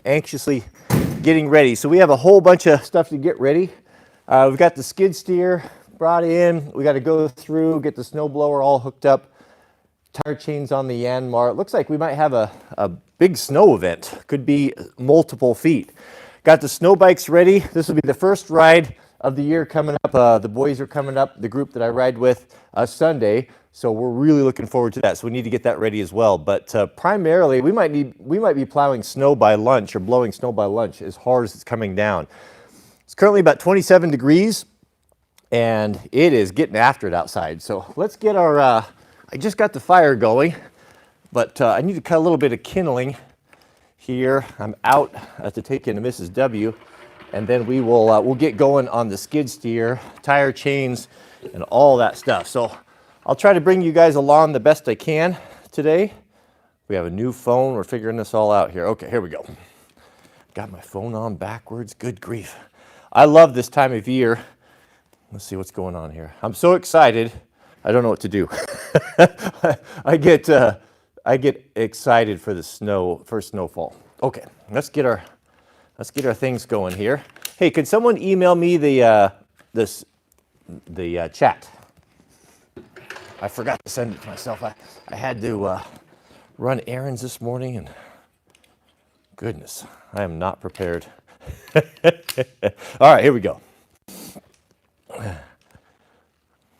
anxiously getting ready. So we have a whole bunch of stuff to get ready. We've got the skid steer brought in. We got to go through, get the snow blower all hooked up, tire chains on the Yanmar. It looks like we might have a big snow event. Could be multiple feet. Got the snow bikes ready. This will be the first ride of the year coming up. The boys are coming up, the group that I ride with, Sunday. So we're really looking forward to that. So we need to get that ready as well. But primarily, we might be plowing snow by lunch or blowing snow by lunch as hard as it's coming down. It's currently about 27 degrees, and it is getting after it outside. So let's get our, I just got the fire going, but I need to cut a little bit of kindling here. I'm out to take in to Mrs. W, and then we will we'll get going on the skid steer, tire chains, and all that stuff. So I'll try to bring you guys along the best I can today. We have a new phone. We're figuring this all out here. Okay, here we go. Got my phone on backwards. Good grief. I love this time of year. Let's see what's going on here. I'm so excited. I don't know what to do. I get excited for the snowfall. Okay, let's get our things going here. Hey, could someone email me the chat? I forgot to send it to myself. I had to run errands this morning, and goodness, I am not prepared. All right, here we go.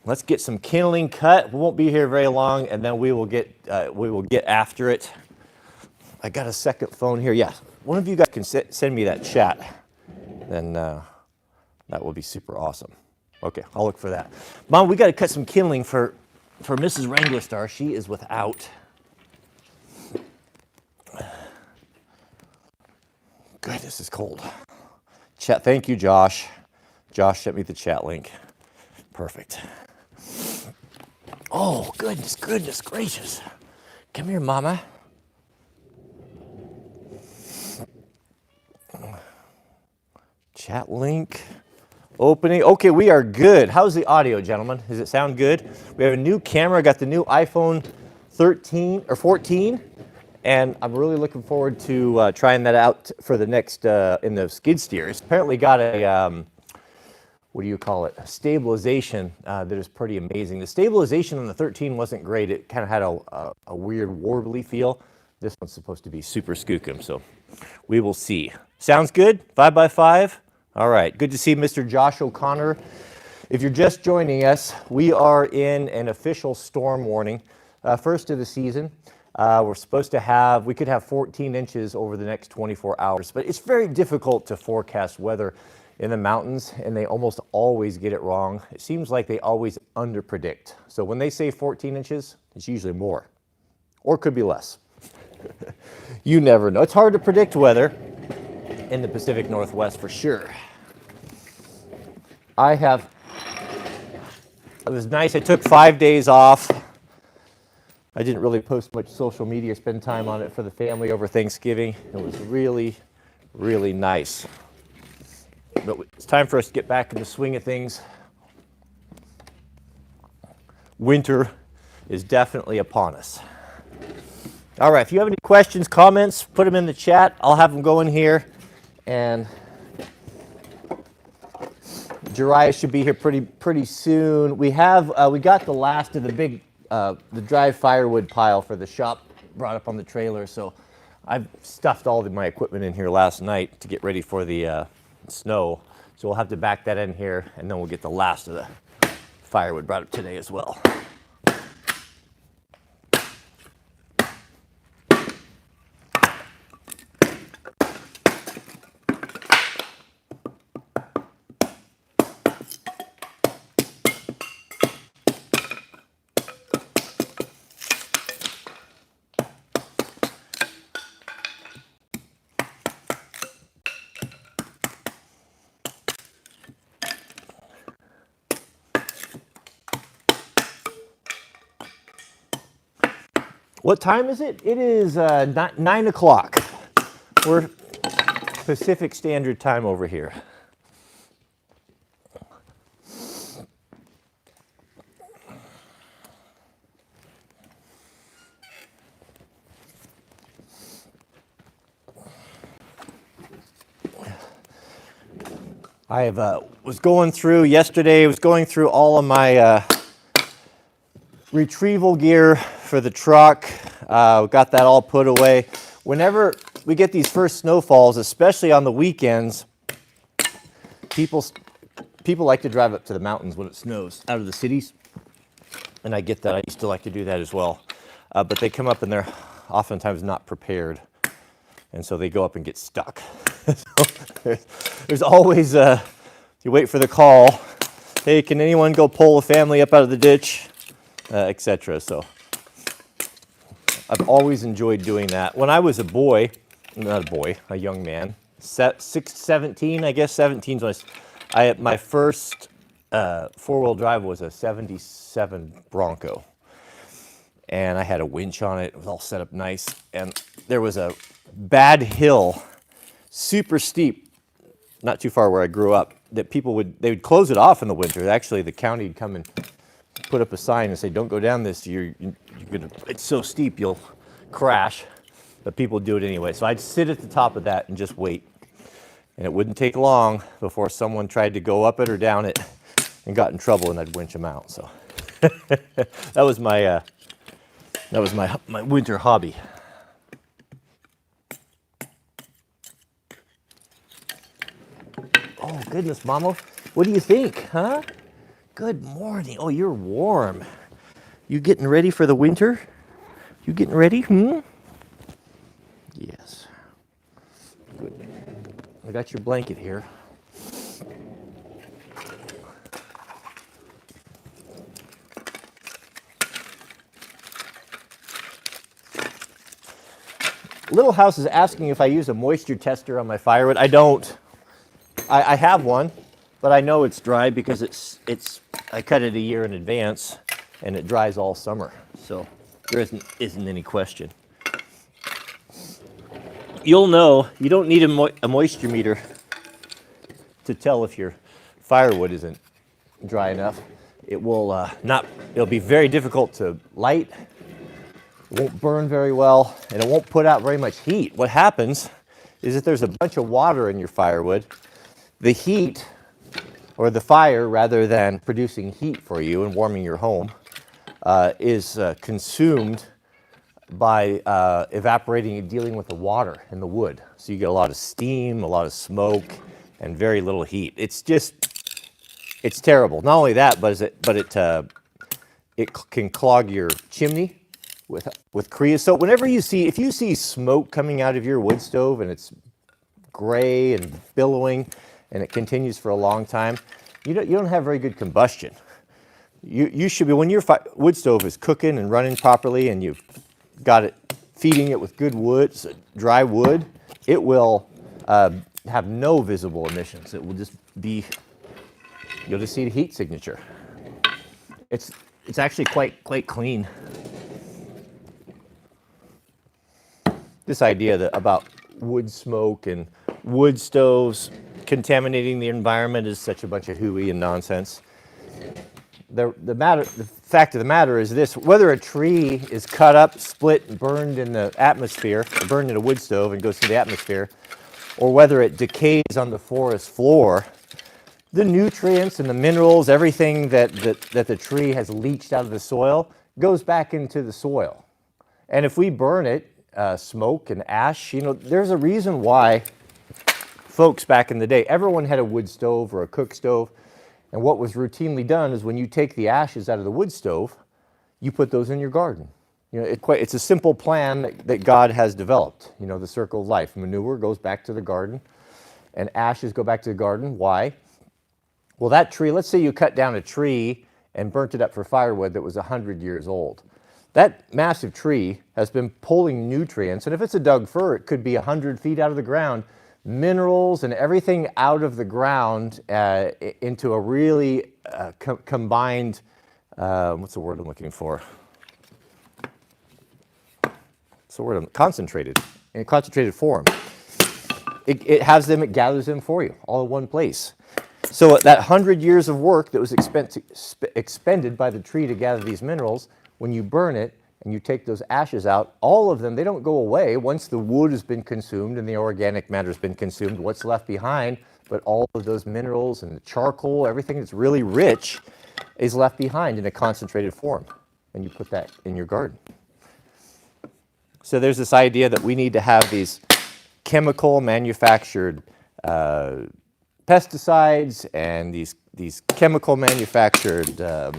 Let's get some kindling cut. We won't be here very long, and then we will get after it. I got a second phone here. Yeah, one of you guys can send me that chat, then that will be super awesome. Okay, I'll look for that. Mom, we got to cut some kindling for Mrs. Wranglerstar. She is without. Goodness, it's cold. Chat. Thank you, Josh. Josh sent me the chat link. Perfect. Oh, goodness gracious. Come here, Mama. Chat link. Opening. Okay, we are good. How's the audio, gentlemen? Does it sound good? We have a new camera. Got the new iPhone 13 or 14, and I'm really looking forward to trying that out for the next in the skid steer. It's apparently got a what do you call it? A stabilization that is pretty amazing. The stabilization on the 13 wasn't great. It kind of had a weird warbly feel. This one's supposed to be super skookum, so we will see. Sounds good? 5x5. All right, good to see Mr. Josh O'Connor. If you're just joining us, we are in an official storm warning, first of the season. We're supposed to have, we could have 14 inches over the next 24 hours, but it's very difficult to forecast weather in the mountains, and they almost always get it wrong. It seems like they always underpredict. So when they say 14 inches, it's usually more, or could be less. You never know. It's hard to predict weather in the Pacific Northwest for sure. It was nice. I took 5 days off. I didn't really post much social media, spend time on it for the family over Thanksgiving. It was really, really nice. But it's time for us to get back in the swing of things. Winter is definitely upon us. All right, if you have any questions, comments, put them in the chat. I'll have them go in here. And Jariah should be here pretty soon. We got the last of the big the dry firewood pile for the shop brought up on the trailer. So I've stuffed all of my equipment in here last night to get ready for the snow. So we'll have to back that in here, and then we'll get the last of the firewood brought up today as well. What time is it? It is 9 o'clock. We're Pacific Standard Time over here. I was going through all of my retrieval gear for the truck. Got that all put away. Whenever we get these first snowfalls, especially on the weekends, people like to drive up to the mountains when it snows out of the cities. And I get that. I used to like to do that as well. But they come up and they're oftentimes not prepared. And so they go up and get stuck. So there's always, you wait for the call. Hey, can anyone go pull a family up out of the ditch? Etc. So I've always enjoyed doing that. When I was a young man, 17, I guess 17 was when my first four-wheel drive was a 77 Bronco. And I had a winch on it. It was all set up nice. And there was a bad hill, super steep, not too far where I grew up, that they would close it off in the winter. Actually, the county would come and put up a sign and say, don't go down this. It's so steep, you'll crash. But people do it anyway. So I'd sit at the top of that and just wait. And it wouldn't take long before someone tried to go up it or down it and got in trouble, and I'd winch them out. So that was my winter hobby. Oh, goodness, Mama. What do you think, huh? Good morning. Oh, you're warm. You getting ready for the winter? You getting ready? Yes. Good. I got your blanket here. Little House is asking if I use a moisture tester on my firewood. I don't. I have one, but I know it's dry because I cut it a year in advance, and it dries all summer. So there isn't any question. You'll know you don't need a moisture meter to tell if your firewood isn't dry enough. It'll be very difficult to light. It won't burn very well, and it won't put out very much heat. What happens is if there's a bunch of water in your firewood, the heat, or the fire, rather than producing heat for you and warming your home, is consumed by evaporating and dealing with the water in the wood. So you get a lot of steam, a lot of smoke, and very little heat. It's terrible. Not only that, but it can clog your chimney with creosote. If you see smoke coming out of your wood stove and it's gray and billowing and it continues for a long time, you don't have very good combustion. You should be, when your wood stove is cooking and running properly and you've got it feeding it with good wood, dry wood, it will have no visible emissions. It will just be, you'll just see the heat signature. It's actually quite clean. This idea about wood smoke and wood stoves contaminating the environment is such a bunch of hooey and nonsense. The fact of the matter is this: whether a tree is cut up, split, and burned in the atmosphere, or burned in a wood stove and goes to the atmosphere, or whether it decays on the forest floor, the nutrients and the minerals, everything that the tree has leached out of the soil, goes back into the soil. And if we burn it, smoke and ash, there's a reason why folks back in the day, everyone had a wood stove or a cook stove. And what was routinely done is when you take the ashes out of the wood stove, you put those in your garden. It's a simple plan that God has developed. The circle of life. Manure goes back to the garden, and ashes go back to the garden. Why? Well, that tree, let's say you cut down a tree and burnt it up for firewood that was 100 years old. That massive tree has been pulling nutrients, and if it's a Doug fir, it could be 100 feet out of the ground, minerals and everything out of the ground into a really combined, what's the word I'm looking for? What's the word? Concentrated, in a concentrated form. It gathers them for you, all in one place. So that 100 years of work that was expended by the tree to gather these minerals, when you burn it, and you take those ashes out, all of them, they don't go away. Once the wood has been consumed and the organic matter has been consumed, what's left behind, but all of those minerals and the charcoal, everything that's really rich is left behind in a concentrated form. And you put that in your garden. So there's this idea that we need to have these chemical manufactured pesticides and these chemical manufactured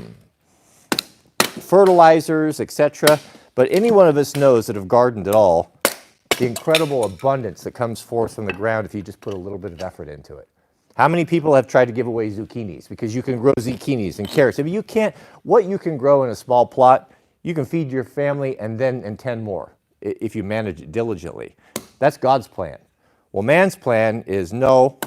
fertilizers, etc. But any one of us knows that have gardened at all, the incredible abundance that comes forth from the ground if you just put a little bit of effort into it. How many people have tried to give away zucchinis? Because you can grow zucchinis and carrots. I mean, you can't, what you can grow in a small plot, you can feed your family and 10 more if you manage it diligently. That's God's plan. Well, man's plan is no,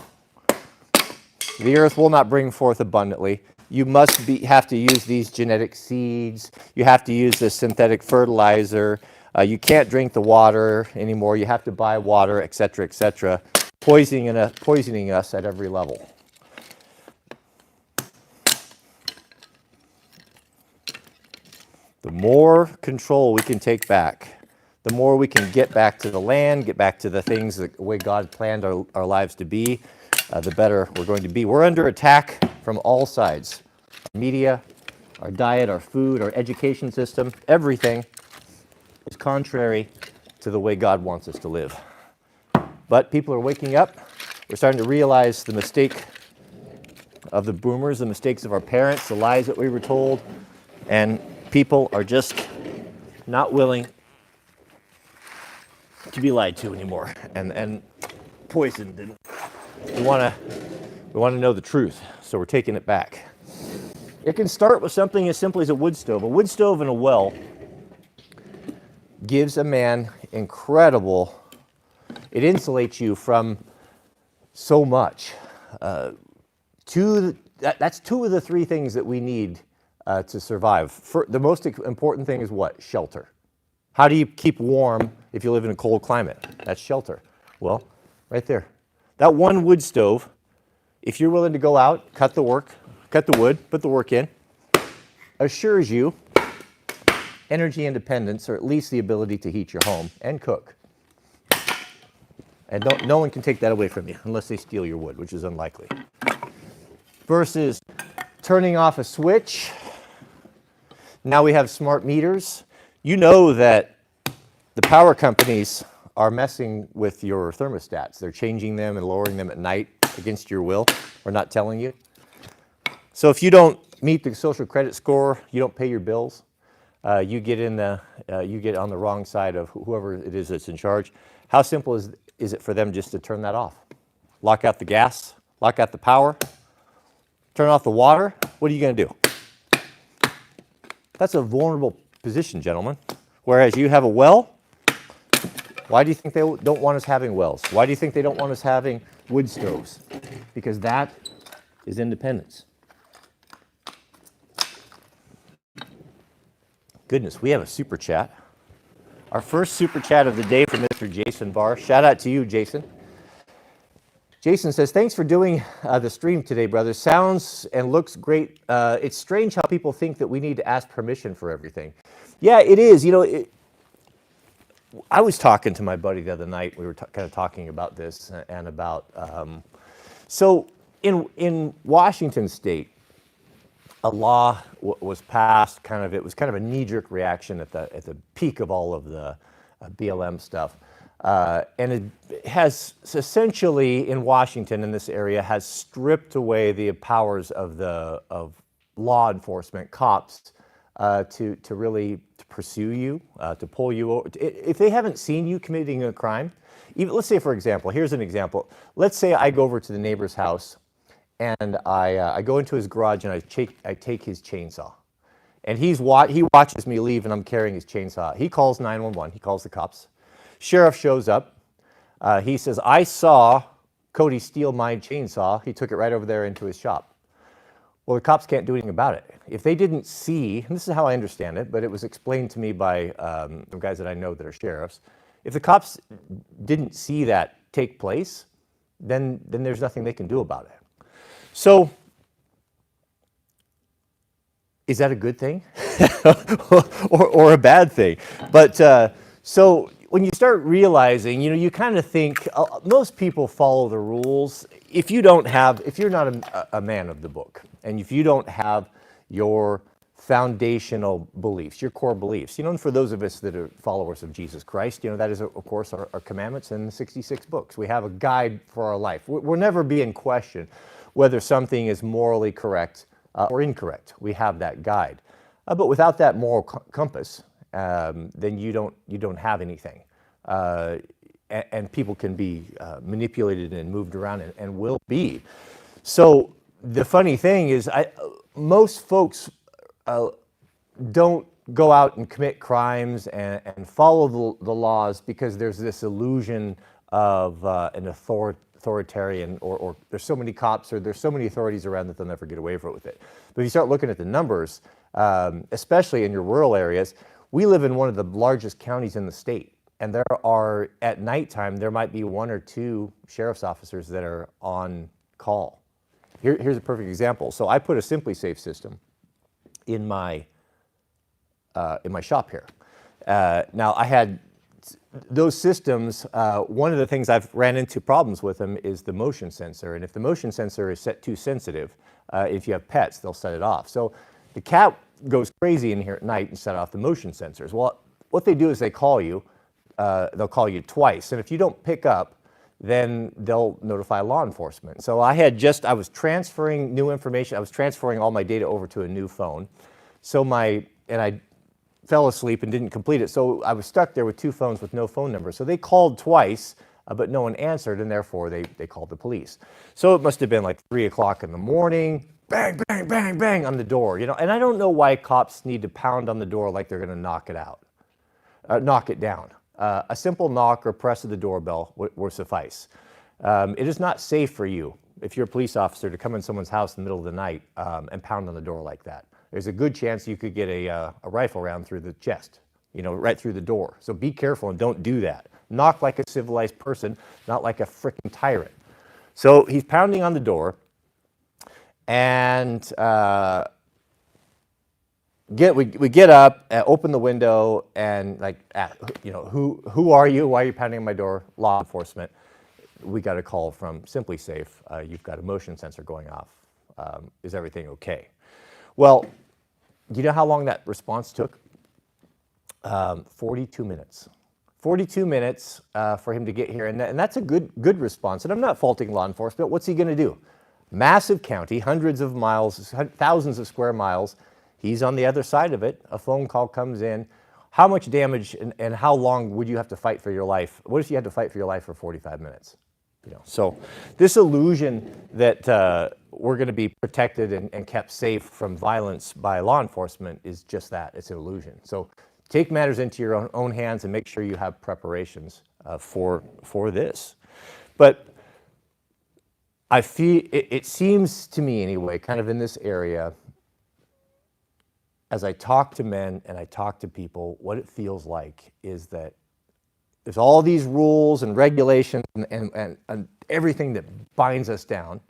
the earth will not bring forth abundantly. You have to use these genetic seeds. You have to use this synthetic fertilizer. You can't drink the water anymore. You have to buy water, etc., etc., poisoning us at every level. The more control we can take back, the more we can get back to the land, get back to the things the way God planned our lives to be, the better we're going to be. We're under attack from all sides. Our media, our diet, our food, our education system, everything is contrary to the way God wants us to live. But people are waking up. We're starting to realize the mistake of the boomers, the mistakes of our parents, the lies that we were told, and people are just not willing to be lied to anymore and poisoned. And we want to know the truth, so we're taking it back. It can start with something as simple as a wood stove. A wood stove and a well gives a man incredible, it insulates you from so much. That's two of the three things that we need to survive. The most important thing is what? Shelter. How do you keep warm if you live in a cold climate? That's shelter. Well, right there. That one wood stove, if you're willing to go out, cut the wood, put the work in, assures you energy independence, or at least the ability to heat your home and cook. And no one can take that away from you unless they steal your wood, which is unlikely. Versus turning off a switch. Now we have smart meters. You know that the power companies are messing with your thermostats. They're changing them and lowering them at night against your will, or not telling you. So if you don't meet the social credit score, you don't pay your bills, you get on the wrong side of whoever it is that's in charge. How simple is it for them just to turn that off? Lock out the gas, lock out the power, turn off the water. What are you going to do? That's a vulnerable position, gentlemen. Whereas you have a well, why do you think they don't want us having wells? Why do you think they don't want us having wood stoves? Because that is independence. Goodness, we have a super chat. Our first super chat of the day from Mr. Jason Barr. Shout out to you, Jason. Jason says, thanks for doing the stream today, brother. Sounds and looks great. It's strange how people think that we need to ask permission for everything. Yeah, it is. You know, I was talking to my buddy the other night. We were kind of talking about this and about, so in Washington State, a law was passed. It was kind of a knee-jerk reaction at the peak of all of the BLM stuff, and it has essentially in Washington, in this area, has stripped away the powers of law enforcement, cops, to really pursue you, to pull you over. If they haven't seen you committing a crime, even, let's say, for example, here's an example. Let's say I go over to the neighbor's house and I go into his garage and I take his chainsaw. And he watches me leave and I'm carrying his chainsaw. He calls 911, he calls the cops. Sheriff shows up. He says, I saw Cody steal my chainsaw. He took it right over there into his shop. Well, the cops can't do anything about it. If they didn't see, and this is how I understand it, but it was explained to me by the guys that I know that are sheriffs. If the cops didn't see that take place, then there's nothing they can do about it. So, is that a good thing? or a bad thing. But so when you start realizing, you kind of think most people follow the rules. If you're not a man of the book, and if you don't have your foundational beliefs, your core beliefs, and for those of us that are followers of Jesus Christ, that is, of course, our commandments and the 66 books. We have a guide for our life. We'll never be in question whether something is morally correct or incorrect. We have that guide. But without that moral compass, then you don't have anything. And people can be manipulated and moved around and will be. So the funny thing is, most folks don't go out and commit crimes and follow the laws because there's this illusion of an authoritarian, or there's so many cops or there's so many authorities around that they'll never get away with it. But if you start looking at the numbers, especially in your rural areas, we live in one of the largest counties in the state. And there are, at nighttime, there might be 1 or 2 sheriff's officers that are on call. Here's a perfect example. So I put a Simply Safe system in my shop here. Now I had those systems. One of the things I've ran into problems with them is the motion sensor. And if the motion sensor is set too sensitive, if you have pets, they'll set it off. So the cat goes crazy in here at night and set off the motion sensors. Well, what they do is they call you. They'll call you twice, and if you don't pick up, then they'll notify law enforcement. So I was transferring new information. I was transferring all my data over to a new phone. And I fell asleep and didn't complete it. So I was stuck there with 2 phones with no phone number. So they called twice, but no one answered, and therefore they called the police. So it must have been like 3 o'clock in the morning. Bang, bang, bang, bang on the door. And I don't know why cops need to pound on the door like they're going to knock it down. A simple knock or press of the doorbell will suffice. It is not safe for you, if you're a police officer, to come in someone's house in the middle of the night and pound on the door like that. There's a good chance you could get a rifle round through the chest, right through the door. So be careful and don't do that. Knock like a civilized person, not like a freaking tyrant. So he's pounding on the door, and we get up, open the window, and who are you? Why are you pounding on my door? Law enforcement. We got a call from Simply Safe. You've got a motion sensor going off. Is everything okay? Well, do you know how long that response took? 42 minutes. 42 minutes for him to get here, and that's a good response. And I'm not faulting law enforcement. What's he going to do? Massive county, hundreds of miles, thousands of square miles. He's on the other side of it. A phone call comes in. How much damage and how long would you have to fight for your life? What if you had to fight for your life for 45 minutes? So this illusion that we're going to be protected and kept safe from violence by law enforcement is just that. It's an illusion. So take matters into your own hands and make sure you have preparations for this. But I feel it seems to me anyway, kind of in this area, as I talk to men and I talk to people, what it feels like is that there's all these rules and regulations and everything that binds us down.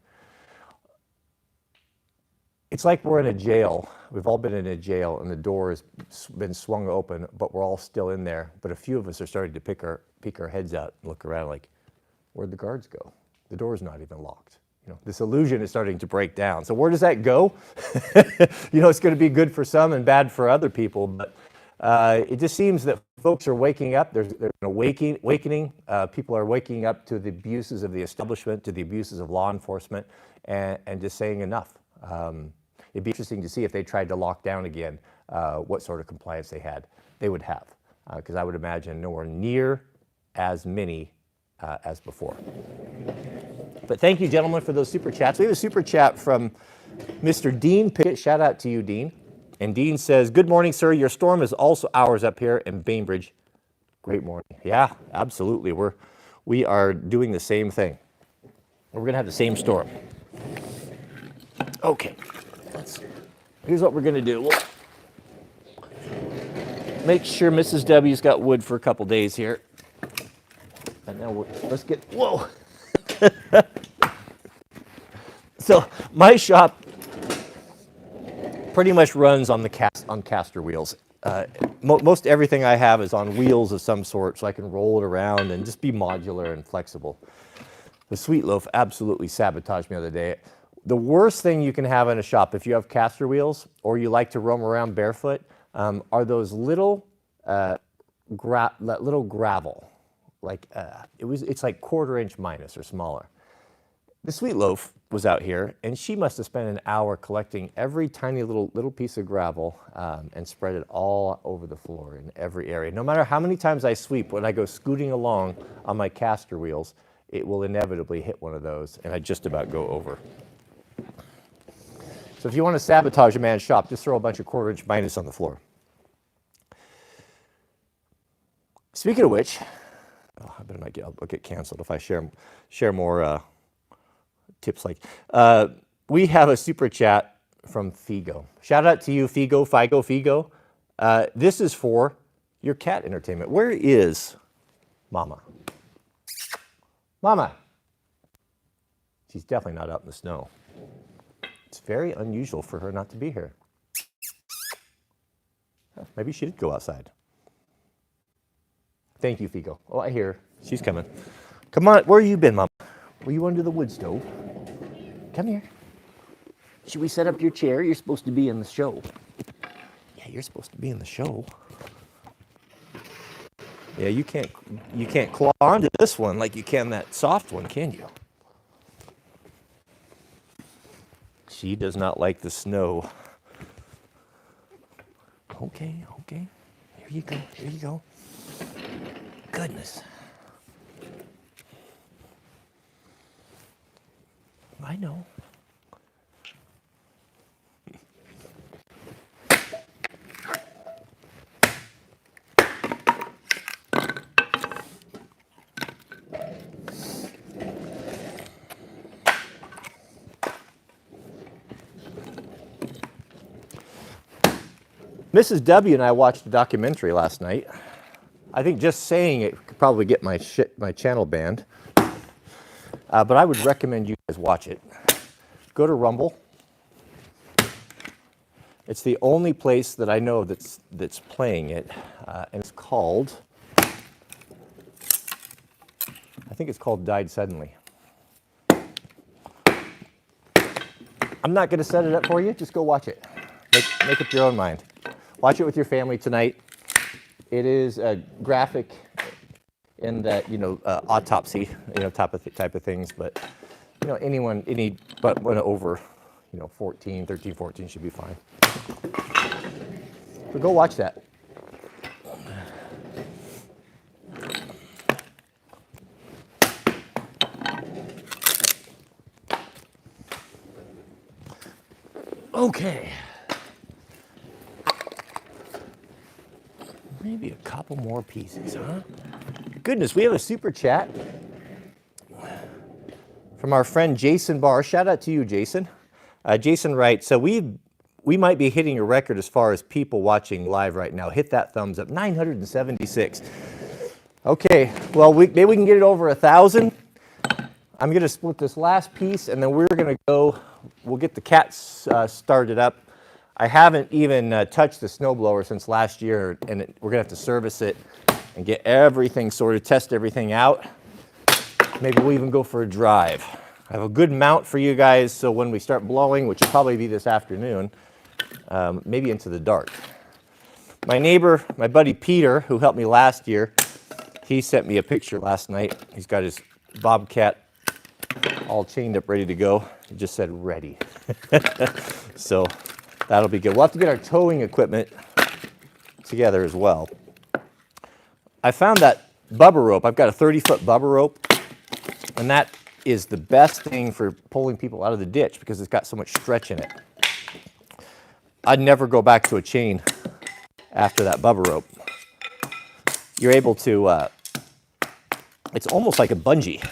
It's like we're in a jail. We've all been in a jail and the door has been swung open, but we're all still in there. But a few of us are starting to peek our heads out and look around like, where'd the guards go? The door's not even locked. This illusion is starting to break down. So where does that go? It's going to be good for some and bad for other people. But it just seems that folks are waking up. There's an awakening. People are waking up to the abuses of the establishment, to the abuses of law enforcement, and just saying enough. It'd be interesting to see if they tried to lock down again, what sort of compliance they would have. Because I would imagine nowhere near as many as before. But thank you, gentlemen, for those super chats. We have a super chat from Mr. Dean Pickett. Shout out to you, Dean. And Dean says, "Good morning, sir. Your storm is also ours up here in Bainbridge." Great morning. Yeah, absolutely. We are doing the same thing. We're going to have the same storm. Okay. Here's what we're going to do. We'll make sure Mrs. W's got wood for a couple days here. And now let's get, whoa. So my shop pretty much runs on the caster wheels. Most everything I have is on wheels of some sort, so I can roll it around and just be modular and flexible. The Sweet Loaf absolutely sabotaged me the other day. The worst thing you can have in a shop if you have caster wheels or you like to roam around barefoot are those little gravel. Like it's like 1/4 inch minus or smaller. The Sweet Loaf was out here, and she must have spent an hour collecting every tiny little piece of gravel and spread it all over the floor in every area. No matter how many times I sweep, when I go scooting along on my caster wheels, it will inevitably hit one of those, and I just about go over. So if you want to sabotage a man's shop, just throw a bunch of 1/4 inch minus on the floor. Speaking of which, I'll get canceled if I share more tips like. We have a super chat from Figo. Shout out to you, Figo. This is for your cat entertainment. Where is Mama? Mama. She's definitely not out in the snow. It's very unusual for her not to be here. Maybe she did go outside. Thank you, Figo. Oh, I hear her. She's coming. Come on, where have you been, Mom? Were you under the wood stove? Come here. Should we set up your chair? You're supposed to be in the show. Yeah, you're supposed to be in the show. Yeah, you can't claw onto this one like you can that soft one, can you? She does not like the snow. Okay. Here you go. Goodness. I know. Mrs. W and I watched a documentary last night. I think just saying it could probably get my channel banned. But I would recommend you guys watch it. Go to Rumble. It's the only place that I know that's playing it, and it's called, I think it's called Died Suddenly. I'm not going to set it up for you. Just go watch it. Make up your own mind. Watch it with your family tonight. It is a graphic in that, autopsy, type of things, but, when over, 13, 14 should be fine. So go watch that. Okay. Maybe a couple more pieces, huh? Goodness, we have a super chat from our friend Jason Barr. Shout out to you, Jason. Jason writes, so we might be hitting a record as far as people watching live right now. Hit that thumbs up. 976. Okay, well, maybe we can get it over 1,000. I'm going to split this last piece, and then we're going to go. We'll get the cats started up. I haven't even touched the snowblower since last year, and we're going to have to service it and get everything sorted, test everything out. Maybe we'll even go for a drive. I have a good mount for you guys, so when we start blowing, which will probably be this afternoon, maybe into the dark. My neighbor, my buddy Peter, who helped me last year, he sent me a picture last night. He's got his Bobcat all chained up, ready to go. It just said ready. So that'll be good. We'll have to get our towing equipment together as well. I found that bubber rope. I've got a 30-foot bubber rope, and that is the best thing for pulling people out of the ditch because it's got so much stretch in it. I'd never go back to a chain after that bubber rope. You're able to, it's almost like a bungee.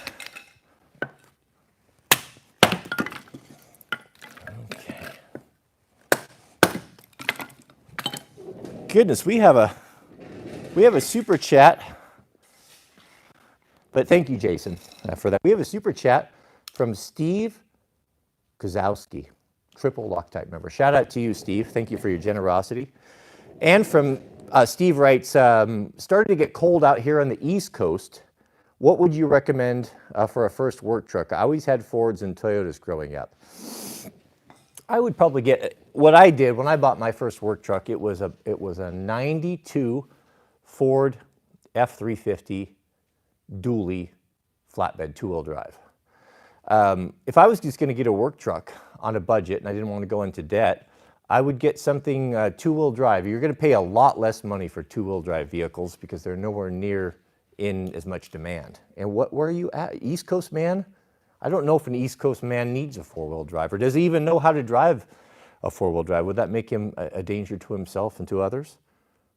Okay. Goodness, we have a super chat. But thank you, Jason, for that. We have a super chat from Steve Kozowski. triple Loctite member. Shout out to you, Steve. Thank you for your generosity. And from Steve writes, started to get cold out here on the East Coast. What would you recommend for a first work truck? I always had Fords and Toyotas growing up. I would probably get, what I did when I bought my first work truck, it was a 92 Ford F350 dually flatbed two-wheel drive. If I was just going to get a work truck on a budget and I didn't want to go into debt, I would get something two-wheel drive. You're going to pay a lot less money for two-wheel drive vehicles because they're nowhere near in as much demand. And where are you at? East Coast man? I don't know if an East Coast man needs a four-wheel drive, or does he even know how to drive a four-wheel drive? Would that make him a danger to himself and to others?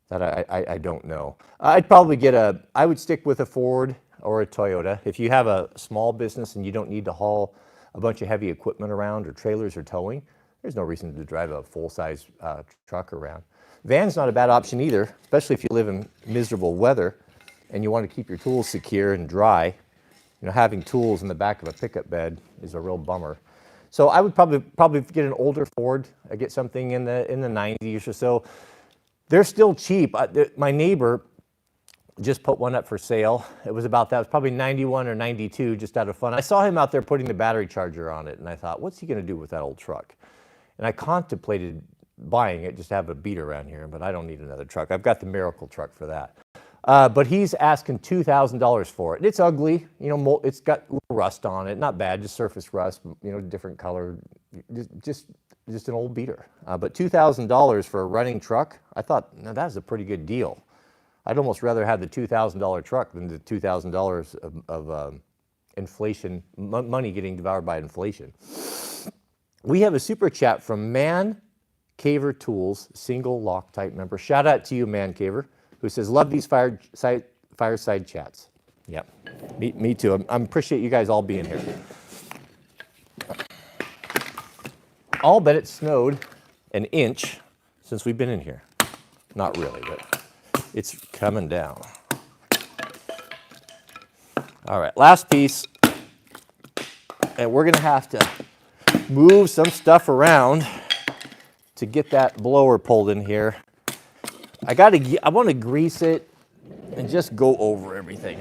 That I don't know. I'd probably I would stick with a Ford or a Toyota. If you have a small business and you don't need to haul a bunch of heavy equipment around or trailers or towing, there's no reason to drive a full-size truck around. Van's not a bad option either, especially if you live in miserable weather and you want to keep your tools secure and dry. You know, having tools in the back of a pickup bed is a real bummer. So I would probably get an older Ford. I get something in the 90s or so. They're still cheap. My neighbor just put one up for sale. It was probably 91 or 92, just out of fun. I saw him out there putting the battery charger on it, and I thought, what's he going to do with that old truck? And I contemplated buying it just to have a beat around here, but I don't need another truck. I've got the Miracle truck for that. But he's asking $2,000 for it. It's ugly, you know, it's got a little rust on it. Not bad, just surface rust, you know, different color, just an old beater. But $2,000 for a running truck, I thought, now that's a pretty good deal. I'd almost rather have the $2,000 truck than the $2,000 of inflation, money getting devoured by inflation. We have a super chat from Man Caver Tools, single Loctite member. Shout out to you, Man Caver, who says, love these fireside chats. Yep, me too. I appreciate you guys all being here. I'll bet it snowed an inch since we've been in here. Not really, but it's coming down. All right, last piece. And we're gonna have to move some stuff around to get that blower pulled in here. I want to grease it and just go over everything.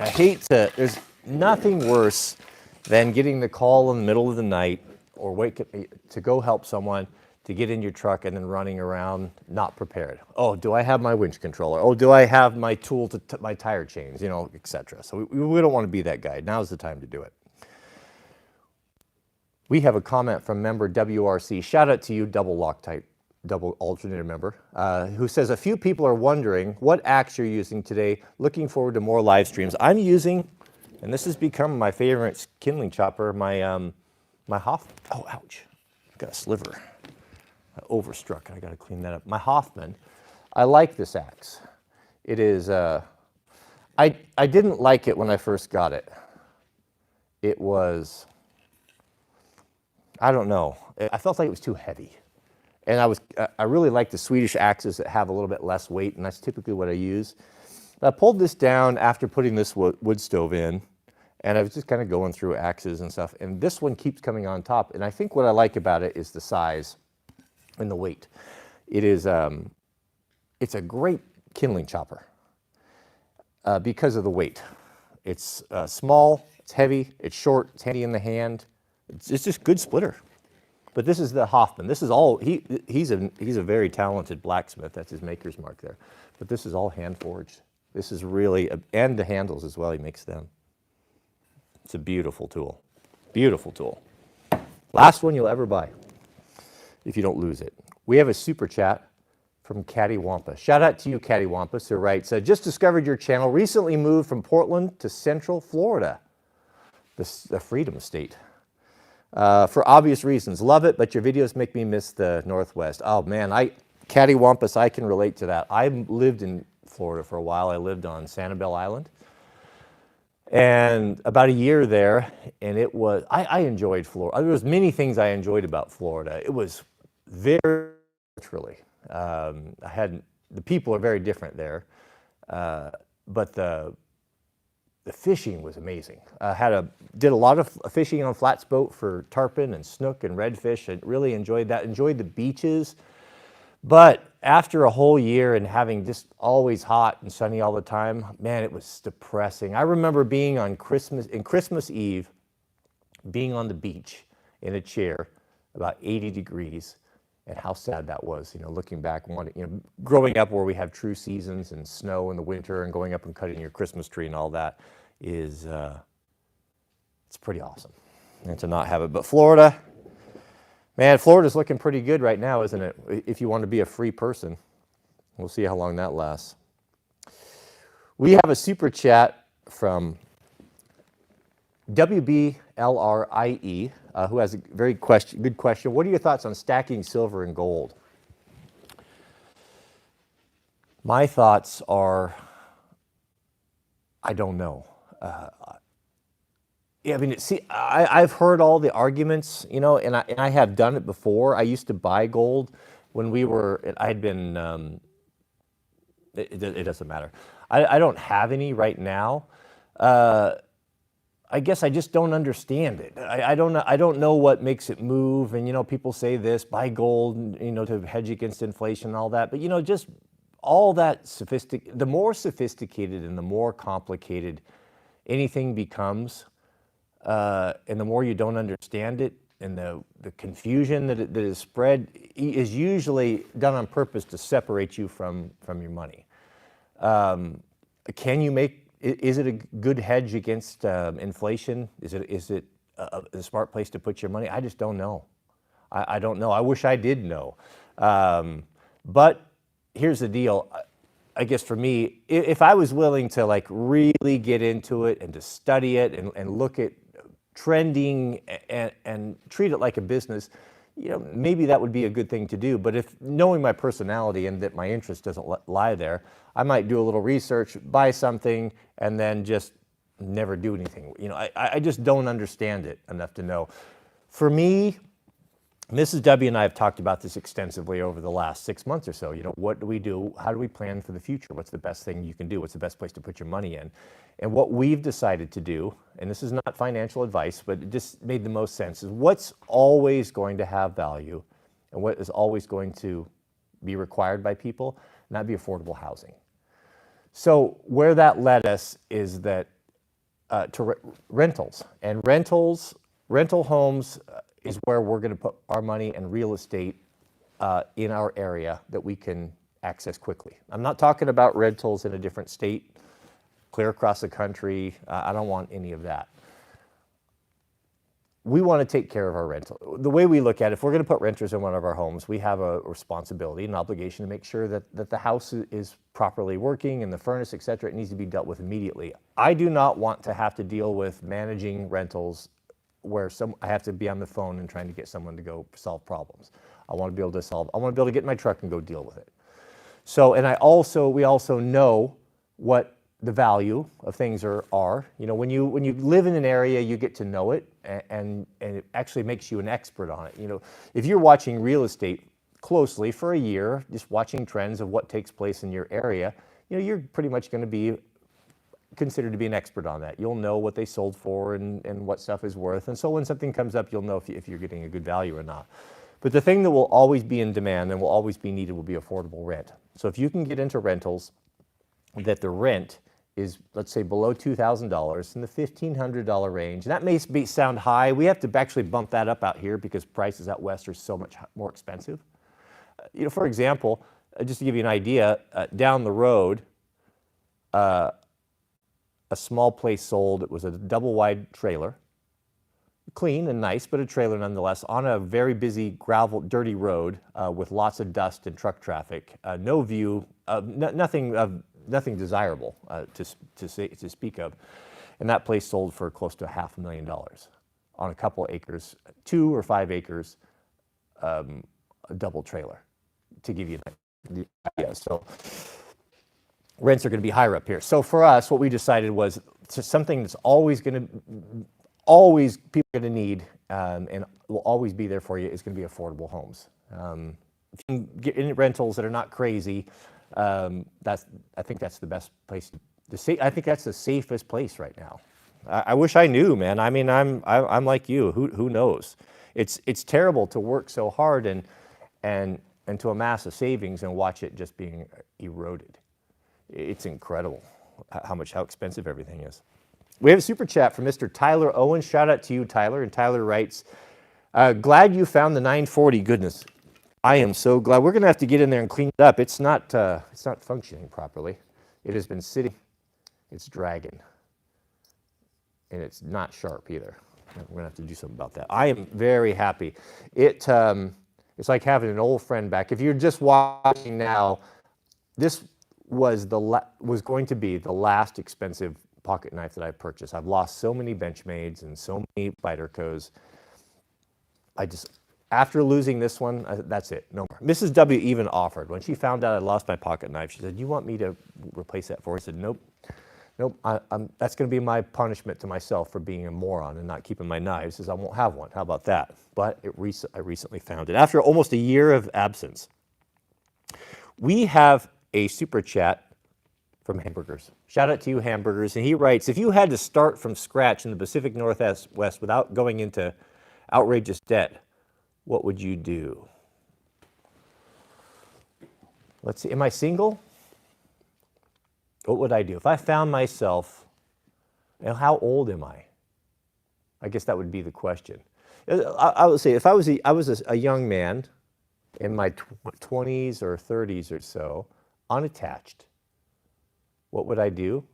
There's nothing worse than getting the call in the middle of the night or to go help someone to get in your truck and then running around not prepared. Oh, do I have my winch controller? Oh, do I have my tool to my tire chains, you know, etc. So we don't want to be that guy. Now's the time to do it. We have a comment from member WRC. Shout out to you, double Loctite, double alternator member, who says, a few people are wondering what axe you're using today. Looking forward to more live streams. I'm using, and this has become my favorite kindling chopper, my oh, ouch, got a sliver. I overstruck, I got to clean that up. My Hoffman. I like this axe. It is, I didn't like it when I first got it. It was, I don't know. I felt like it was too heavy. And I really like the Swedish axes that have a little bit less weight, and that's typically what I use. I pulled this down after putting this wood stove in, and I was just kind of going through axes and stuff, and this one keeps coming on top. And I think what I like about it is the size and the weight. It is, it's a great kindling chopper because of the weight. It's small, it's heavy, it's short, it's handy in the hand. It's just good splitter. But this is the Hoffman. This is all, he's a very talented blacksmith. That's his maker's mark there. But this is all hand forged. This is really, and the handles as well, he makes them. It's a beautiful tool. Beautiful tool. Last one you'll ever buy, if you don't lose it. We have a super chat from Cattywampus. Shout out to you, Cattywampus, who writes, just discovered your channel, recently moved from Portland to Central Florida, the Freedom State. For obvious reasons. Love it, but your videos make me miss the Northwest. Oh man, Cattywampus, I can relate to that. I lived in Florida for a while. I lived on Sanibel Island. And about a year there, and it was, I enjoyed Florida. There was many things I enjoyed about Florida. It was very, literally, the people are very different there. But the the fishing was amazing. Did a lot of fishing on flats boat for tarpon and snook and redfish. I really enjoyed that. Enjoyed the beaches. But after a whole year and having just always hot and sunny all the time, man, it was depressing. I remember being on Christmas Eve, being on the beach in a chair, about 80 degrees, and how sad that was, looking back, growing up where we have true seasons and snow in the winter and going up and cutting your Christmas tree and all that is, it's pretty awesome. And to not have it. But Florida, man, Florida's looking pretty good right now, isn't it? If you want to be a free person. We'll see how long that lasts. We have a super chat from WBLRIE, who has a very good question. What are your thoughts on stacking silver and gold? My thoughts are, I don't know. I've heard all the arguments, and I have done it before. I used to buy gold when I had been, it doesn't matter. I don't have any right now. I guess I just don't understand it. I don't know what makes it move. And, people say this, buy gold, to hedge against inflation and all that. But, just all that the more sophisticated and the more complicated anything becomes, and the more you don't understand it, and the confusion that is spread is usually done on purpose to separate you from your money. Is it a good hedge against inflation? Is it a smart place to put your money? I just don't know. I don't know. I wish I did know. But here's the deal. I guess for me, if I was willing to really get into it and to study it and look at trending and treat it like a business, maybe that would be a good thing to do. But if knowing my personality and that my interest doesn't lie there, I might do a little research, buy something, and then just never do anything. I just don't understand it enough to know. For me, Mrs. W and I have talked about this extensively over the last 6 months or so. What do we do? How do we plan for the future? What's the best thing you can do? What's the best place to put your money in? And what we've decided to do, and this is not financial advice, but it just made the most sense, is what's always going to have value and what is always going to be required by people, and that'd be affordable housing. So where that led us is that to rentals. And rental homes is where we're going to put our money and real estate in our area that we can access quickly. I'm not talking about rentals in a different state, clear across the country. I don't want any of that. We want to take care of our rental. The way we look at it, if we're going to put renters in one of our homes, we have a responsibility, an obligation to make sure that the house is properly working and the furnace, et cetera, it needs to be dealt with immediately. I do not want to have to deal with managing rentals where I have to be on the phone and trying to get someone to go solve problems. I want to be able to get in my truck and go deal with it. So, and we also know what the value of things are. When you live in an area, you get to know it, and it actually makes you an expert on it. If you're watching real estate closely for a year, just watching trends of what takes place in your area, you're pretty much going to be considered to be an expert on that. You'll know what they sold for and what stuff is worth. And so when something comes up, you'll know if you're getting a good value or not. But the thing that will always be in demand and will always be needed will be affordable rent. So if you can get into rentals that the rent is, let's say, below $2,000 in the $1,500 range, and that may sound high. We have to actually bump that up out here because prices out west are so much more expensive. For example, just to give you an idea, down the road, a small place sold. It was a double-wide trailer, clean and nice, but a trailer nonetheless, on a very busy gravel, dirty road with lots of dust and truck traffic. No view, nothing desirable to speak of. And that place sold for close to $500,000 on a couple acres, 2 or 5 acres, a double trailer, to give you an idea. So rents are going to be higher up here. So for us, what we decided was something that's people are going to need and will always be there for you is going to be affordable homes. If you can get in rentals that are not crazy, I think that's the best place I think that's the safest place right now. I wish I knew, man. I mean, I'm like you. Who knows? It's terrible to work so hard and to amass a savings and watch it just being eroded. It's incredible how expensive everything is. We have a super chat from Mr. Tyler Owens. Shout out to you, Tyler. And Tyler writes, glad you found the 940. Goodness, I am so glad. We're going to have to get in there and clean it up. It's not functioning properly. It has been sitting. It's dragging. And it's not sharp either. We're going to have to do something about that. I am very happy. It's like having an old friend back. If you're just watching now, this was going to be the last expensive pocket knife that I purchased. I've lost so many Benchmades and so many Spydercos. After losing this one, that's it, no more. Mrs. W even offered, when she found out I lost my pocket knife, she said, "You want me to replace that for her?" I said, nope, that's gonna be my punishment to myself for being a moron and not keeping my knives, is I won't have one. How about that? But I recently found it. After almost a year of absence, we have a super chat from Hamburgers. Shout out to you, Hamburgers. And he writes, if you had to start from scratch in the Pacific Northwest without going into outrageous debt, what would you do? Let's see, am I single? What would I do? If I found myself, how old am I? I guess that would be the question. I would say if I was a young man in my 20s or 30s or so, unattached, what would I do?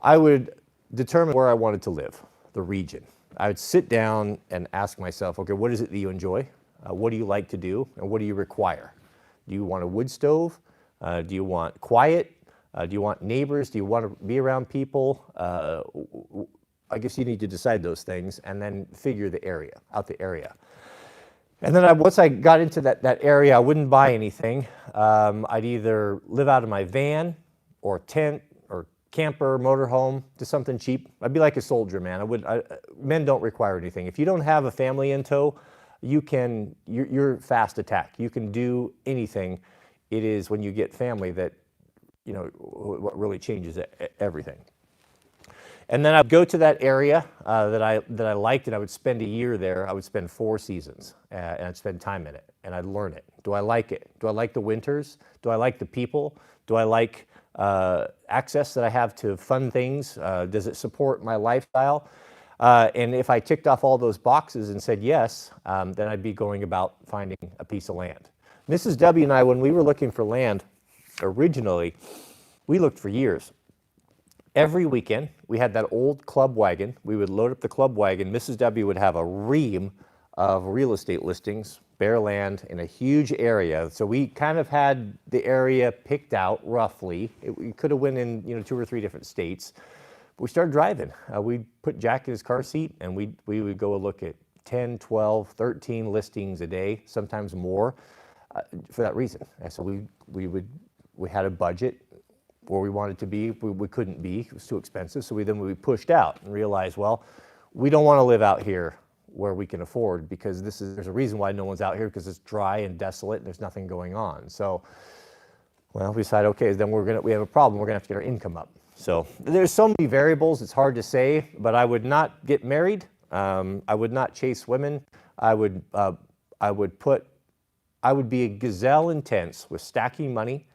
I would determine where I wanted to live, the region. I would sit down and ask myself, okay, what is it that you enjoy? What do you like to do? And what do you require? Do you want a wood stove? Do you want quiet? Do you want neighbors? Do you want to be around people? I guess you need to decide those things and then figure the area. And then once I got into that area, I wouldn't buy anything. I'd either live out of my van or tent or camper, motorhome, just something cheap. I'd be like a soldier, man. Men don't require anything. If you don't have a family in tow, you're fast attack. You can do anything. It is when you get family that, what really changes everything. And then I'd go to that area that I liked, and I would spend a year there. I would spend 4 seasons, and I'd spend time in it, and I'd learn it. Do I like it? Do I like the winters? Do I like the people? Do I like access that I have to fun things? Does it support my lifestyle? And if I ticked off all those boxes and said yes, then I'd be going about finding a piece of land. Mrs. W and I, when we were looking for land originally, we looked for years. Every weekend, we had that old club wagon. We would load up the club wagon. Mrs. W would have a ream of real estate listings, bare land in a huge area. So we kind of had the area picked out roughly. We could have went in 2 or 3 different states. But we started driving. We'd put Jack in his car seat and we would go look at 10, 12, 13 listings a day, sometimes more, for that reason. And so we had a budget where we wanted to be. We couldn't be. It was too expensive. So we pushed out and realized, well, we don't want to live out here where we can afford, because there's a reason why no one's out here, because it's dry and desolate and there's nothing going on. So, well, we decided, okay, then we have a problem. We're gonna have to get our income up. So there's so many variables. It's hard to say, but I would not get married. I would not chase women. I would be a gazelle intense with stacking money,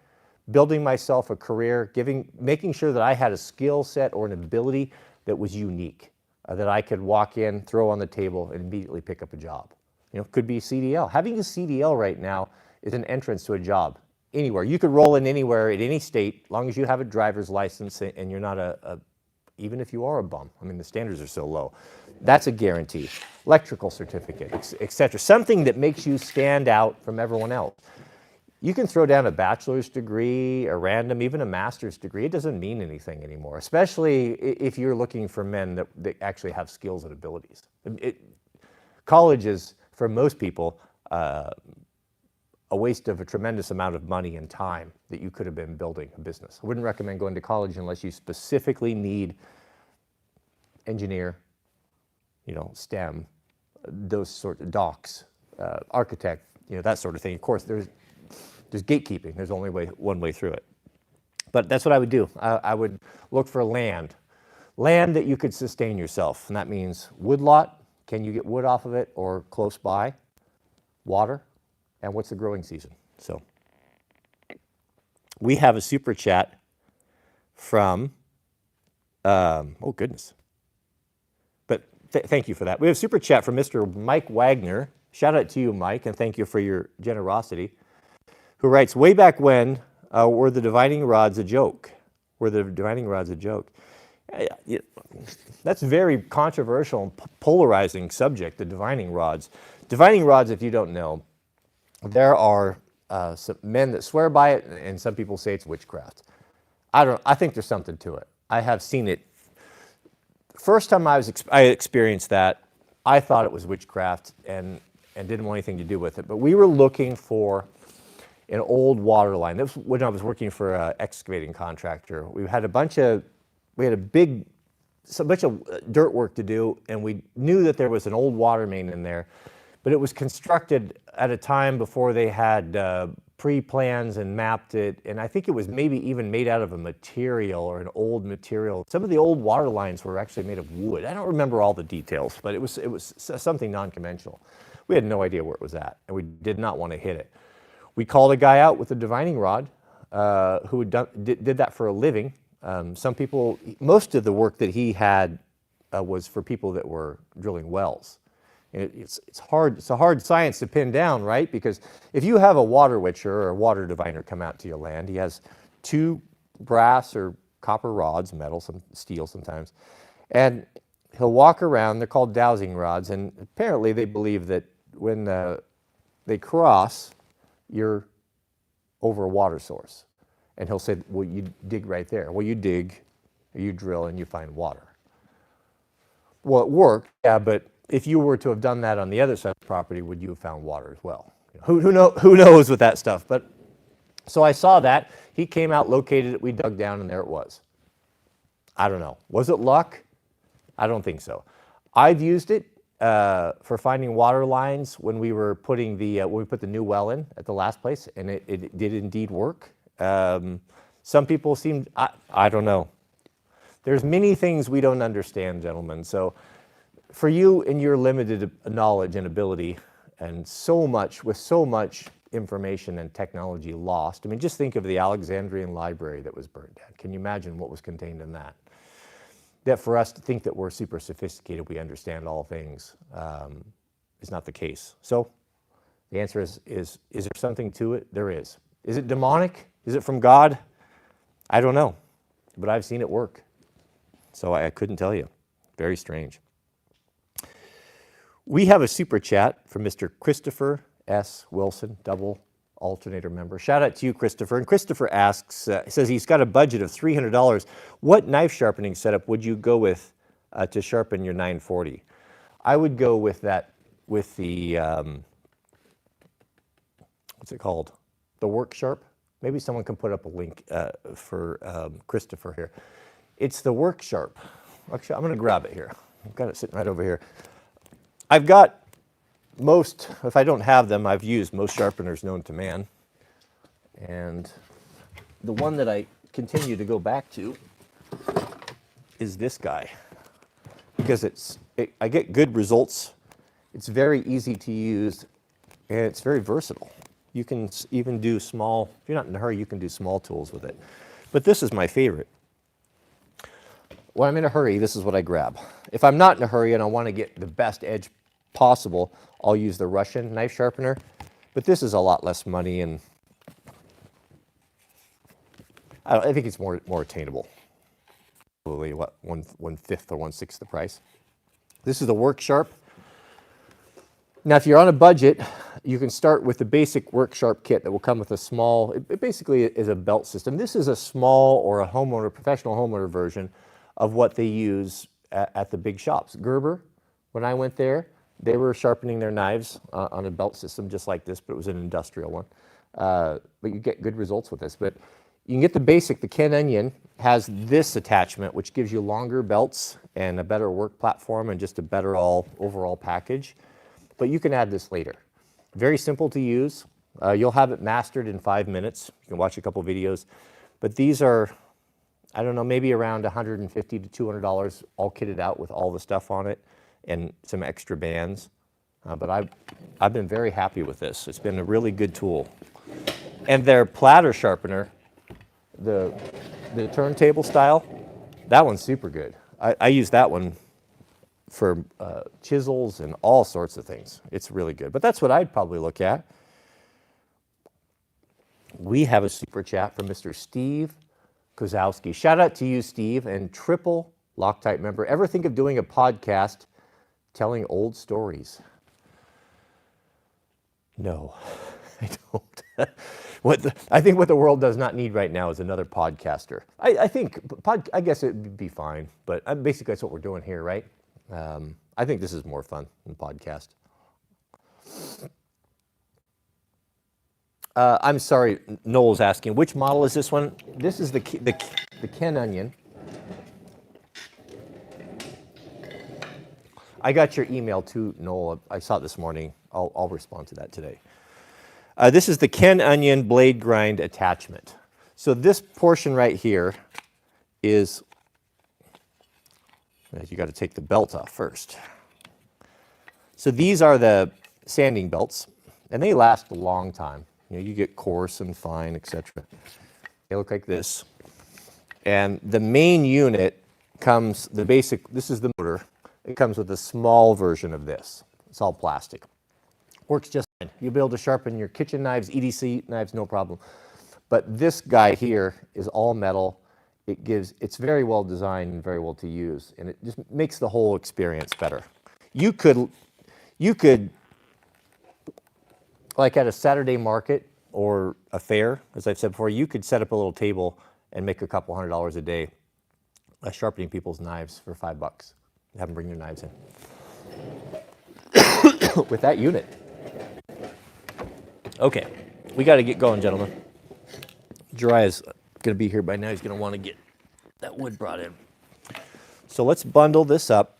building myself a career, making sure that I had a skill set or an ability that was unique, that I could walk in, throw on the table, and immediately pick up a job. Could be CDL. Having a CDL right now is an entrance to a job anywhere. You could roll in anywhere at any state, as long as you have a driver's license and you're not even if you are a bum. I mean, the standards are so low. That's a guarantee. Electrical certificate, etc. Something that makes you stand out from everyone else. You can throw down a bachelor's degree, even a master's degree. It doesn't mean anything anymore, especially if you're looking for men that actually have skills and abilities. College is, for most people, a waste of a tremendous amount of money and time that you could have been building a business. I wouldn't recommend going to college unless you specifically need engineer, STEM, those sort of docs, architect, that sort of thing. Of course, there's gatekeeping. There's only one way through it. But that's what I would do. I would look for land that you could sustain yourself. And that means woodlot, can you get wood off of it or close by, water, and what's the growing season. So we have a super chat from, oh goodness. But thank you for that. We have a super chat from Mr. Mike Wagner. Shout out to you, Mike, and thank you for your generosity. Who writes, way back when, were the divining rods a joke? Were the divining rods a joke? That's a very controversial and polarizing subject, the divining rods. Divining rods, if you don't know, there are some men that swear by it, and some people say it's witchcraft. I think there's something to it. I have seen it. First time I experienced that, I thought it was witchcraft and didn't want anything to do with it. But we were looking for an old water line. This was when I was working for an excavating contractor. We had a bunch of dirt work to do, and we knew that there was an old water main in there, but it was constructed at a time before they had pre-plans and mapped it, and I think it was maybe even made out of a material or an old material. Some of the old water lines were actually made of wood. I don't remember all the details, but it was something non-conventional. We had no idea where it was at, and we did not want to hit it. We called a guy out with a divining rod who did that for a living. Some people, most of the work that he had was for people that were drilling wells. And it's a hard science to pin down, right? Because if you have a water witcher or a water diviner come out to your land, he has 2 brass or copper rods, metal, some steel sometimes, and he'll walk around. They're called dowsing rods, and apparently they believe that when they cross, you're over a water source. And he'll say, well, you dig right there. Well, you dig, or you drill, and you find water. Well, it worked, yeah, but if you were to have done that on the other side of the property, would you have found water as well? Who knows with that stuff? But so I saw that. He came out, located it, we dug down, and there it was. I don't know. Was it luck? I don't think so. I've used it for finding water lines when we were putting when we put the new well in at the last place, and it did indeed work. Some people seem, I don't know. There's many things we don't understand, gentlemen. So for you and your limited knowledge and ability, and with so much information and technology lost, I mean, just think of the Alexandrian library that was burned down. Can you imagine what was contained in that? That for us to think that we're super sophisticated, we understand all things, is not the case. So the answer is there something to it? There is. Is it demonic? Is it from God? I don't know, but I've seen it work. So I couldn't tell you. Very strange. We have a super chat from Mr. Christopher S. Wilson, double alternator member. Shout out to you, Christopher. And Christopher asks, says he's got a budget of $300. What knife sharpening setup would you go with to sharpen your 940? I would go with the, what's it called? The Work Sharp. Maybe someone can put up a link for Christopher here. It's the Work Sharp. Actually, I'm going to grab it here. I've got it sitting right over here. I've got most, if I don't have them, I've used most sharpeners known to man. And the one that I continue to go back to is this guy, because I get good results. It's very easy to use, and it's very versatile. You can even do small, if you're not in a hurry, you can do small tools with it. But this is my favorite. When I'm in a hurry, this is what I grab. If I'm not in a hurry and I want to get the best edge possible, I'll use the Russian knife sharpener. But this is a lot less money, and I think it's more attainable. Probably what, 1/5 or 1/6 the price. This is the Work Sharp. Now, if you're on a budget, you can start with the basic Work Sharp kit that will come with a small, it basically is a belt system. This is a small or a professional homeowner version of what they use at the big shops. Gerber, when I went there, they were sharpening their knives on a belt system just like this, but it was an industrial one. But you get good results with this. But you can get the basic. The Ken Onion has this attachment, which gives you longer belts and a better work platform and just a better overall package. But you can add this later. Very simple to use. You'll have it mastered in 5 minutes. You can watch a couple videos. But these are, I don't know, maybe around $150 to $200 all kitted out with all the stuff on it and some extra bands. But I've been very happy with this. It's been a really good tool. And their platter sharpener, the turntable style, that one's super good. I use that one for chisels and all sorts of things. It's really good. But that's what I'd probably look at. We have a super chat from Mr. Steve Kozowski. Shout out to you, Steve, and triple Loctite member. Ever think of doing a podcast telling old stories? No, I don't. I think what the world does not need right now is another podcaster. I guess it'd be fine, but basically that's what we're doing here, right? I think this is more fun than podcast. I'm sorry, Noel's asking, which model is this one? This is the Ken Onion. I got your email too, Noel. I saw it this morning. I'll respond to that today. This is the Ken Onion blade grind attachment. So this portion right here is, you got to take the belt off first. So these are the sanding belts, and they last a long time. You know, you get coarse and fine, etc. They look like this. And the main unit comes, this is the motor. It comes with a small version of this. It's all plastic. Works just fine. You'll be able to sharpen your kitchen knives, EDC knives, no problem. But this guy here is all metal. It's very well designed and very well to use, and it just makes the whole experience better. You could, like at a Saturday market or a fair, as I've said before, you could set up a little table and make a couple $100 a day sharpening people's knives for $5. Have them bring their knives in. With that unit. Okay, we got to get going, gentlemen. Jariah's going to be here by now. He's going to want to get that wood brought in. So let's bundle this up,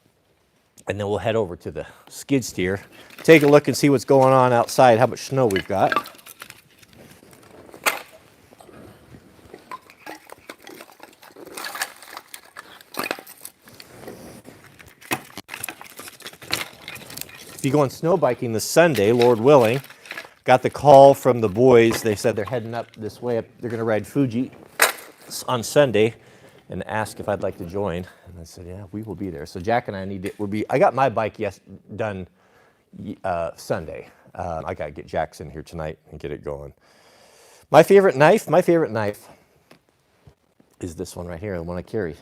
and then we'll head over to the skid steer. Take a look and see what's going on outside, how much snow we've got. Be going snow biking this Sunday, Lord willing. Got the call from the boys. They said they're heading up this way. They're going to ride Fuji on Sunday, and asked if I'd like to join. And I said, yeah, we will be there. So Jack and I I got my bike done Sunday. I got to get Jack's in here tonight and get it going. My favorite knife is this one right here, the one I carry.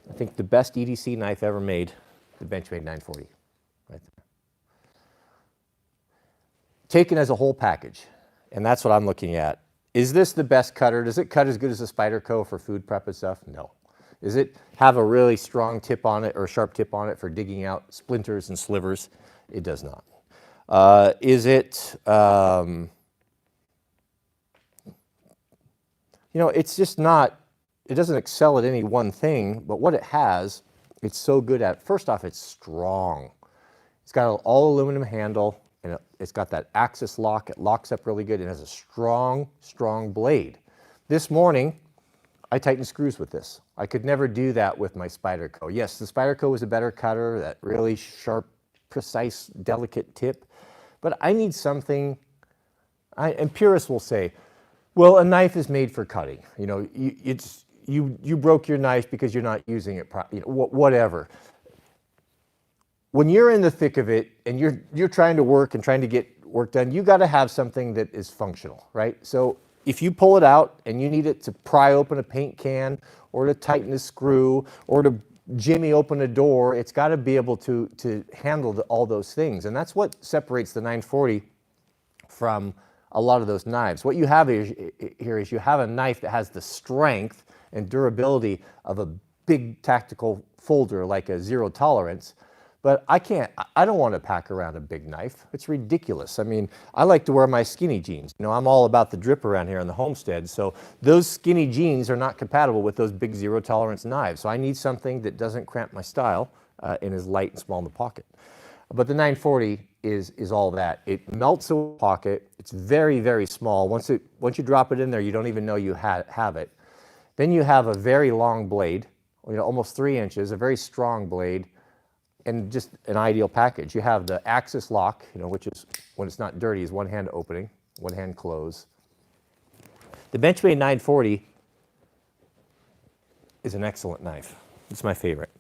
I think the best EDC knife ever made, the Benchmade 940. Right there. Taken as a whole package, and that's what I'm looking at. Is this the best cutter? Does it cut as good as a Spyderco for food prep and stuff? No. Does it have a really strong tip on it or a sharp tip on it for digging out splinters and slivers? It does not. Is it, it's just not, it doesn't excel at any one thing, but what it has, it's so good at. First off, it's strong. It's got an all aluminum handle, and it's got that axis lock. It locks up really good. It has a strong, strong blade. This morning, I tightened screws with this. I could never do that with my Spyderco. Yes, the Spyderco was a better cutter, that really sharp, precise, delicate tip. But I need something, and purists will say, well, a knife is made for cutting. You broke your knife because you're not using it properly, whatever. When you're in the thick of it and you're trying to work and trying to get work done, you got to have something that is functional, right? So if you pull it out and you need it to pry open a paint can or to tighten a screw or to jimmy open a door, it's got to be able to handle all those things. And that's what separates the 940 from a lot of those knives. What you have here is you have a knife that has the strength and durability of a big tactical folder like a zero tolerance. But I don't want to pack around a big knife. It's ridiculous. I mean, I like to wear my skinny jeans. I'm all about the drip around here on the homestead. So those skinny jeans are not compatible with those big zero tolerance knives. So I need something that doesn't cramp my style and is light and small in the pocket. But the 940 is all that. It melts in the pocket. It's very, very small. Once you drop it in there, you don't even know you have it. Then you have a very long blade, almost 3 inches, a very strong blade, and just an ideal package. You have the axis lock, which is, when it's not dirty, is one hand opening, one hand close. The Benchmade 940 is an excellent knife. It's my favorite.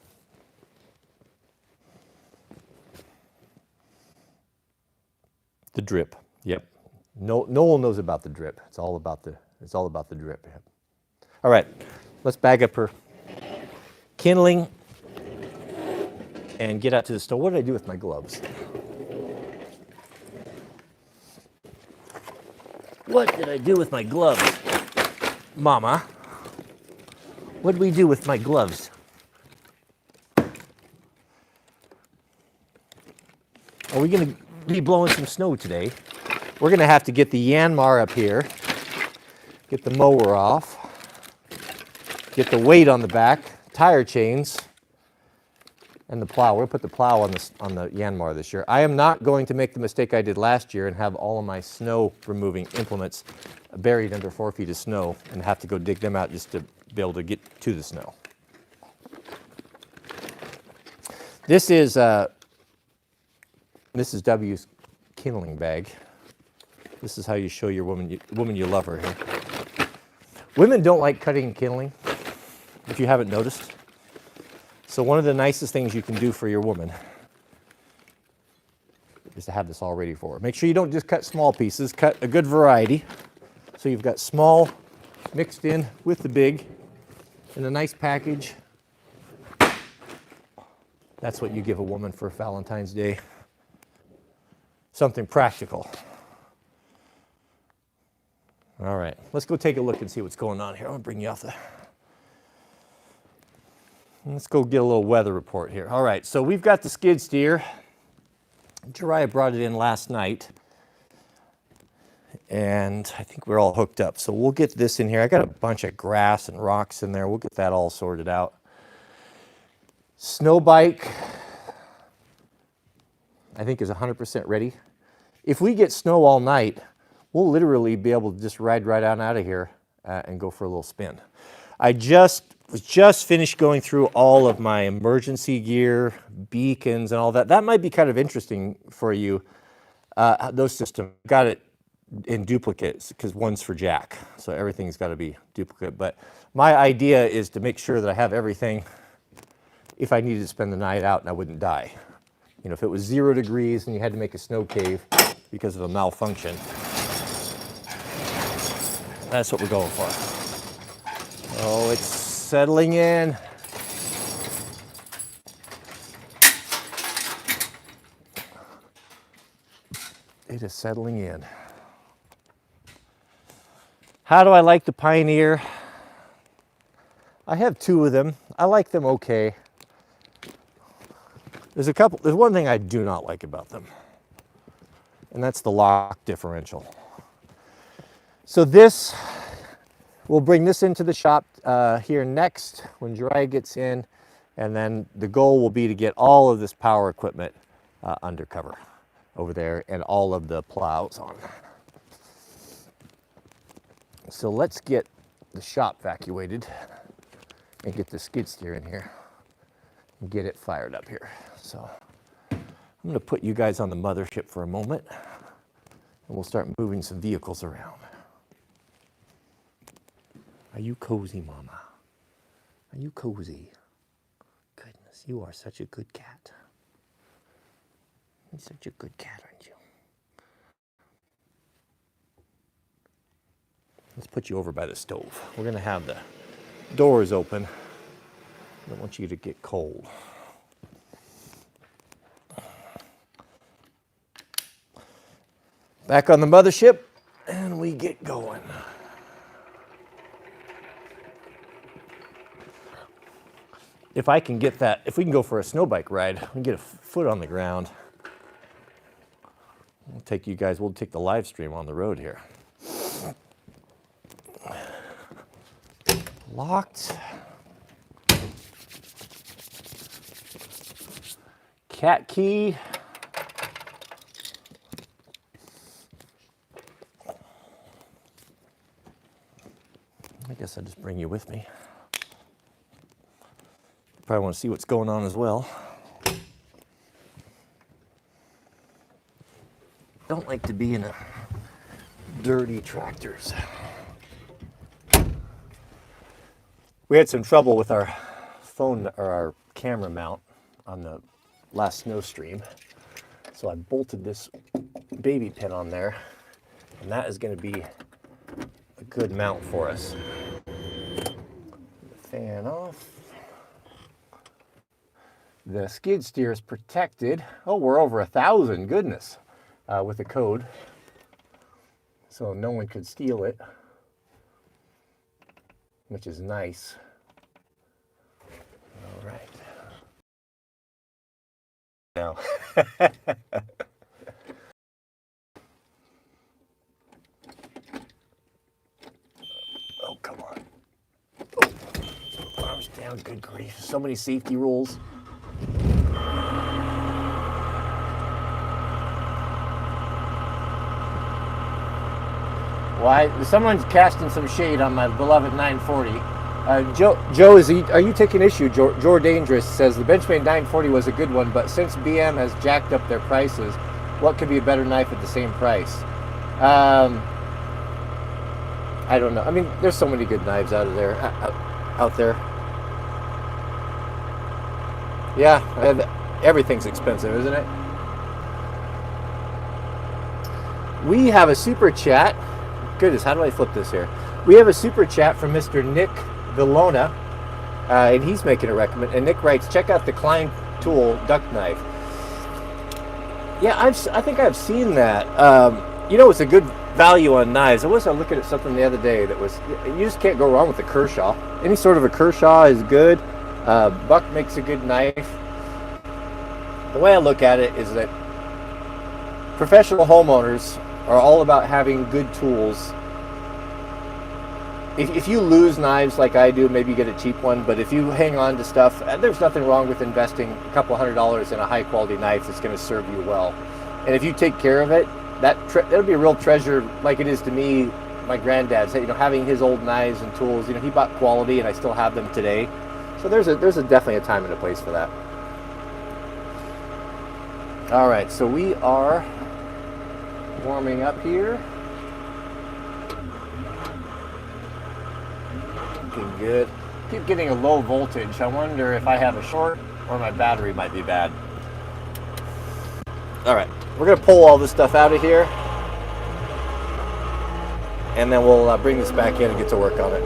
The drip, yep. No one knows about the drip. It's all about the drip. Yep. All right, let's bag up her kindling and get out to the stove. What did I do with my gloves? What did I do with my gloves? Mama, what did we do with my gloves? Are we going to be blowing some snow today? We're going to have to get the Yanmar up here, get the mower off, get the weight on the back, tire chains, and the plow. We'll put the plow on the Yanmar this year. I am not going to make the mistake I did last year and have all of my snow removing implements buried under 4 feet of snow and have to go dig them out just to be able to get to the snow. This is Mrs. W's kindling bag. This is how you show your woman you love her here. Women don't like cutting and kindling, if you haven't noticed. So one of the nicest things you can do for your woman is to have this all ready for her. Make sure you don't just cut small pieces, cut a good variety. So you've got small mixed in with the big in a nice package. That's what you give a woman for Valentine's Day. Something practical. All right, let's go take a look and see what's going on here. I'll bring you off the... Let's go get a little weather report here. All right, so we've got the skid steer. Jariah brought it in last night, and I think we're all hooked up. So we'll get this in here. I got a bunch of grass and rocks in there. We'll get that all sorted out. Snow bike, I think, is 100% ready. If we get snow all night, we'll literally be able to just ride right on out of here and go for a little spin. I was just finished going through all of my emergency gear, beacons, and all that. That might be kind of interesting for you. Those systems, got it in duplicates because one's for Jack, so everything's got to be duplicate. But my idea is to make sure that I have everything if I needed to spend the night out and I wouldn't die. If it was 0 degrees and you had to make a snow cave because of a malfunction, that's what we're going for. Oh, it's settling in. It is settling in. How do I like the Pioneer? I have 2 of them. I like them okay. There's one thing I do not like about them, and that's the lock differential. So we'll bring this into the shop here next when Jariah gets in, and then the goal will be to get all of this power equipment undercover over there and all of the plows on. So let's get the shop evacuated and get the skid steer in here and get it fired up here. So I'm going to put you guys on the mothership for a moment, and we'll start moving some vehicles around. Are you cozy, Mama? Are you cozy? Goodness, you are such a good cat. You're such a good cat, aren't you? Let's put you over by the stove. We're going to have the doors open. I don't want you to get cold. Back on the mothership, and we get going. If I can get that, if we can go for a snow bike ride, we can get a foot on the ground. We'll take the live stream on the road here. Locked. Cat key. guess I'll just bring you with me. Probably want to see what's going on as well. Don't like to be in a dirty tractors. We had some trouble with our phone or our camera mount on the last snow stream. So I bolted this baby pin on there, and that is going to be a good mount for us. The fan off. The skid steer is protected. Oh, we're over 1,000, goodness, with the code. So no one could steal it, which is nice. All right. Now. Oh, come on. Oh, arms down, good grief. So many safety rules. Well, someone's casting some shade on my beloved 940. Joe, are you taking issue? Joe Dangerous says the Benchmade 940 was a good one, but since BM has jacked up their prices, what could be a better knife at the same price? I don't know. I mean, there's so many good knives out there. Yeah, everything's expensive, isn't it? We have a super chat. Goodness, how do I flip this here? We have a super chat from Mr. Nick Villona, and he's making a recommend. And Nick writes, check out the Klein Tool duck knife. Yeah, I think I've seen that. You know, it's a good value on knives. I was looking at something the other day that was, you just can't go wrong with a Kershaw. Any sort of a Kershaw is good. Buck makes a good knife. The way I look at it is that professional homeowners are all about having good tools. If you lose knives like I do, maybe you get a cheap one, but if you hang on to stuff, there's nothing wrong with investing a couple $100s in a high quality knife that's going to serve you well. And if you take care of it, that'll be a real treasure, like it is to me. My granddad's, having his old knives and tools, he bought quality and I still have them today. So there's definitely a time and a place for that. All right, so we are warming up here. Looking good. Keep getting a low voltage. I wonder if I have a short or my battery might be bad. All right, we're gonna pull all this stuff out of here, and then we'll bring this back in and get to work on it.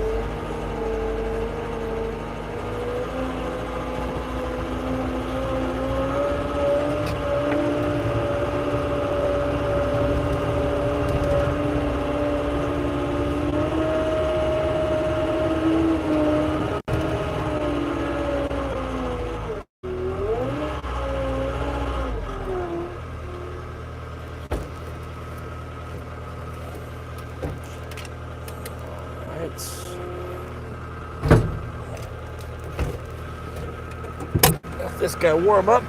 Let this guy warm up.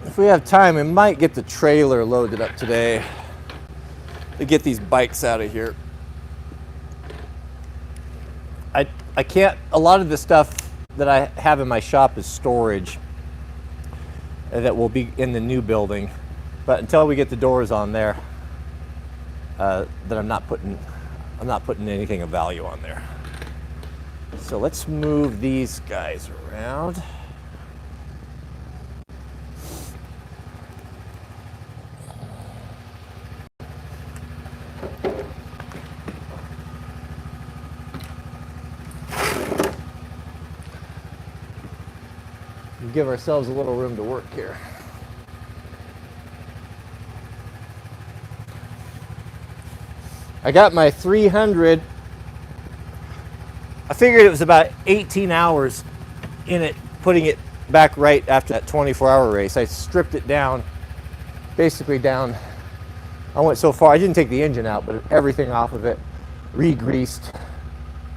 If we have time, we might get the trailer loaded up today to get these bikes out of here. I can't, a lot of the stuff that I have in my shop is storage that will be in the new building, but until we get the doors on there, that I'm not putting anything of value on there. So let's move these guys around. Give ourselves a little room to work here. I got my 300. I figured it was about 18 hours in it, putting it back right after that 24-hour race. I stripped it down, basically down. I went so far, I didn't take the engine out, but everything off of it, re-greased,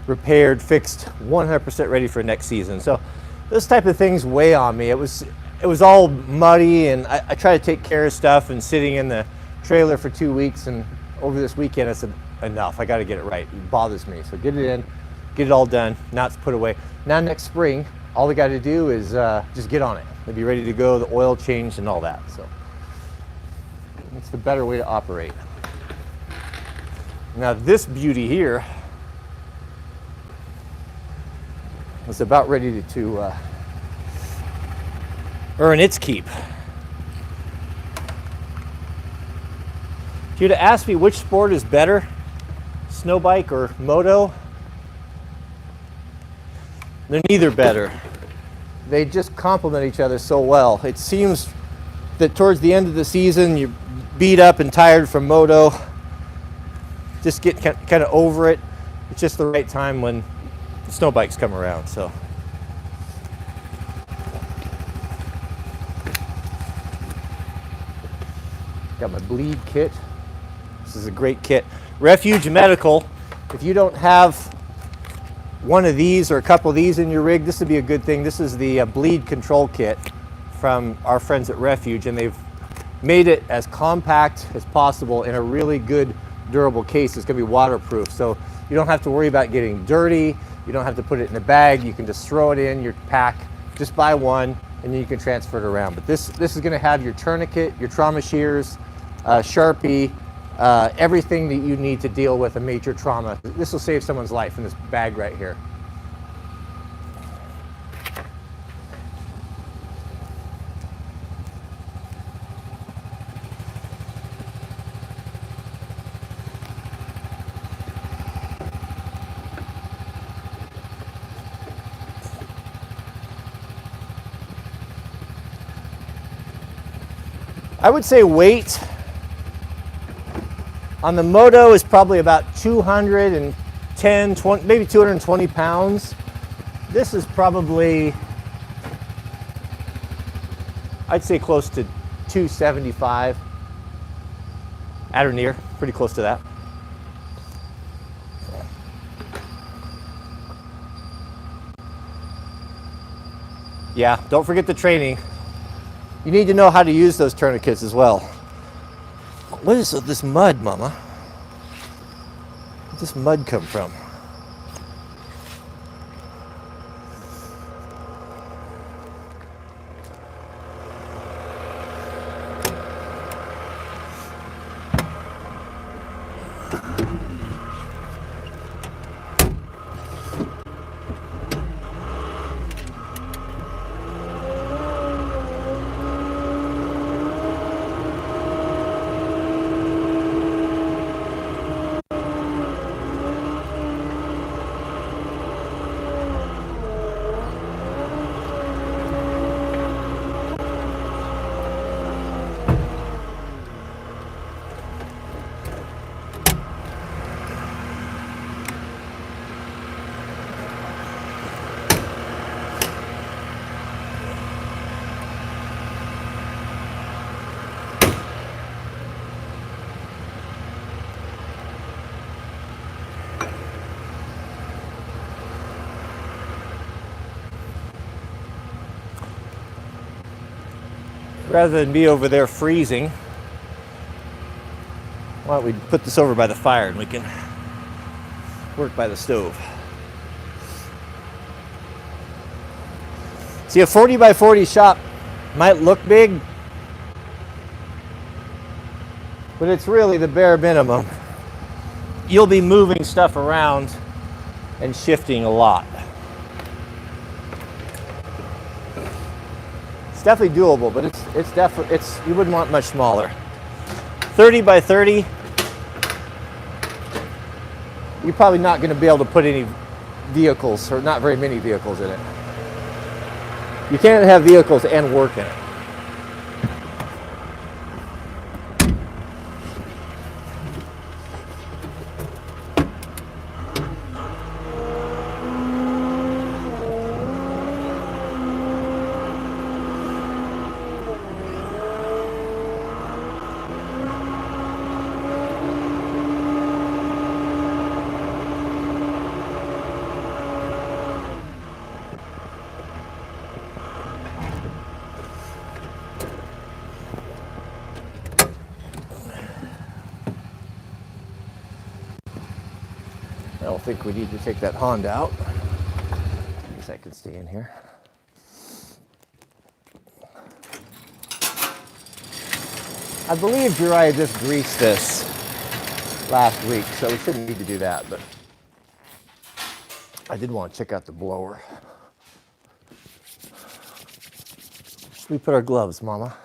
repaired, fixed, 100% ready for next season. So those type of things weigh on me. It was all muddy, and I tried to take care of stuff, and sitting in the trailer for 2 weeks, and over this weekend I said, enough, I got to get it right. It bothers me. So get it in, get it all done. Now it's put away. Now next spring, all we got to do is just get on it. It'll be ready to go, the oil changed and all that. So it's the better way to operate. Now this beauty here is about ready to earn its keep. If you'd have asked me which sport is better, snow bike or moto, they're neither better. They just complement each other so well. It seems that towards the end of the season, you're beat up and tired from moto, just get kind of over it. It's just the right time when the snow bikes come around. So got my bleed kit. This is a great kit. Refuge Medical. If you don't have one of these or a couple of these in your rig, this would be a good thing. This is the bleed control kit from our friends at Refuge, and they've made it as compact as possible in a really good durable case. It's going to be waterproof, so you don't have to worry about getting dirty. You don't have to put it in a bag. You can just throw it in your pack, just buy one, and then you can transfer it around. But this is going to have your tourniquet, your trauma shears, Sharpie, everything that you need to deal with a major trauma. This will save someone's life in this bag right here. I would say weight on the moto is probably about 210, 20, maybe 220 pounds. This is probably, I'd say close to 275, at or near, pretty close to that. Yeah, don't forget the training. You need to know how to use those tourniquets as well. What is this mud, Mama? Where'd this mud come from? Rather than be over there freezing, why don't we put this over by the fire and we can work by the stove. See, a 40 by 40 shop might look big, but it's really the bare minimum. You'll be moving stuff around and shifting a lot. Definitely doable, but it's definitely, you wouldn't want much smaller. 30 by 30, you're probably not going to be able to put any vehicles, or not very many vehicles in it. You can't have vehicles and work in it. don't think we need to take that Honda out. I guess I can stay in here. I believe Uriah just greased this last week, so we shouldn't need to do that, but I did want to check out the blower. Should we put our gloves, Mama?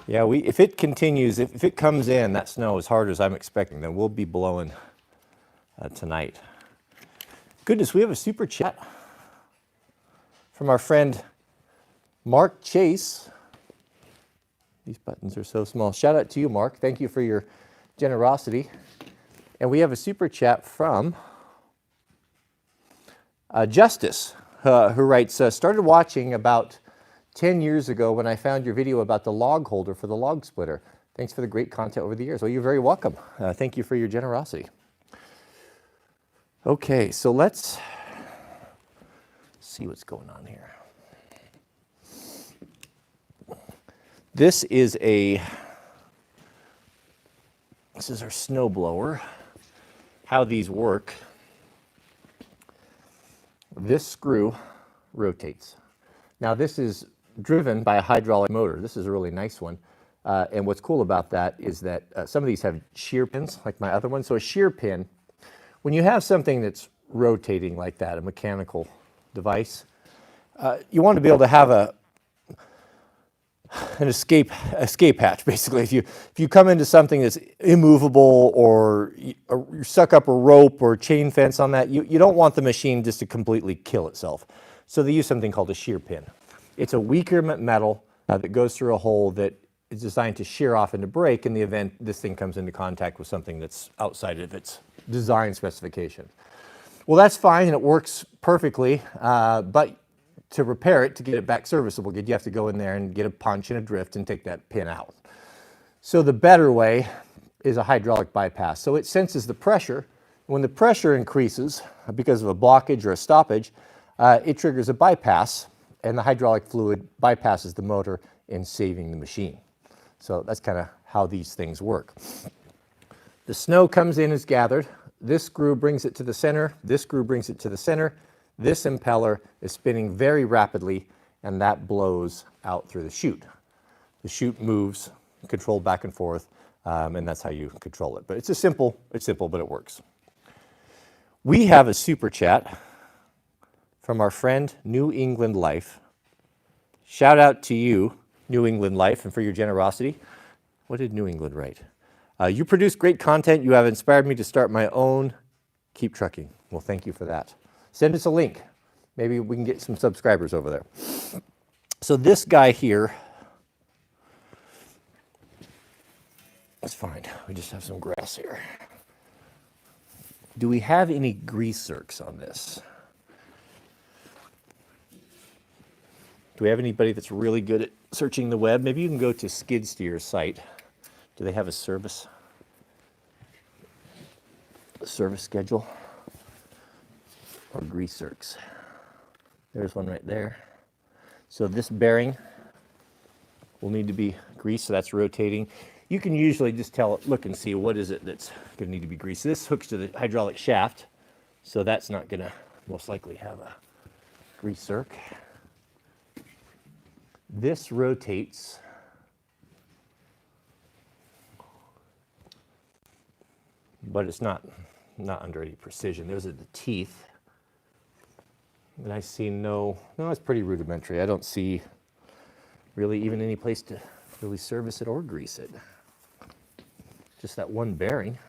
Yeah, if it continues, if it comes in, that snow, as hard as I'm expecting, then we'll be blowing tonight. Goodness, we have a super chat from our friend Mark Chase. These buttons are so small. Shout out to you, Mark. Thank you for your generosity. And we have a super chat from Justice, who writes, started watching about 10 years ago when I found your video about the log holder for the log splitter. Thanks for the great content over the years. Well, you're very welcome. Thank you for your generosity. Okay, so let's see what's going on here. This is our snow blower. How these work. This screw rotates. Now this is driven by a hydraulic motor. This is a really nice one. And what's cool about that is that some of these have shear pins, like my other one. So a shear pin, when you have something that's rotating like that, a mechanical device, you want to be able to have an escape hatch, basically. If you come into something that's immovable, or you suck up a rope or chain fence on that, you don't want the machine just to completely kill itself. So they use something called a shear pin. It's a weaker metal that goes through a hole that is designed to shear off and to break in the event this thing comes into contact with something that's outside of its design specification. Well, that's fine and it works perfectly, but to repair it, to get it back serviceable, you have to go in there and get a punch and a drift and take that pin out. So the better way is a hydraulic bypass. So it senses the pressure. When the pressure increases because of a blockage or a stoppage, it triggers a bypass, and the hydraulic fluid bypasses the motor in saving the machine. So that's kind of how these things work. The snow comes in, is gathered. This screw brings it to the center. This screw brings it to the center. This impeller is spinning very rapidly, and that blows out through the chute. The chute moves, controlled back and forth, and that's how you control it. But it's simple, but it works. We have a super chat from our friend New England Life. Shout out to you, New England Life, and for your generosity. What did New England write? You produce great content. You have inspired me to start my own. Keep trucking. Well, thank you for that. Send us a link. Maybe we can get some subscribers over there. So this guy here, that's fine. We just have some grass here. Do we have any grease zerks on this? Do we have anybody that's really good at searching the web? Maybe you can go to Skid Steer's site. Do they have a service schedule? Or grease zerks? There's one right there. So this bearing will need to be greased, so that's rotating. You can usually just tell it, look and see what is it that's going to need to be greased. This hooks to the hydraulic shaft, so that's not going to most likely have a grease zerk. This rotates but it's not under any precision. Those are the teeth. And I see no, it's pretty rudimentary. I don't see really even any place to really service it or grease it. Just that one bearing.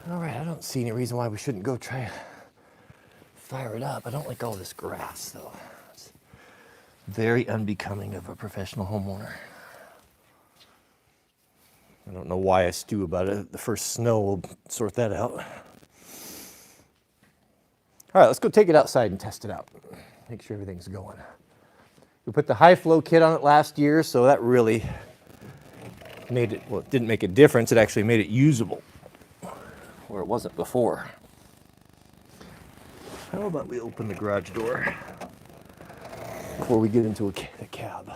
All right, I don't see any reason why we shouldn't go try and fire it up. I don't like all this grass, though. It's very unbecoming of a professional homeowner. I don't know why I stew about it. The first snow will sort that out. All right, let's go take it outside and test it out. Make sure everything's going. We put the high flow kit on it last year, so that really made it, well, it didn't make a difference, it actually made it usable where it wasn't before. How about we open the garage door before we get into the cab?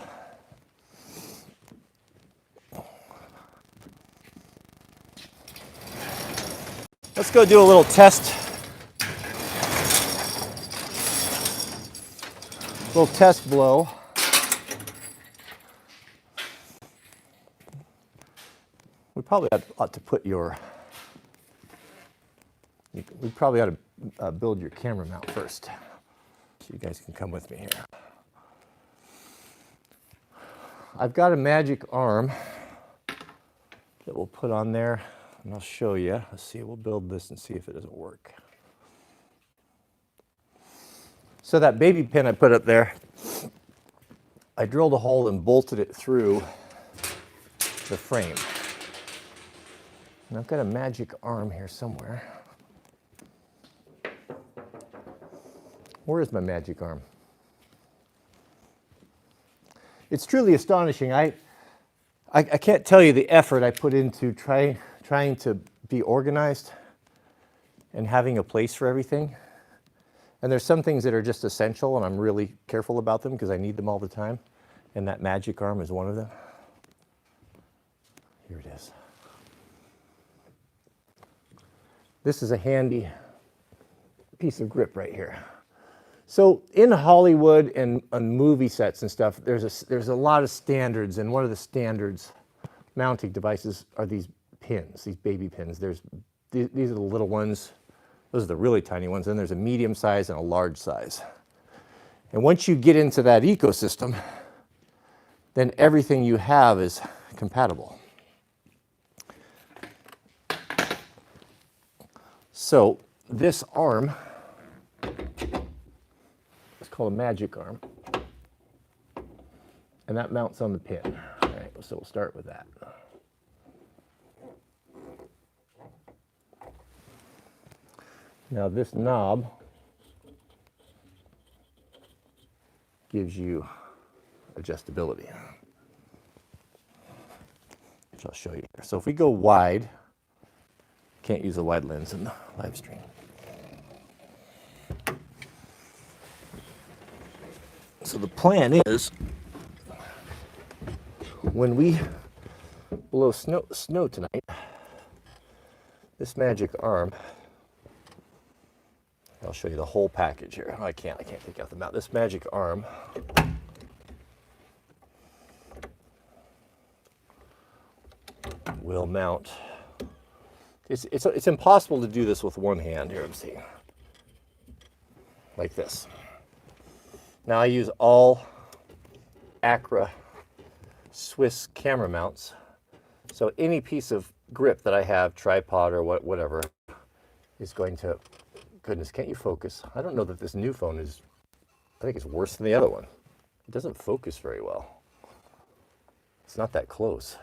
Let's go do a little test. Little test blow. We probably ought to put your, we probably ought to build your camera mount first. So you guys can come with me here. I've got a magic arm that we'll put on there, and I'll show you. Let's see, we'll build this and see if it doesn't work. So that baby pin I put up there, I drilled a hole and bolted it through the frame. And I've got a magic arm here somewhere. Where is my magic arm? It's truly astonishing. I can't tell you the effort I put into trying to be organized and having a place for everything. And there's some things that are just essential, and I'm really careful about them because I need them all the time. And that magic arm is one of them. Here it is. This is a handy piece of grip right here. So in Hollywood and on movie sets and stuff, there's a lot of standards, and one of the standards mounting devices are these pins, these baby pins. These are the little ones. Those are the really tiny ones. Then there's a medium size and a large size. And once you get into that ecosystem, then everything you have is compatible. So this arm is called a magic arm, and that mounts on the pin. All right, so we'll start with that. Now this knob gives you adjustability, which I'll show you here. So if we go wide, can't use a wide lens in the live stream. So the plan is, when we blow snow tonight, this magic arm, I'll show you the whole package here. I can't take out the mount. This magic arm will mount. It's impossible to do this with one hand. Here, I'm seeing, like this. Now I use all Acra Swiss camera mounts. So any piece of grip that I have, tripod or whatever, is going to, goodness, can't you focus? I don't know that this new phone is, I think it's worse than the other one. It doesn't focus very well. It's not that close.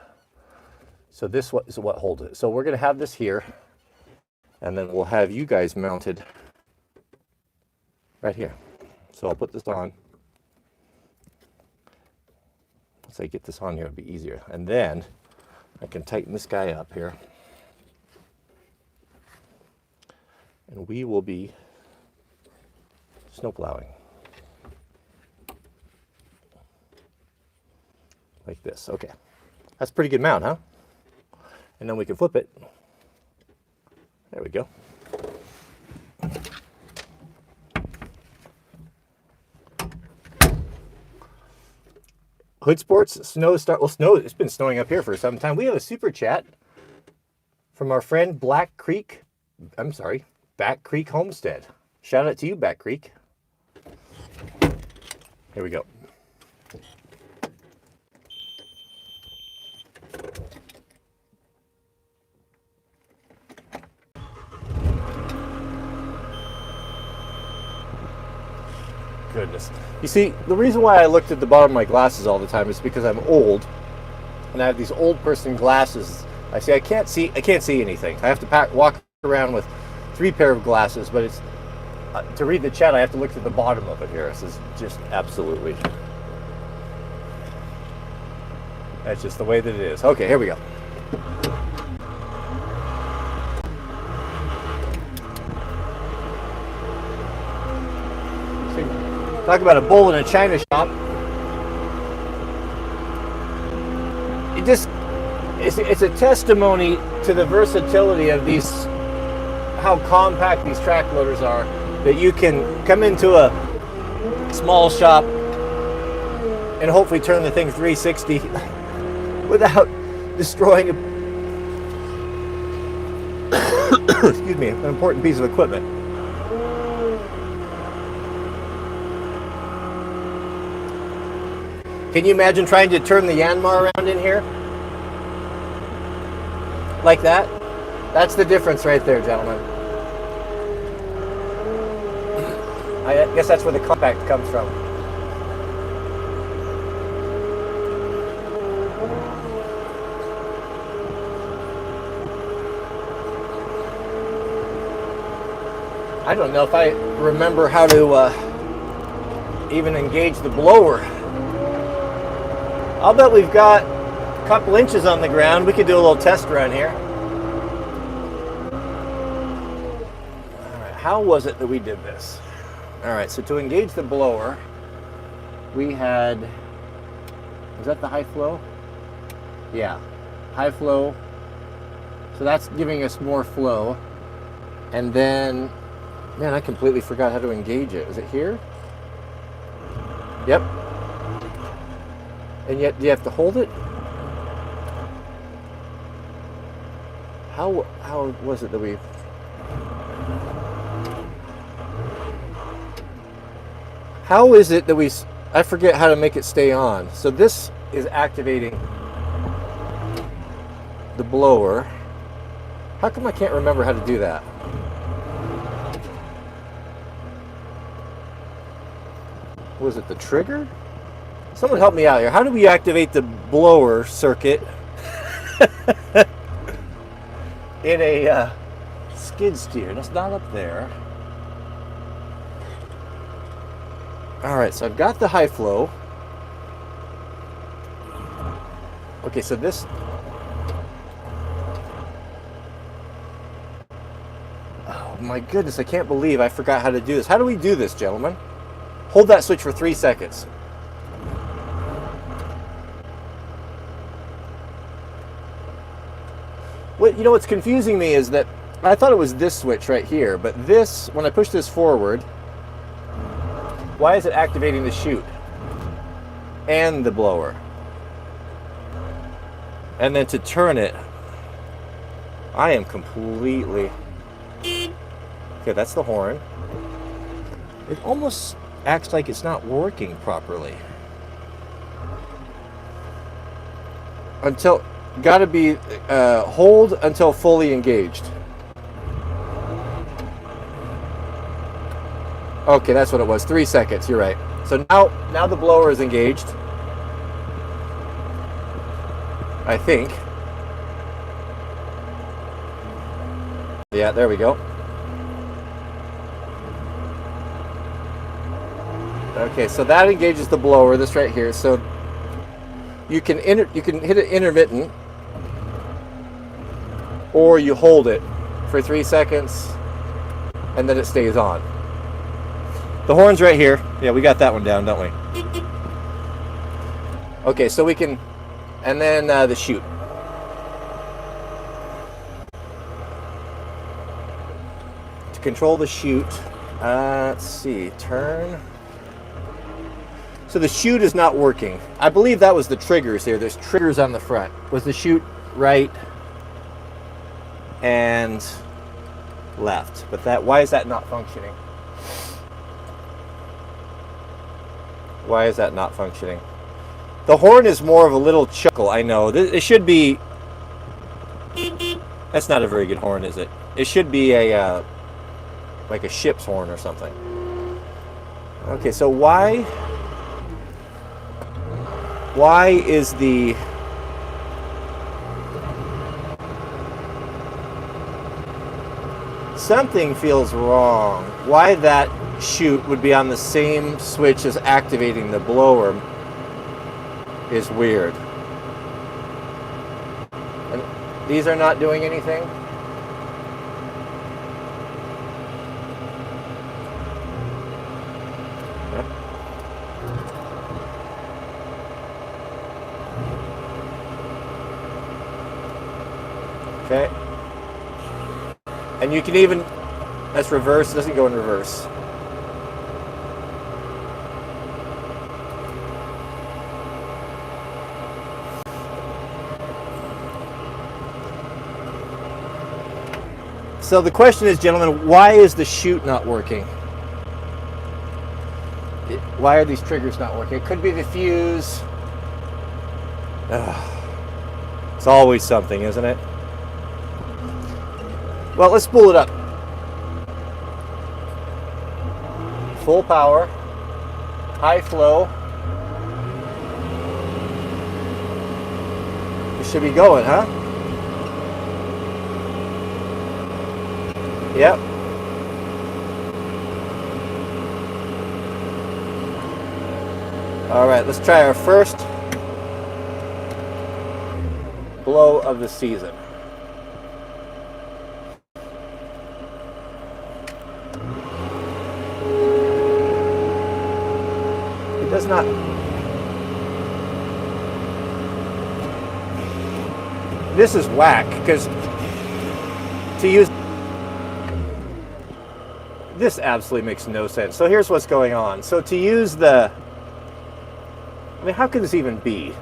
So this is what holds it. So we're going to have this here, and then we'll have you guys mounted right here. So I'll put this on. Once I get this on here, it'll be easier. And then I can tighten this guy up here. And we will be snow plowing. Like this. Okay. That's a pretty good mount, huh? And then we can flip it. There we go. Hood Sports, it's been snowing up here for some time. We have a super chat from our friend Back Creek Homestead. Shout out to you, Back Creek. Here we go. Goodness. You see, the reason why I looked at the bottom of my glasses all the time is because I'm old, and I have these old person glasses. I can't see anything. I have to walk around with 3 pair of glasses, but it's to read the chat, I have to look at the bottom of it here. This is just absolutely That's just the way that it is. Okay, here we go. Talk about a bull in a china shop. It's a testimony to the versatility of these, how compact these track loaders are, that you can come into a small shop and hopefully turn the thing 360 without destroying excuse me, an important piece of equipment. Can you imagine trying to turn the Yanmar around in here? Like that? That's the difference right there, gentlemen. I guess that's where the compact comes from. I don't know if I remember how to even engage the blower. I'll bet we've got a couple inches on the ground. We could do a little test run here. All right, how was it that we did this? All right, so to engage the blower, we had, was that the high flow? Yeah, high flow. So that's giving us more flow. And then, man, I completely forgot how to engage it. Is it here? Yep. And yet, do you have to hold it? How was it that we... How is it that we... I forget how to make it stay on. So this is activating the blower. How come I can't remember how to do that? Was it the trigger? Someone help me out here. How do we activate the blower circuit in a skid steer? That's not up there. All right, so I've got the high flow. Okay, so this... Oh my goodness, I can't believe I forgot how to do this. How do we do this, gentlemen? Hold that switch for 3 seconds. What, you know what's confusing me is that I thought it was this switch right here, but this, when I push this forward, why is it activating the chute and the blower? And then to turn it, I am completely... Okay, that's the horn. It almost acts like it's not working properly. Until... Got to be hold until fully engaged. Okay, that's what it was. 3 seconds. You're right. So now the blower is engaged. I think. Yeah, there we go. Okay, so that engages the blower. This right here. So you can hit it intermittent, or you hold it for 3 seconds, and then it stays on. The horn's right here. Yeah, we got that one down, don't we? Okay, so we can, and then the chute. To control the chute, let's see, turn. So the chute is not working. I believe that was the triggers here. There's triggers on the front. Was the chute right and left? But that, why is that not functioning? Why is that not functioning? The horn is more of a little chuckle, I know. It should be... That's not a very good horn, is it? It should be a like a ship's horn or something. Okay, so why is the... Something feels wrong. Why that chute would be on the same switch as activating the blower is weird. These are not doing anything. Okay. And you can even, that's reverse, it doesn't go in reverse. So the question is, gentlemen, why is the chute not working? Why are these triggers not working? It could be the fuse. It's always something, isn't it? Well, let's spool it up. Full power, high flow. It should be going, huh? Yep. All right, let's try our first blow of the season. It does not. This is whack, because to use this absolutely makes no sense. So here's what's going on. So to use the, I mean, how could this even be?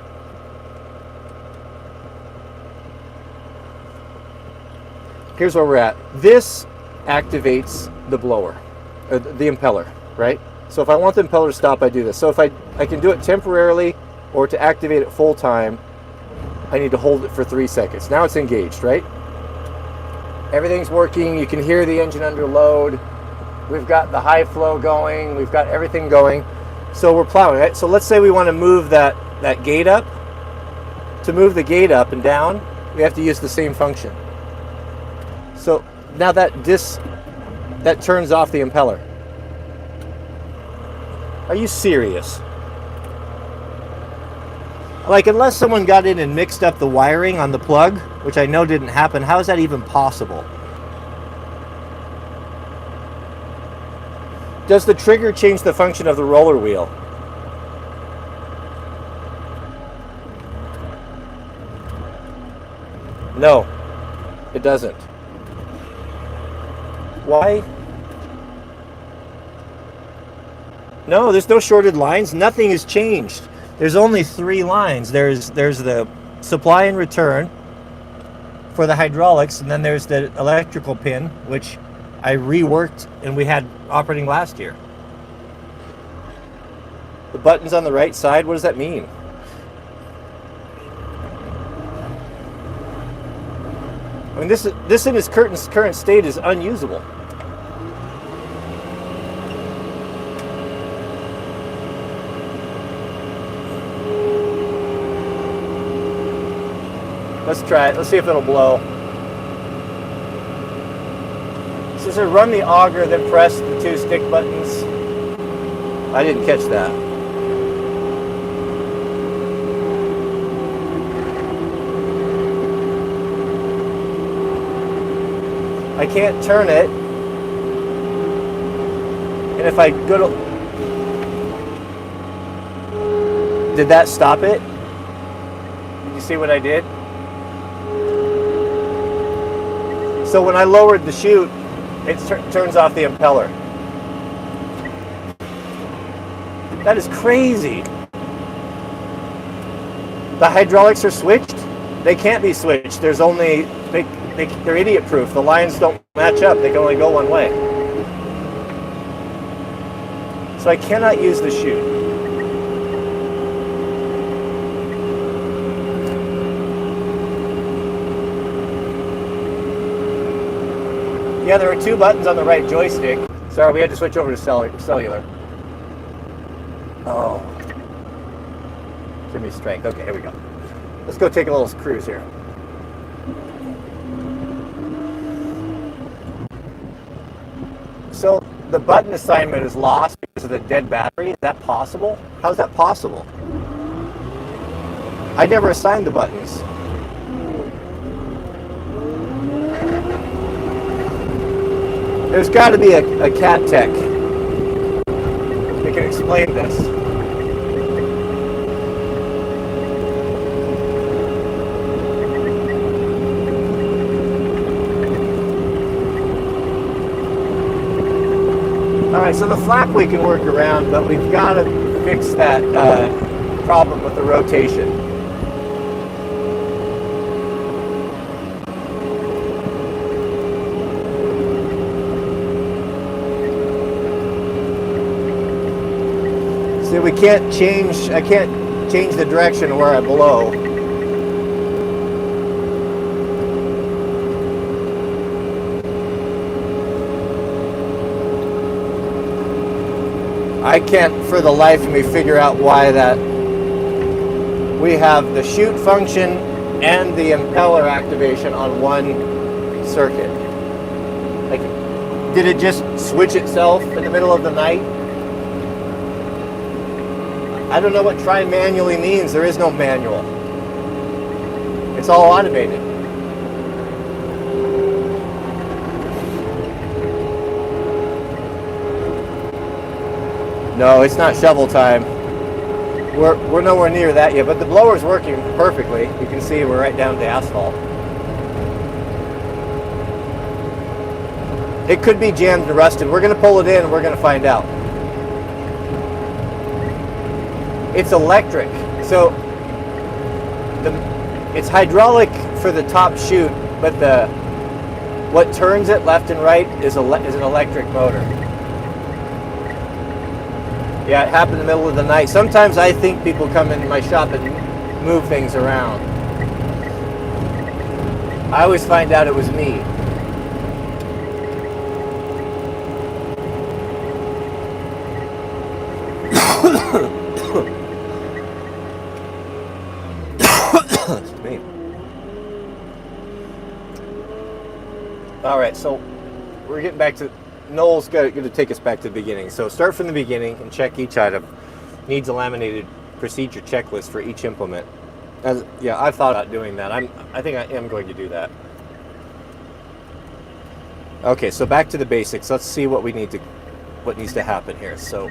Here's where we're at. This activates the blower, or the impeller, right? So if I want the impeller to stop, I do this. So if I can do it temporarily, or to activate it full time, I need to hold it for 3 seconds. Now it's engaged, right? Everything's working. You can hear the engine under load. We've got the high flow going. We've got everything going. So we're plowing, right? So let's say we want to move that gate up. To move the gate up and down, we have to use the same function. So now that turns off the impeller. Are you serious? Like, unless someone got in and mixed up the wiring on the plug, which I know didn't happen, how is that even possible? Does the trigger change the function of the roller wheel? No, it doesn't. Why? No, there's no shorted lines. Nothing has changed. There's only 3 lines. There's the supply and return for the hydraulics, and then there's the electrical pin, which I reworked and we had operating last year. The buttons on the right side, what does that mean? I mean, this in its current state is unusable. Let's try it. Let's see if it'll blow. So it says run the auger, then press the 2 stick buttons. I didn't catch that. I can't turn it. And if I go to... Did that stop it? Did you see what I did? So when I lowered the chute, it turns off the impeller. That is crazy. The hydraulics are switched? They can't be switched. There's only, they're idiot proof. The lines don't match up. They can only go one way. So I cannot use the chute. Yeah, there are 2 buttons on the right joystick. Sorry, we had to switch over to cellular. Oh. Give me strength. Okay, here we go. Let's go take a little cruise here. So the button assignment is lost because of the dead battery. Is that possible? How is that possible? I never assigned the buttons. There's got to be a cat tech that can explain this. All right, so the flap we can work around, but we've got to fix that problem with the rotation. See, I can't change the direction where I blow. I can't for the life of me figure out why that we have the shoot function and the impeller activation on one circuit. Like, did it just switch itself in the middle of the night? I don't know what try manually means. There is no manual. It's all automated. No, it's not shovel time. We're nowhere near that yet, but the blower's working perfectly. You can see we're right down to asphalt. It could be jammed and rusted. We're going to pull it in and we're going to find out. It's electric, so it's hydraulic for the top chute, but what turns it left and right is an electric motor. Yeah, it happened in the middle of the night. Sometimes I think people come into my shop and move things around. I always find out it was me. It's me. All right, so we're getting back to Noel's going to take us back to the beginning. So start from the beginning and check each item. Needs a laminated procedure checklist for each implement. Yeah, I've thought about doing that. I think I am going to do that. Okay, so back to the basics. Let's see what needs to happen here. So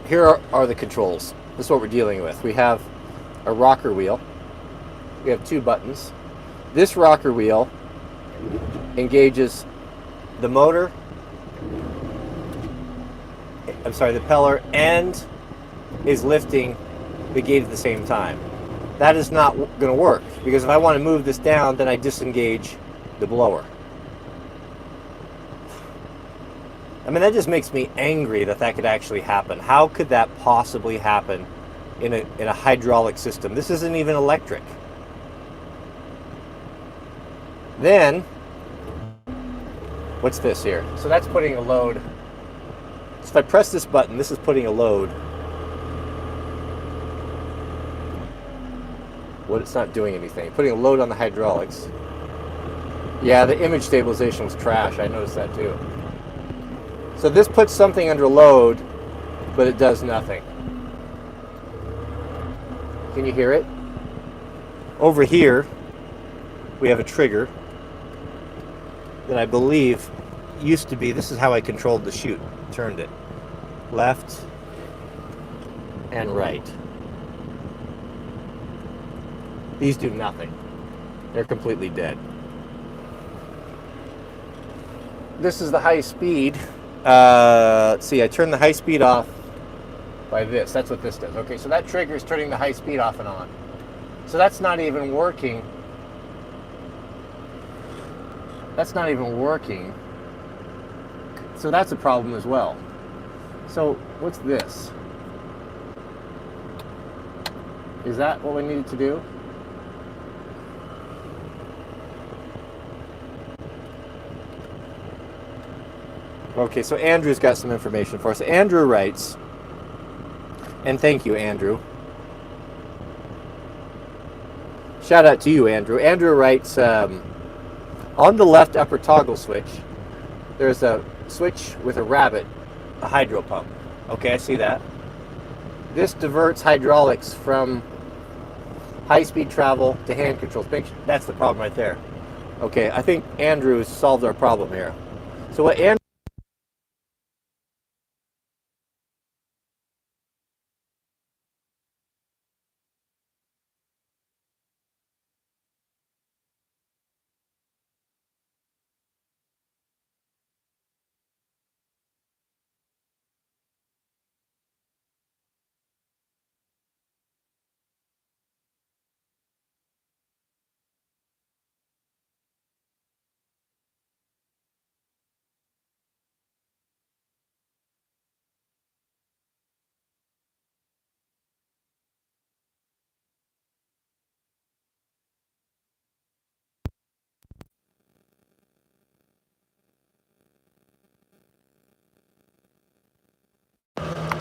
here are the controls. This is what we're dealing with. We have a rocker wheel. We have two buttons. This rocker wheel engages the motor, the impeller, and is lifting the gate at the same time. That is not going to work, because if I want to move this down, then I disengage the blower. I mean, that just makes me angry that could actually happen. How could that possibly happen in a hydraulic system? This isn't even electric. Then, what's this here? So that's putting a load. So if I press this button, this is putting a load. It's not doing anything. Putting a load on the hydraulics. Yeah, the image stabilization was trash. I noticed that too. So this puts something under load, but it does nothing. Can you hear it? Over here, we have a trigger that I believe used to be, this is how I controlled the chute, turned it left and right. These do nothing. They're completely dead. This is the high speed. Let's see, I turn the high speed off by this. That's what this does. Okay, so that trigger is turning the high speed off and on. So that's not even working. That's not even working. So that's a problem as well. So what's this? Is that what we needed to do? Okay, so Andrew's got some information for us. Andrew writes, and thank you, Andrew. Shout out to you, Andrew. Andrew writes, on the left upper toggle switch, there's a switch with a rabbit, a hydro pump. Okay, I see that. This diverts hydraulics from high-speed travel to hand controls. That's the problem right there. Okay, I think Andrew has solved our problem here. So what Andrew...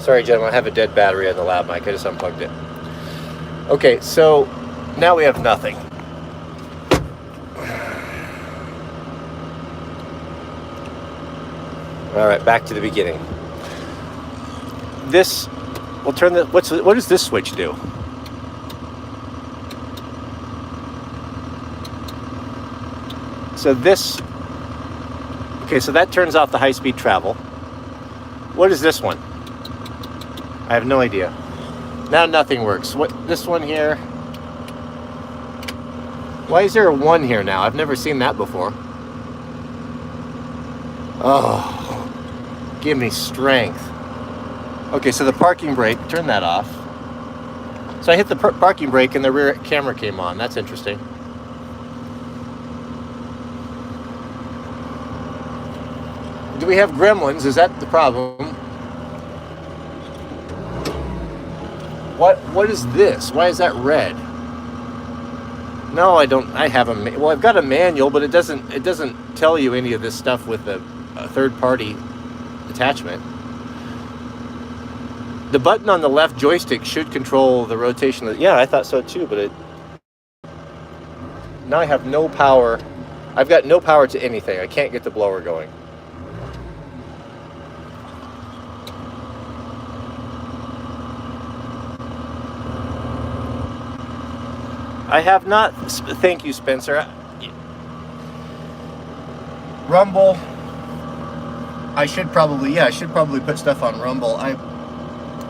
Sorry, gentlemen, I have a dead battery on the lab mic. I just unplugged it. Okay, so now we have nothing. All right, back to the beginning. This, we'll turn the, what does this switch do? So this, okay, so that turns off the high-speed travel. What is this one? I have no idea. Now nothing works. What, this one here? Why is there a 1 here now? I've never seen that before. Oh, give me strength. Okay, so the parking brake, turn that off. So I hit the parking brake and the rear camera came on. That's interesting. Do we have gremlins? Is that the problem? What is this? Why is that red? No, I don't. I have a well. I've got a manual, but it doesn't tell you any of this stuff with a third-party attachment. The button on the left joystick should control the rotation. Yeah, I thought so too, but now I have no power. I've got no power to anything. I can't get the blower going. I have not. Thank you, Spencer. Rumble. I should probably put stuff on Rumble.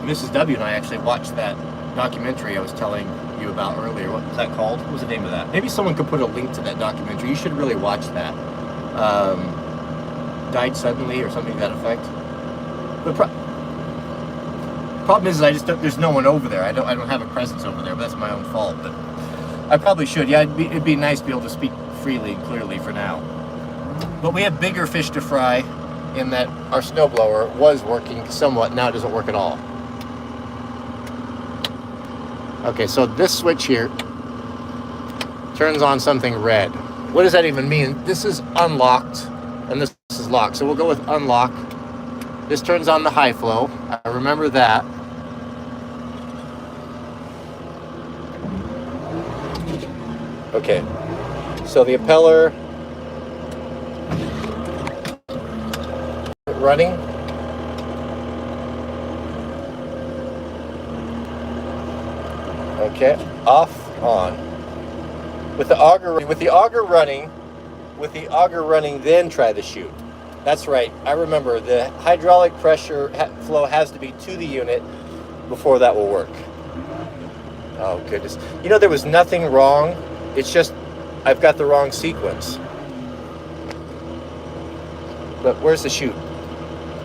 Mrs. W and I actually watched that documentary I was telling you about earlier. What was that called? What was the name of that? Maybe someone could put a link to that documentary. You should really watch that. Died Suddenly or something to that effect. The problem is there's no one over there. I don't have a presence over there, but that's my own fault. But I probably should. Yeah, it'd be nice to be able to speak freely and clearly for now. But we have bigger fish to fry in that our snowblower was working somewhat. Now it doesn't work at all. Okay, so this switch here turns on something red. What does that even mean? This is unlocked and this is locked. So we'll go with unlock. This turns on the high flow. I remember that. Okay, so the impeller running. Okay, off, on. With the auger running, then try the chute. That's right. I remember the hydraulic pressure flow has to be to the unit before that will work. Oh goodness. You know, there was nothing wrong. It's just I've got the wrong sequence. But where's the chute?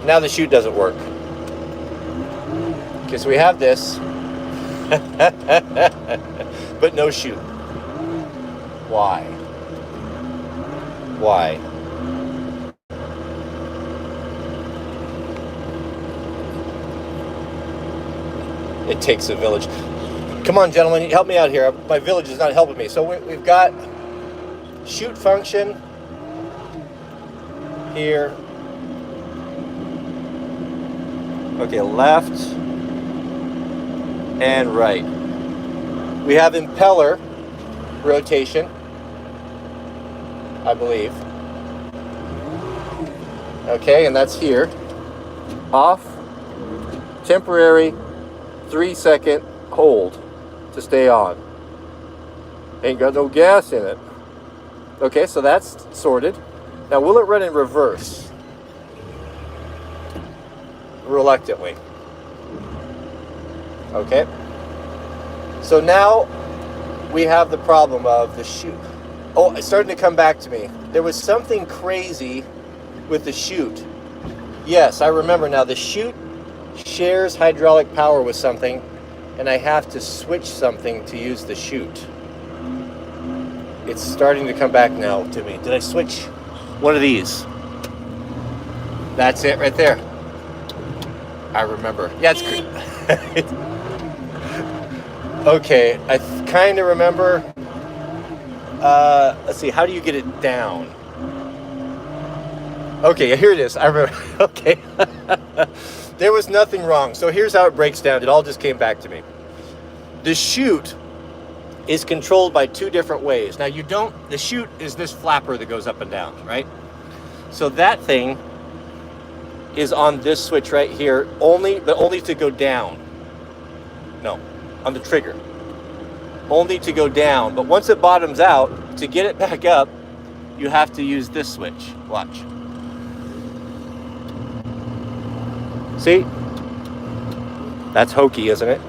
Now the chute doesn't work. Okay, so we have this. But no chute. Why? Why? It takes a village. Come on, gentlemen, help me out here. My village is not helping me. So we've got chute function here. Okay, left and right. We have impeller rotation, I believe. Okay, and that's here. Off, temporary, 3-second hold to stay on. Ain't got no gas in it. Okay, so that's sorted. Now, will it run in reverse? Reluctantly. Okay. So now we have the problem of the chute. Oh, it's starting to come back to me. There was something crazy with the chute. Yes, I remember now. The chute shares hydraulic power with something, and I have to switch something to use the chute. It's starting to come back now to me. Did I switch one of these? That's it right there. I remember. Yeah, it's great. Okay, I kind of remember. Let's see, how do you get it down? Okay, here it is. I remember. Okay. There was nothing wrong. So here's how it breaks down. It all just came back to me. The chute is controlled by two different ways. Now the chute is this flapper that goes up and down, right? So that thing is on this switch right here, only to go down. No, on the trigger. Only to go down. But once it bottoms out, to get it back up, you have to use this switch. Watch. See? That's hokey, isn't it?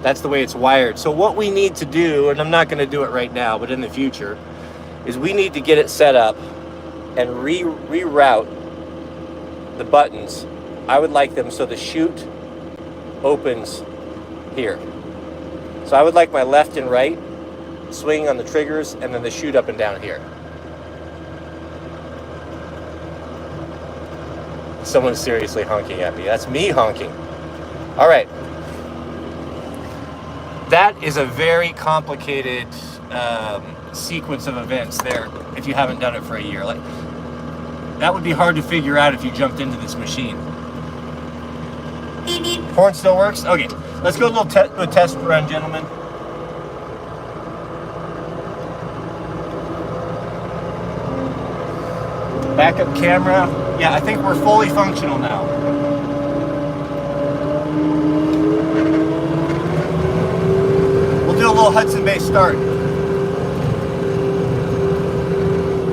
That's the way it's wired. So what we need to do, and I'm not going to do it right now, but in the future, is we need to get it set up and reroute the buttons. I would like them so the chute opens here. So I would like my left and right swinging on the triggers, and then the chute up and down here. Someone's seriously honking at me. That's me honking. All right. That is a very complicated sequence of events there if you haven't done it for a year. Like, that would be hard to figure out if you jumped into this machine. Horn still works? Okay, let's go a little test run, gentlemen. Backup camera. Yeah, I think we're fully functional now. We'll do a little Hudson Bay start.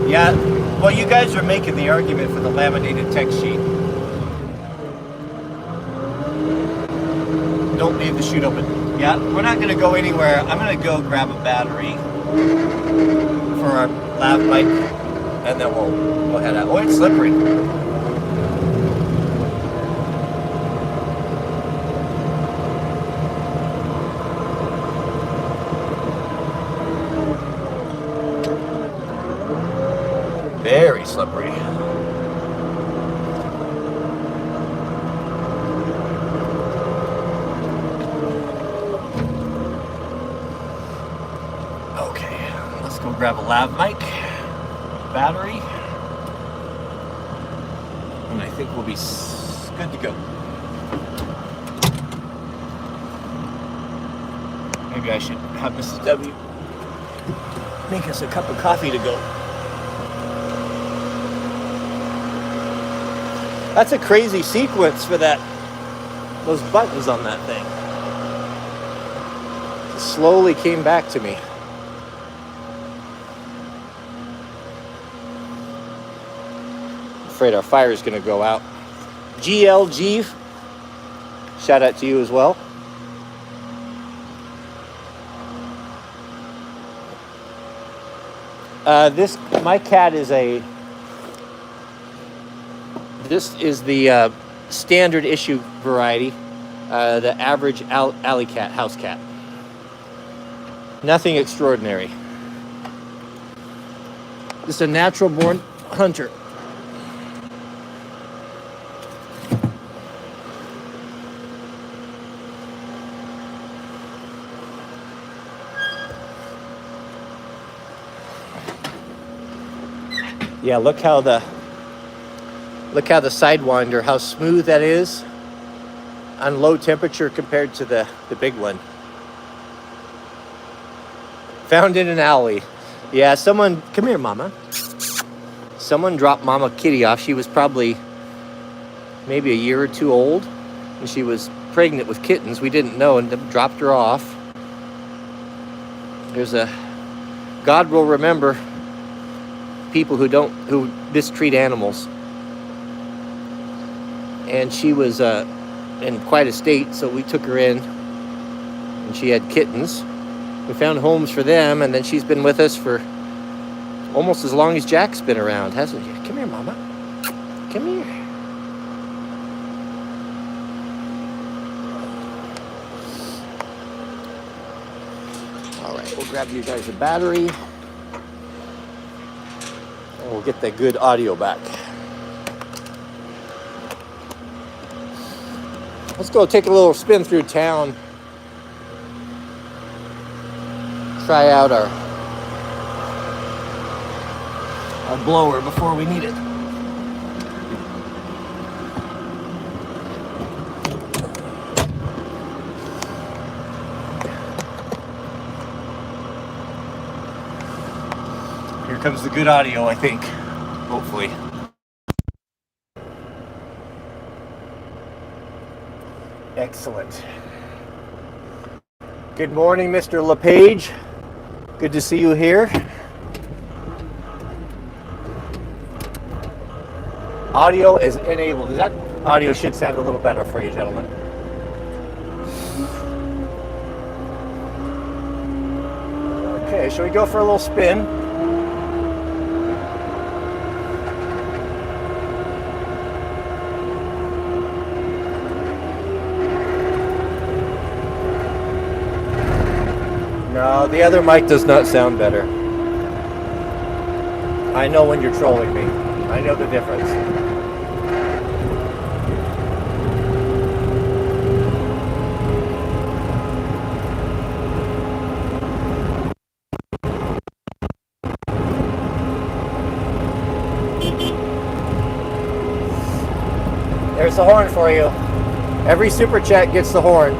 Yeah, well, you guys are making the argument for the laminated text sheet. Don't leave the chute open. Yeah, we're not going to go anywhere. I'm going to go grab a battery for our lav mic, and then we'll head out. Oh, it's slippery. Very slippery. Okay, let's go grab a lav mic, battery, and I think we'll be good to go. Maybe I should have Mrs. W make us a cup of coffee to go. That's a crazy sequence for those buttons on that thing. It slowly came back to me. I'm afraid our fire is going to go out. GLG, shout out to you as well. My cat is this is the standard issue variety, the average alley cat, house cat. Nothing extraordinary. Just a natural born hunter. Yeah, look how the Sidewinder, how smooth that is on low temperature compared to the big one. Found in an alley. Yeah, come here, Mama. Someone dropped Mama Kitty off. She was probably maybe a year or two old, and she was pregnant with kittens. We didn't know, and dropped her off. There's a God will remember people who mistreat animals. And she was in quite a state, so we took her in, and she had kittens. We found homes for them, and then she's been with us for almost as long as Jack's been around, hasn't he? Come here, Mama. Come here. All right, we'll grab you guys a battery, and we'll get that good audio back. Let's go take a little spin through town. Try out our blower before we need it. Here comes the good audio, I think. Hopefully. Excellent. Good morning, Mr. LePage. Good to see you here. Audio is enabled. That audio should sound a little better for you, gentlemen. Okay, shall we go for a little spin? No, the other mic does not sound better. I know when you're trolling me. I know the difference. There's the horn for you. Every super chat gets the horn.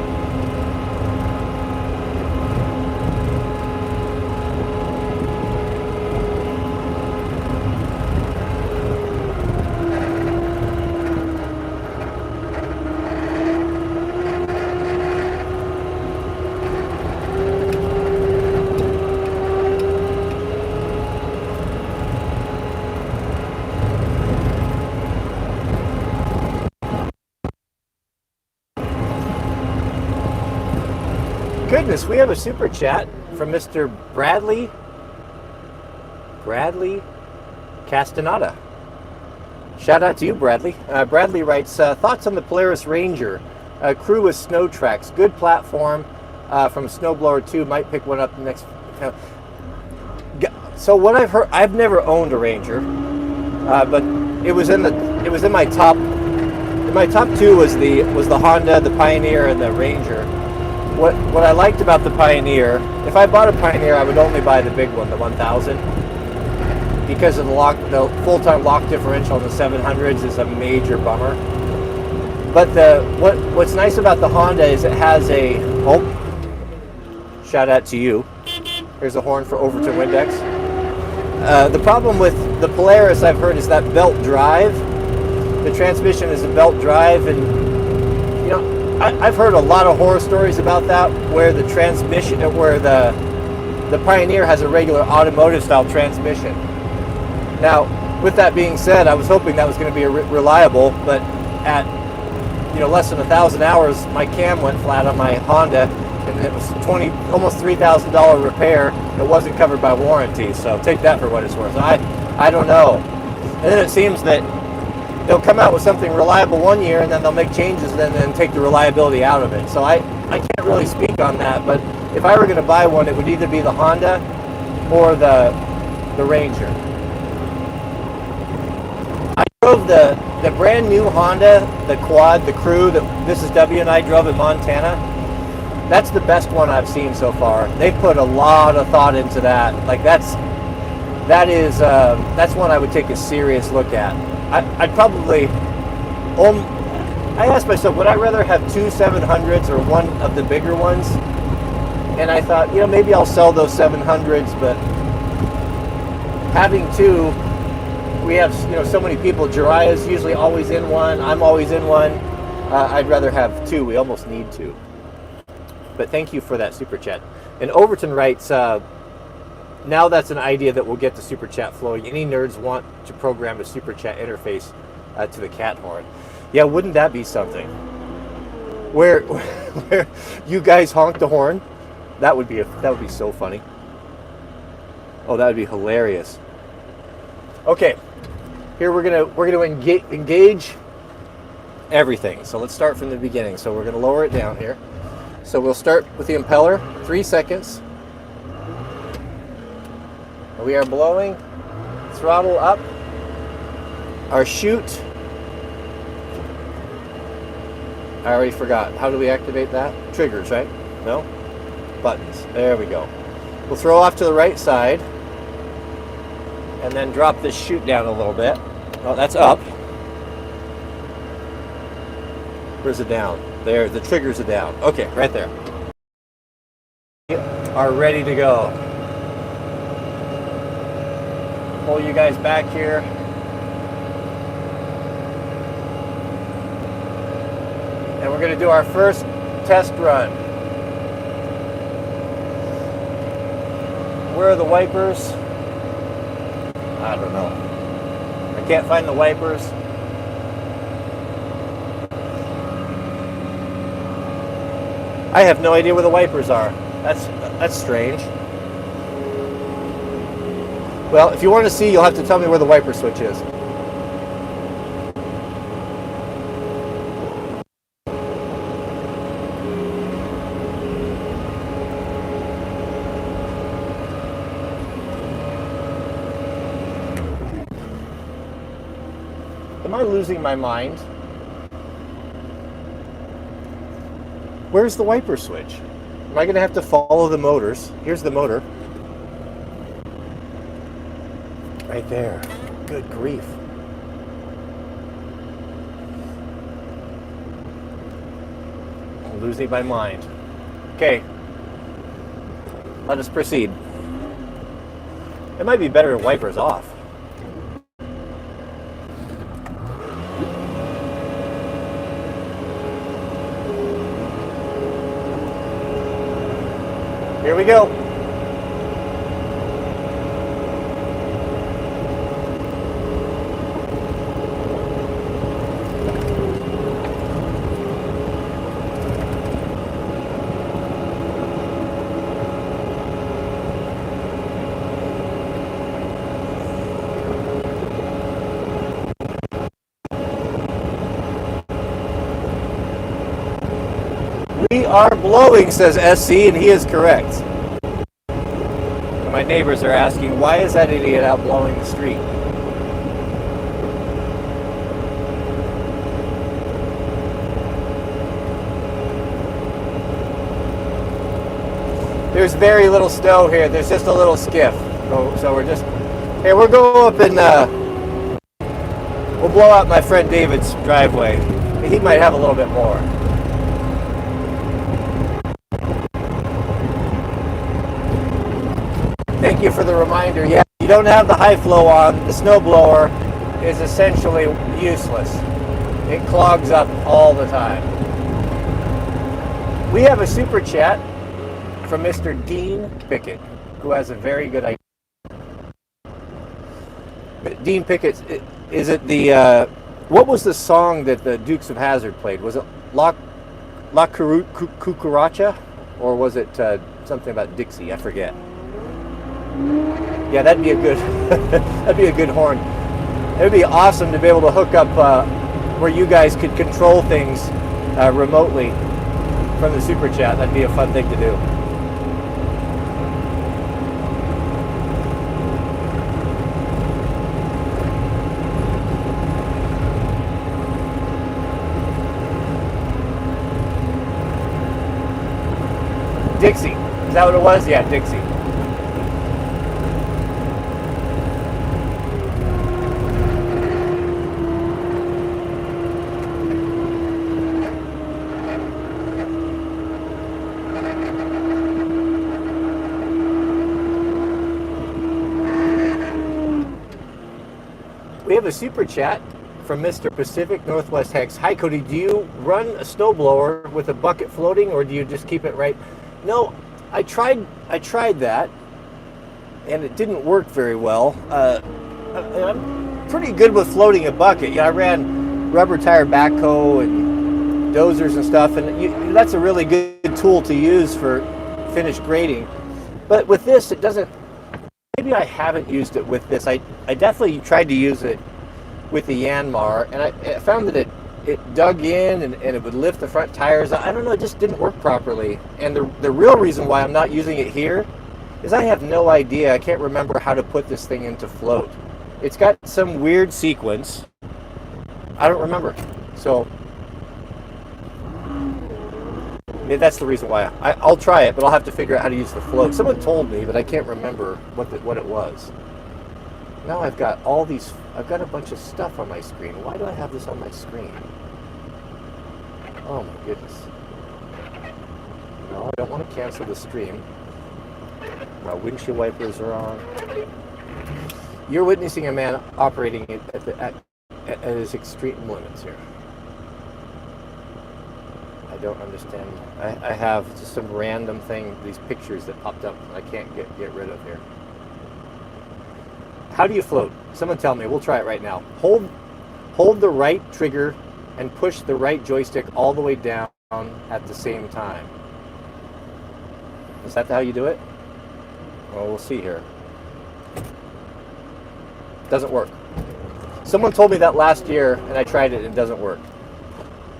Goodness, we have a super chat from Mr. Bradley Castaneda. Shout out to you, Bradley. Bradley writes, thoughts on the Polaris Ranger. Crew with snow tracks. Good platform from Snowblower 2. Might pick one up next. So what I've heard, I've never owned a Ranger, but it was in my top. My top two was the Honda, the Pioneer, and the Ranger. What I liked about the Pioneer, if I bought a Pioneer, I would only buy the big one, the 1000, because of the full-time lock differential in the 700s is a major bummer. But what's nice about the Honda is it has a shout out to you. Here's a horn for Overton Windex. The problem with the Polaris, I've heard, is that belt drive. The transmission is a belt drive, and you know, I've heard a lot of horror stories about that, where the transmission, where the Pioneer has a regular automotive style transmission. Now, with that being said, I was hoping that was going to be reliable, but at less than 1,000 hours, my cam went flat on my Honda, and it was almost $3,000 repair that wasn't covered by warranty. So take that for what it's worth. I don't know. And then it seems that they'll come out with something reliable one year, and then they'll make changes and then take the reliability out of it. So I can't really speak on that, but if I were going to buy one, it would either be the Honda or the Ranger. I drove the brand new Honda, the Quad, the Crew that this is W and I drove in Montana. That's the best one I've seen so far. They put a lot of thought into that. Like that's one I would take a serious look at. I'd probably, I asked myself, would I rather have two 700s or one of the bigger ones? And I thought, maybe I'll sell those 700s, but having two, we have, so many people. Jariah's usually always in one. I'm always in one. I'd rather have two. We almost need two. But thank you for that super chat. And Overton writes, now that's an idea that will get the super chat flowing. Any nerds want to program a super chat interface to the cat horn? Yeah, wouldn't that be something? Where you guys honk the horn? That would be so funny. Oh, that would be hilarious. Okay, here we're gonna engage everything. So let's start from the beginning. So we're gonna lower it down here. So we'll start with the impeller, 3 seconds. We are blowing, throttle up, our chute. I already forgot. How do we activate that? Triggers, right? No? Buttons. There we go. We'll throw off to the right side and then drop this chute down a little bit. Oh, that's up. Where's it down? There, the triggers are down. Okay, right there. Are ready to go. Pull you guys back here. And we're going to do our first test run. Where are the wipers? I don't know. I can't find the wipers. I have no idea where the wipers are. That's strange. Well, if you want to see, you'll have to tell me where the wiper switch is. Am I losing my mind? Where's the wiper switch? Am I going to have to follow the motors? Here's the motor. Right there. Good grief. I'm losing my mind. Okay. Let us proceed. It might be better if wipers off. Here we go. We are blowing, says SC, and he is correct. My neighbors are asking, why is that idiot out blowing the street? There's very little snow here. There's just a little skiff. So we're just, hey, we'll go up and we'll blow out my friend David's driveway. He might have a little bit more. Thank you for the reminder. Yeah, you don't have the high flow on. The snowblower is essentially useless. It clogs up all the time. We have a super chat from Mr. Dean Pickett, who has a very good idea. Dean Pickett, is it the, what was the song that the Dukes of Hazzard played? Was it La Cucaracha? Or was it something about Dixie? I forget. Yeah, that'd be a good that'd be a good horn. It'd be awesome to be able to hook up where you guys could control things remotely from the super chat. That'd be a fun thing to do. Dixie. Is that what it was? Yeah, Dixie. We have a super chat from Mr. Pacific Northwest Hex. Hi, Cody. Do you run a snowblower with a bucket floating, or do you just keep it right? No, I tried that, and it didn't work very well. I'm pretty good with floating a bucket. I ran rubber tire backhoe and dozers and stuff, and that's a really good tool to use for finished grading. But with this, it doesn't. Maybe I haven't used it with this. I definitely tried to use it with the Yanmar, and I found that it dug in and it would lift the front tires. I don't know, it just didn't work properly. And the real reason why I'm not using it here is I have no idea. I can't remember how to put this thing into float. It's got some weird sequence. I don't remember. So that's the reason why. I'll try it, but I'll have to figure out how to use the float. Someone told me, but I can't remember what it was. Now I've got a bunch of stuff on my screen. Why do I have this on my screen? Oh my goodness. No, I don't want to cancel the stream. My windshield wipers are on. You're witnessing a man operating at his extreme limits here. I don't understand. I have just some random thing, these pictures that popped up I can't get rid of here. How do you float? Someone tell me. We'll try it right now. Hold the right trigger and push the right joystick all the way down at the same time. Is that how you do it? Well, we'll see here. Doesn't work. Someone told me that last year, and I tried it and it doesn't work.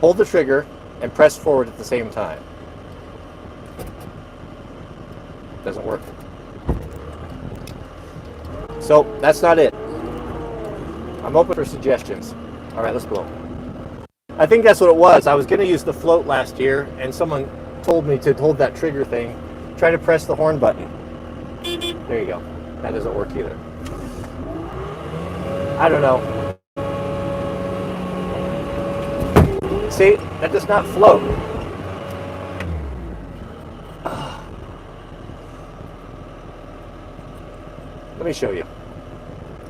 Hold the trigger and press forward at the same time. Doesn't work. So that's not it. I'm open for suggestions. All right, let's blow. I think that's what it was. I was going to use the float last year, and someone told me to hold that trigger thing. Try to press the horn button. There you go. That doesn't work either. I don't know. See, that does not float. Let me show you.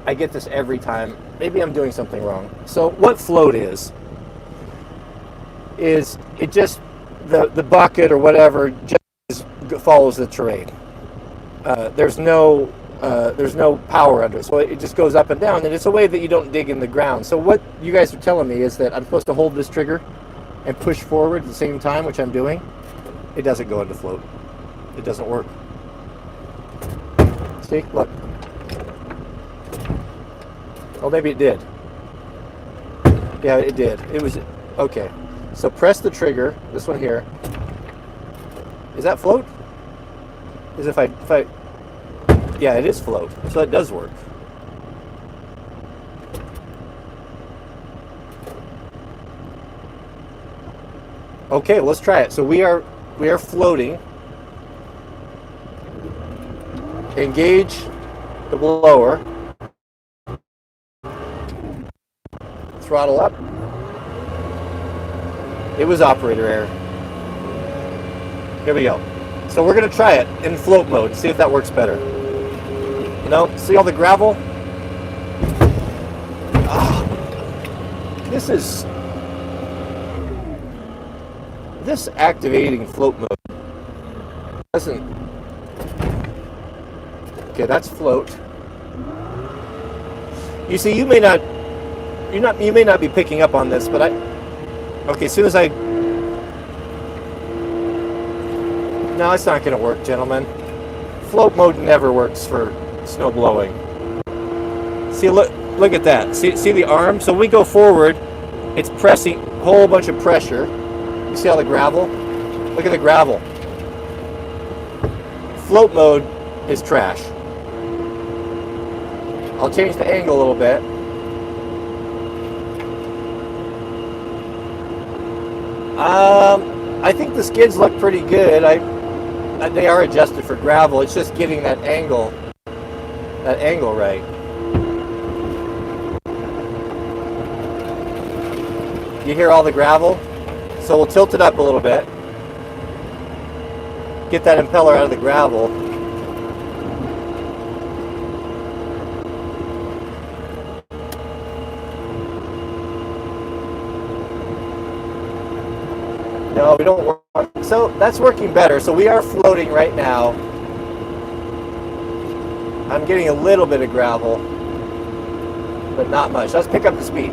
I get this every time. Maybe I'm doing something wrong. So what float is it just, the bucket or whatever just follows the terrain. There's no power under it, so it just goes up and down, and it's a way that you don't dig in the ground. So what you guys are telling me is that I'm supposed to hold this trigger and push forward at the same time, which I'm doing. It doesn't go into float. It doesn't work. See, look. Oh, maybe it did. Yeah, it did. It was, okay. So press the trigger, this one here. Is that float? Is if I, yeah, it is float. So it does work. Okay, let's try it. So we are floating. Engage the blower. Throttle up. It was operator error. Here we go. So we're going to try it in float mode, see if that works better. No, see all the gravel? This activating float mode doesn't. Okay, that's float. You see, you may not be picking up on this, but okay, as soon as no, it's not going to work, gentlemen. Float mode never works for snow blowing. See, look at that. See the arm? So when we go forward, it's pressing a whole bunch of pressure. You see all the gravel? Look at the gravel. Float mode is trash. I'll change the angle a little bit. I think the skids look pretty good. They are adjusted for gravel. It's just getting that angle right. You hear all the gravel? So we'll tilt it up a little bit. Get that impeller out of the gravel. No, we don't work. So that's working better. So we are floating right now. I'm getting a little bit of gravel, but not much. Let's pick up the speed.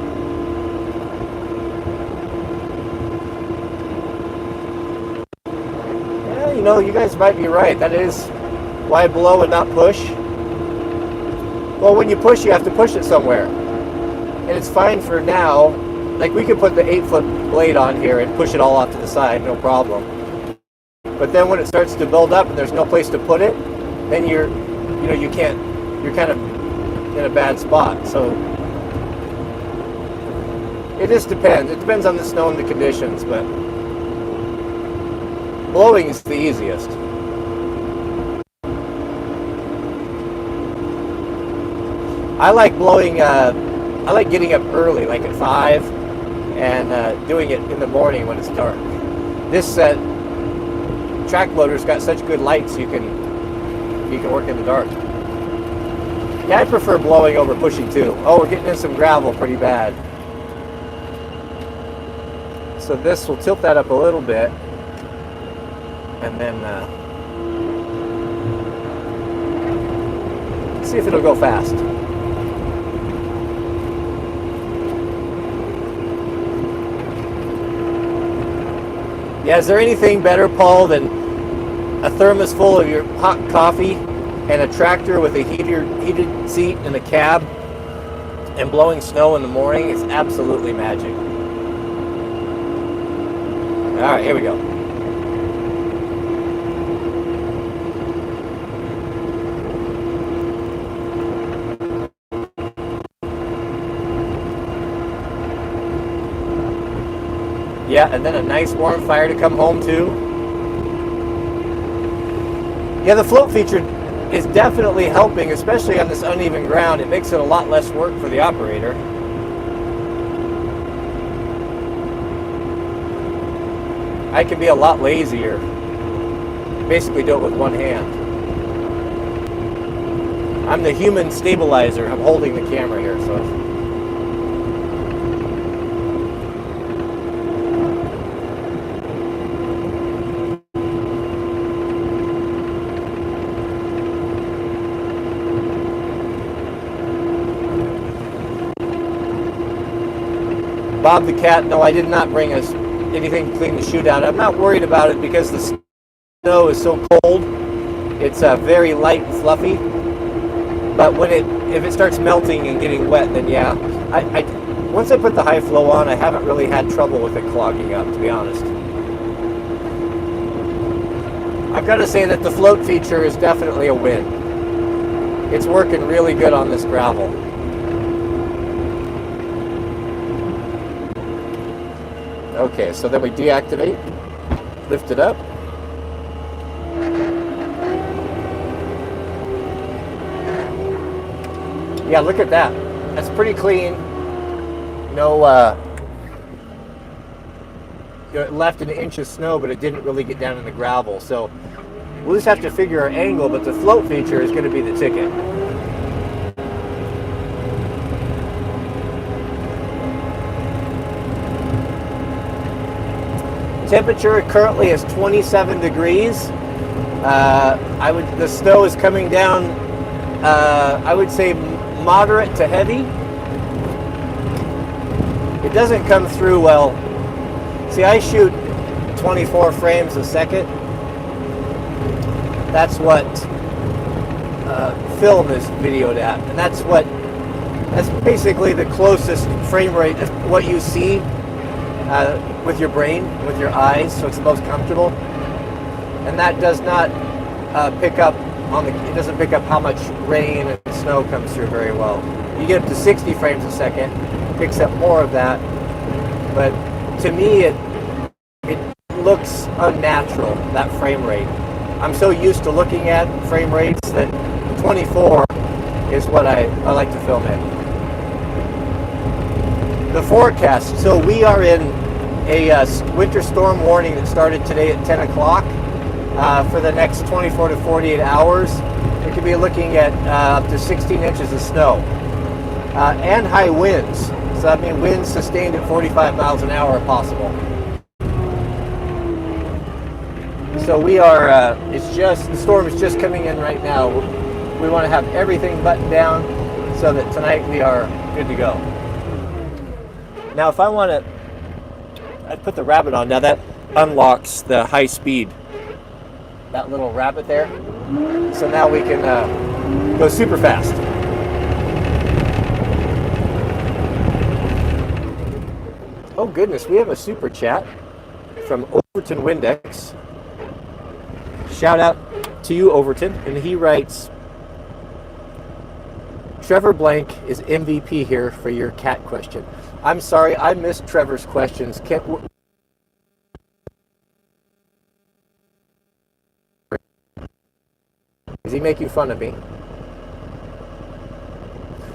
Yeah, you know, you guys might be right. That is why blow and not push. Well, when you push, you have to push it somewhere. And it's fine for now. Like, we could put the 8-foot blade on here and push it all off to the side, no problem. But then when it starts to build up and there's no place to put it, then you're kind of in a bad spot. So it just depends. It depends on the snow and the conditions, but blowing is the easiest. I like blowing, I like getting up early, like at 5, and doing it in the morning when it's dark. This track loader's got such good lights, you can work in the dark. Yeah, I prefer blowing over pushing too. Oh, we're getting in some gravel pretty bad. So this will tilt that up a little bit, and then see if it'll go fast. Yeah, is there anything better, Paul, than a thermos full of your hot coffee and a tractor with a heated seat and a cab and blowing snow in the morning? It's absolutely magic. All right, here we go. Yeah, and then a nice warm fire to come home to. Yeah, the float feature is definitely helping, especially on this uneven ground. It makes it a lot less work for the operator. I can be a lot lazier. Basically do it with one hand. I'm the human stabilizer. I'm holding the camera here, so. Bob the cat, no, I did not bring us anything to clean the chute out. I'm not worried about it because the snow is so cold. It's very light and fluffy. But if it starts melting and getting wet, then yeah. Once I put the high flow on, I haven't really had trouble with it clogging up, to be honest. I've got to say that the float feature is definitely a win. It's working really good on this gravel. Okay, so then we deactivate, lift it up. Yeah, look at that. That's pretty clean. No, it left an inch of snow, but it didn't really get down in the gravel. So we'll just have to figure our angle, but the float feature is going to be the ticket. Temperature currently is 27 degrees. The snow is coming down, I would say moderate to heavy. It doesn't come through well. See, I shoot 24 frames a second. That's what film is videoed at. And that's basically the closest frame rate of what you see with your brain, with your eyes, so it's the most comfortable. And that does not pick up it doesn't pick up how much rain and snow comes through very well. You get up to 60 frames a second, it picks up more of that. But to me, it looks unnatural, that frame rate. I'm so used to looking at frame rates that 24 is what I like to film in. The forecast. So we are in a winter storm warning that started today at 10 o'clock. For the next 24 to 48 hours, we could be looking at up to 16 inches of snow and high winds. So I mean, winds sustained at 45 miles an hour are possible. So we are, the storm is just coming in right now. We want to have everything buttoned down so that tonight we are good to go. Now if I want to, I put the rabbit on. Now that unlocks the high speed, that little rabbit there. So now we can go super fast. Oh goodness, we have a super chat from Overton Windex. Shout out to you, Overton. And he writes, Trevor Blank is MVP here for your cat question. I'm sorry, I missed Trevor's questions. Is he making fun of me?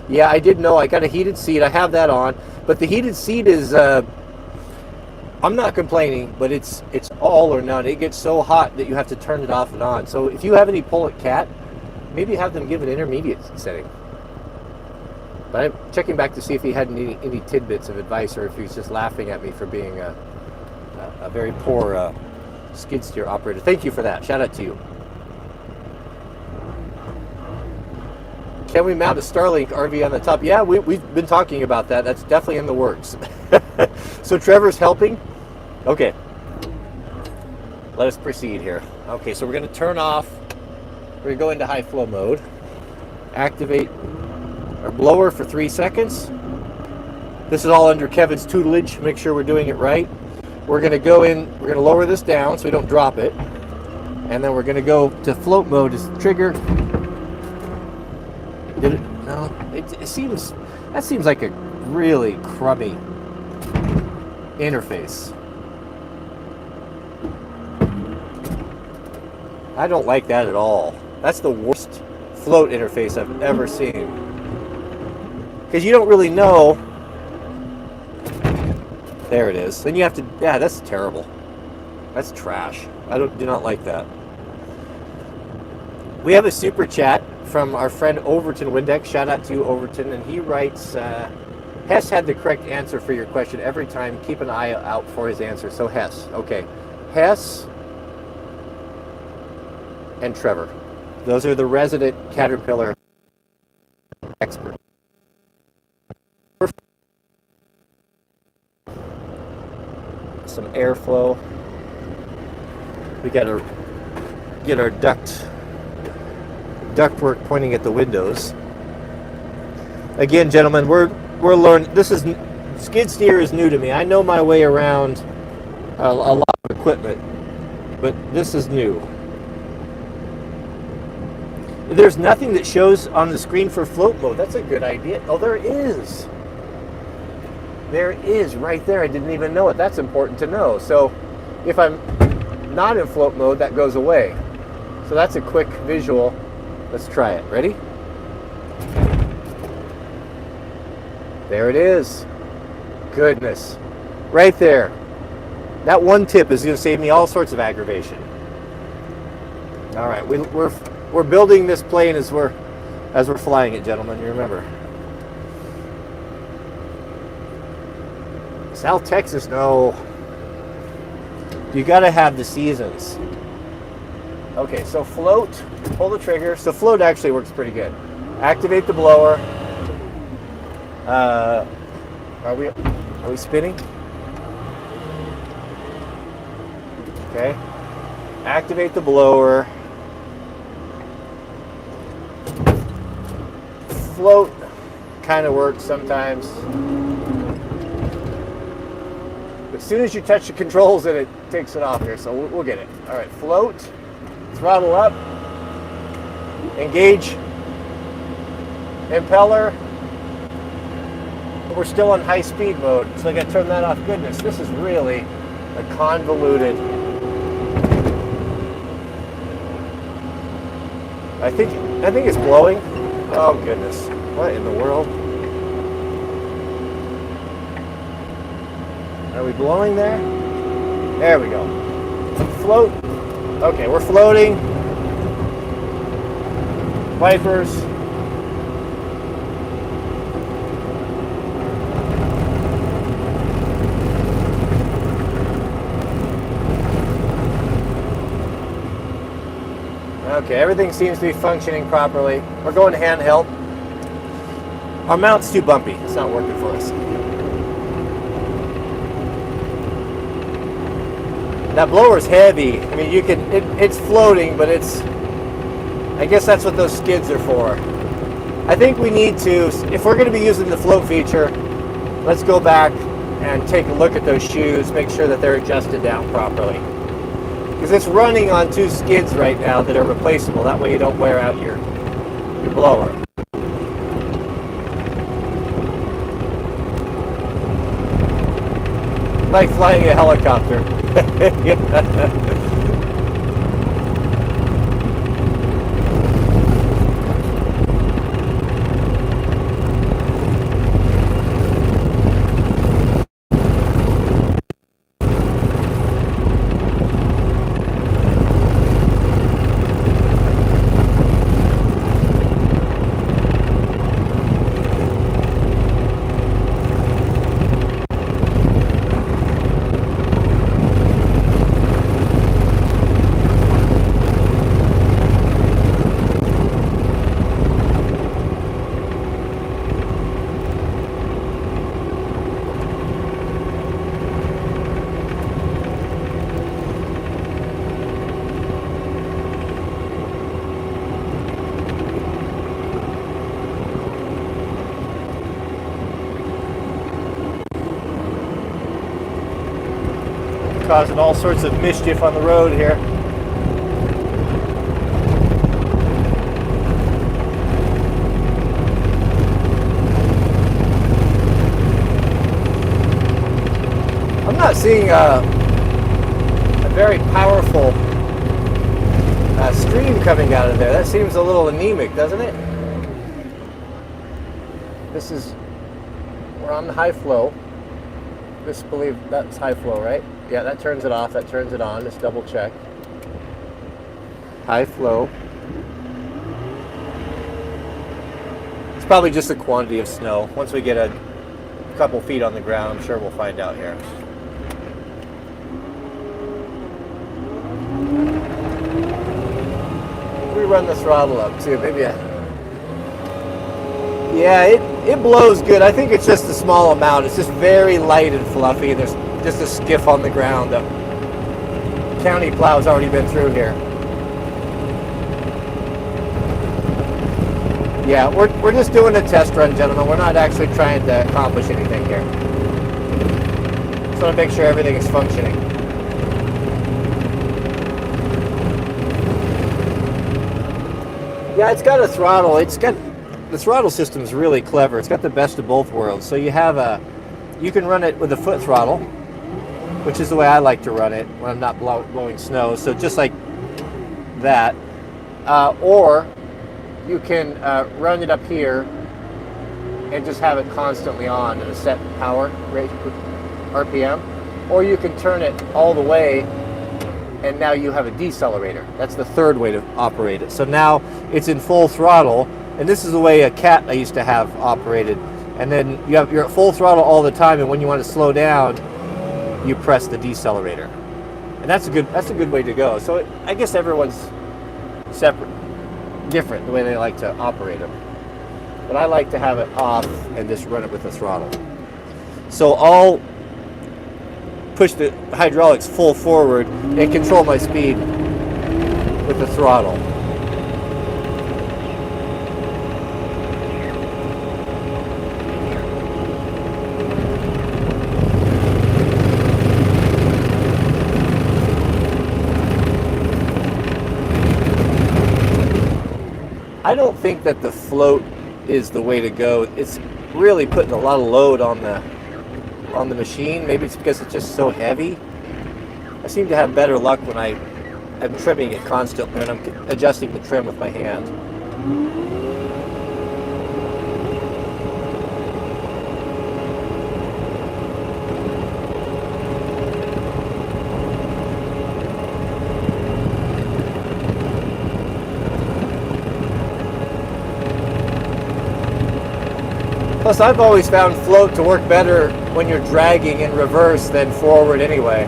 Yeah, I did know. I got a heated seat. I have that on. But the heated seat is, I'm not complaining, but it's all or none. It gets so hot that you have to turn it off and on. So if you have any pull-it cat, maybe have them give an intermediate setting. But I'm checking back to see if he had any tidbits of advice or if he's just laughing at me for being a very poor skid steer operator. Thank you for that. Shout out to you. Can we mount a Starlink RV on the top? Yeah, we've been talking about that. That's definitely in the works. So Trevor's helping? Okay. Let us proceed here. Okay, so we're going to turn off. We're going to go into high flow mode. Activate our blower for 3 seconds. This is all under Kevin's tutelage. Make sure we're doing it right. We're going to go in. We're going to lower this down so we don't drop it. And then we're going to go to float mode as the trigger. Did it? No. It seems, that seems like a really crummy interface. I don't like that at all. That's the worst float interface I've ever seen. Because you don't really know. There it is. Then you have to, yeah, that's terrible. That's trash. I do not like that. We have a super chat from our friend Overton Windex. Shout out to you, Overton. And he writes, Hess had the correct answer for your question every time. Keep an eye out for his answer. So Hess, okay. Hess and Trevor. Those are the resident Caterpillar experts. Some airflow. We got to get our ductwork pointing at the windows. Again, gentlemen, we're learning. This is skid steer is new to me. I know my way around a lot of equipment, but this is new. There's nothing that shows on the screen for float mode. That's a good idea. Oh, there is. There is right there. I didn't even know it. That's important to know. So if I'm not in float mode, that goes away. So that's a quick visual. Let's try it. Ready? There it is. Goodness. Right there. That one tip is going to save me all sorts of aggravation. All right, we're building this plane as we're flying it, gentlemen. You remember. South Texas, no. You got to have the seasons. Okay, so float, pull the trigger. So float actually works pretty good. Activate the blower. Are we spinning? Okay. Activate the blower. Float kind of works sometimes. As soon as you touch the controls, and it takes it off here, so we'll get it. All right, float, throttle up, engage, impeller. We're still on high speed mode, so I got to turn that off. Goodness, this is really a convoluted. I think it's blowing. Oh goodness, what in the world? Are we blowing there? There we go. Float. Okay, we're floating. Wipers. Okay, everything seems to be functioning properly. We're going handheld. Our mount's too bumpy. It's not working for us. That blower's heavy. I mean, you can, it's floating, but I guess that's what those skids are for. I think we need to, if we're going to be using the float feature, let's go back and take a look at those shoes, make sure that they're adjusted down properly. Because it's running on 2 skids right now that are replaceable. That way you don't wear out your blower. Like flying a helicopter. Causing all sorts of mischief on the road here. I'm not seeing a very powerful stream coming out of there. That seems a little anemic, doesn't it? We're on the high flow. Just believe that's high flow, right? Yeah, that turns it off, that turns it on. Just double check. High flow. It's probably just the quantity of snow. Once we get a couple feet on the ground, I'm sure we'll find out here. We run the throttle up too, maybe. Yeah, it blows good. I think it's just a small amount. It's just very light and fluffy. There's just a skiff on the ground. The county plow's already been through here. Yeah, we're just doing a test run, gentlemen. We're not actually trying to accomplish anything here. Just want to make sure everything is functioning. Yeah, it's got a throttle. The throttle system is really clever. It's got the best of both worlds. So you can run it with a foot throttle, which is the way I like to run it when I'm not blowing snow. So just like that, or you can run it up here and just have it constantly on at a set power rate, RPM, or you can turn it all the way and now you have a decelerator. That's the third way to operate it. So now it's in full throttle. And this is the way a Cat I used to have operated. And then you're at full throttle all the time, and when you want to slow down, you press the decelerator. And that's a good way to go. So I guess everyone's different the way they like to operate them. But I like to have it off and just run it with the throttle. So I'll push the hydraulics full forward and control my speed with the throttle. I don't think that the float is the way to go. It's really putting a lot of load on the machine. Maybe it's because it's just so heavy. I seem to have better luck when I'm trimming it constantly and I'm adjusting the trim with my hand. Plus, I've always found float to work better when you're dragging in reverse than forward anyway.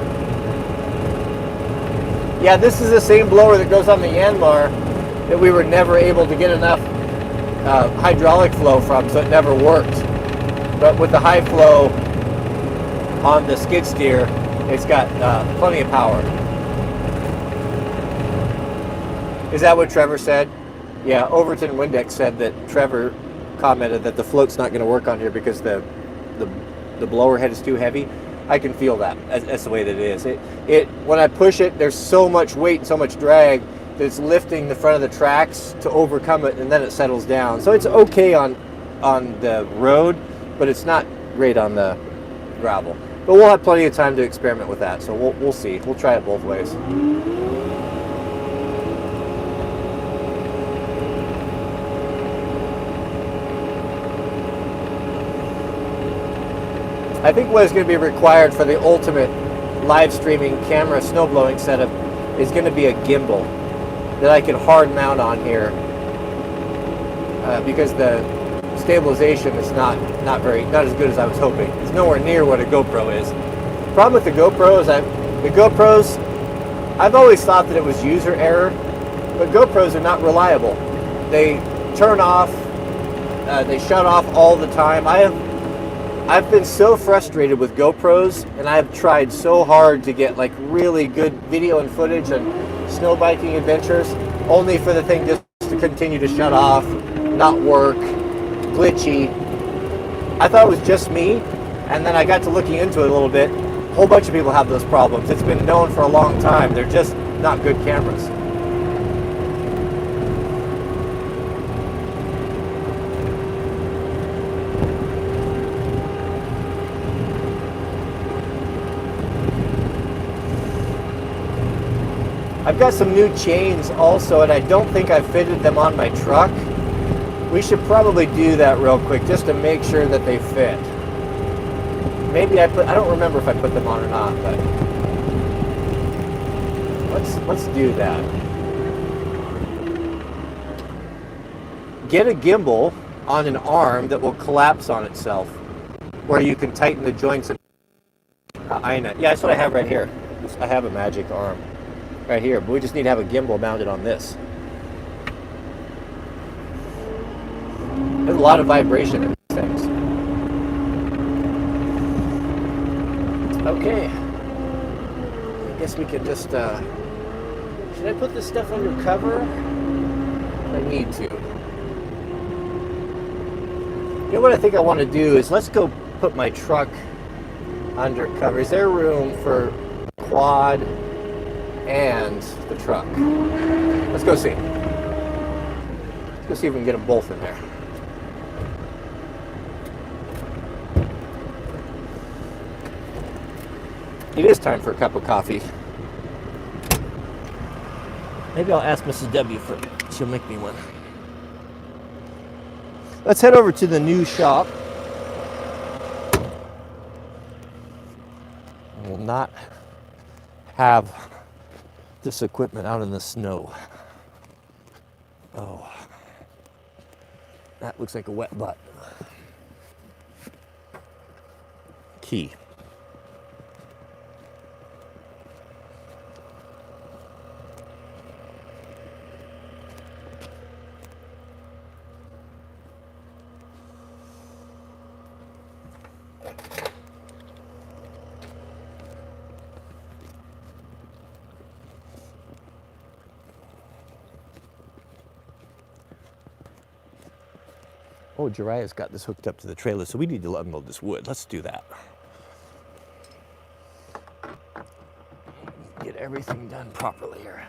Yeah, this is the same blower that goes on the Yanmar. that we were never able to get enough hydraulic flow from, so it never worked. But with the high flow on the skid steer, it's got plenty of power. Is that what Trevor said? Yeah, Overton Windex said that Trevor commented that the float's not going to work on here because the blower head is too heavy. I can feel that. That's the way that it is. It when I push it, there's so much weight and so much drag that it's lifting the front of the tracks to overcome it, and then it settles down. So it's okay on the road, but it's not great on the gravel. But we'll have plenty of time to experiment with that, so we'll see. We'll try it both ways. I think what is going to be required for the ultimate live streaming camera snowblowing setup is going to be a gimbal that I can hard mount on here, because the stabilization is not as good as I was hoping. It's nowhere near what a GoPro is. The problem with the GoPro is I've always thought that it was user error, but GoPros are not reliable. They turn off, they shut off all the time. I've been so frustrated with GoPros, and I've tried so hard to get like really good video and footage and snow biking adventures, only for the thing just to continue to shut off, not work, glitchy. I thought it was just me, and then I got to looking into it a little bit. A whole bunch of people have those problems. It's been known for a long time. They're just not good cameras. I've got some new chains also, and I don't think I've fitted them on my truck. We should probably do that real quick just to make sure that they fit. Maybe I don't remember if I put them on or not, but let's do that. Get a gimbal on an arm that will collapse on itself, where you can tighten the joints. Yeah, that's what I have right here. I have a magic arm right here, but we just need to have a gimbal mounted on this. There's a lot of vibration in these things. Okay. I guess we can just, should I put this stuff under cover? I need to. You know what I think I want to do is let's go put my truck under cover. Is there room for quad and the truck? Let's go see. Let's go see if we can get them both in there. It is time for a cup of coffee. Maybe I'll ask Mrs. W for it. She'll make me one. Let's head over to the new shop. I will not have this equipment out in the snow. Oh, that looks like a wet butt. Key. Oh, Jariah's got this hooked up to the trailer, so we need to unload this wood. Let's do that. Get everything done properly here.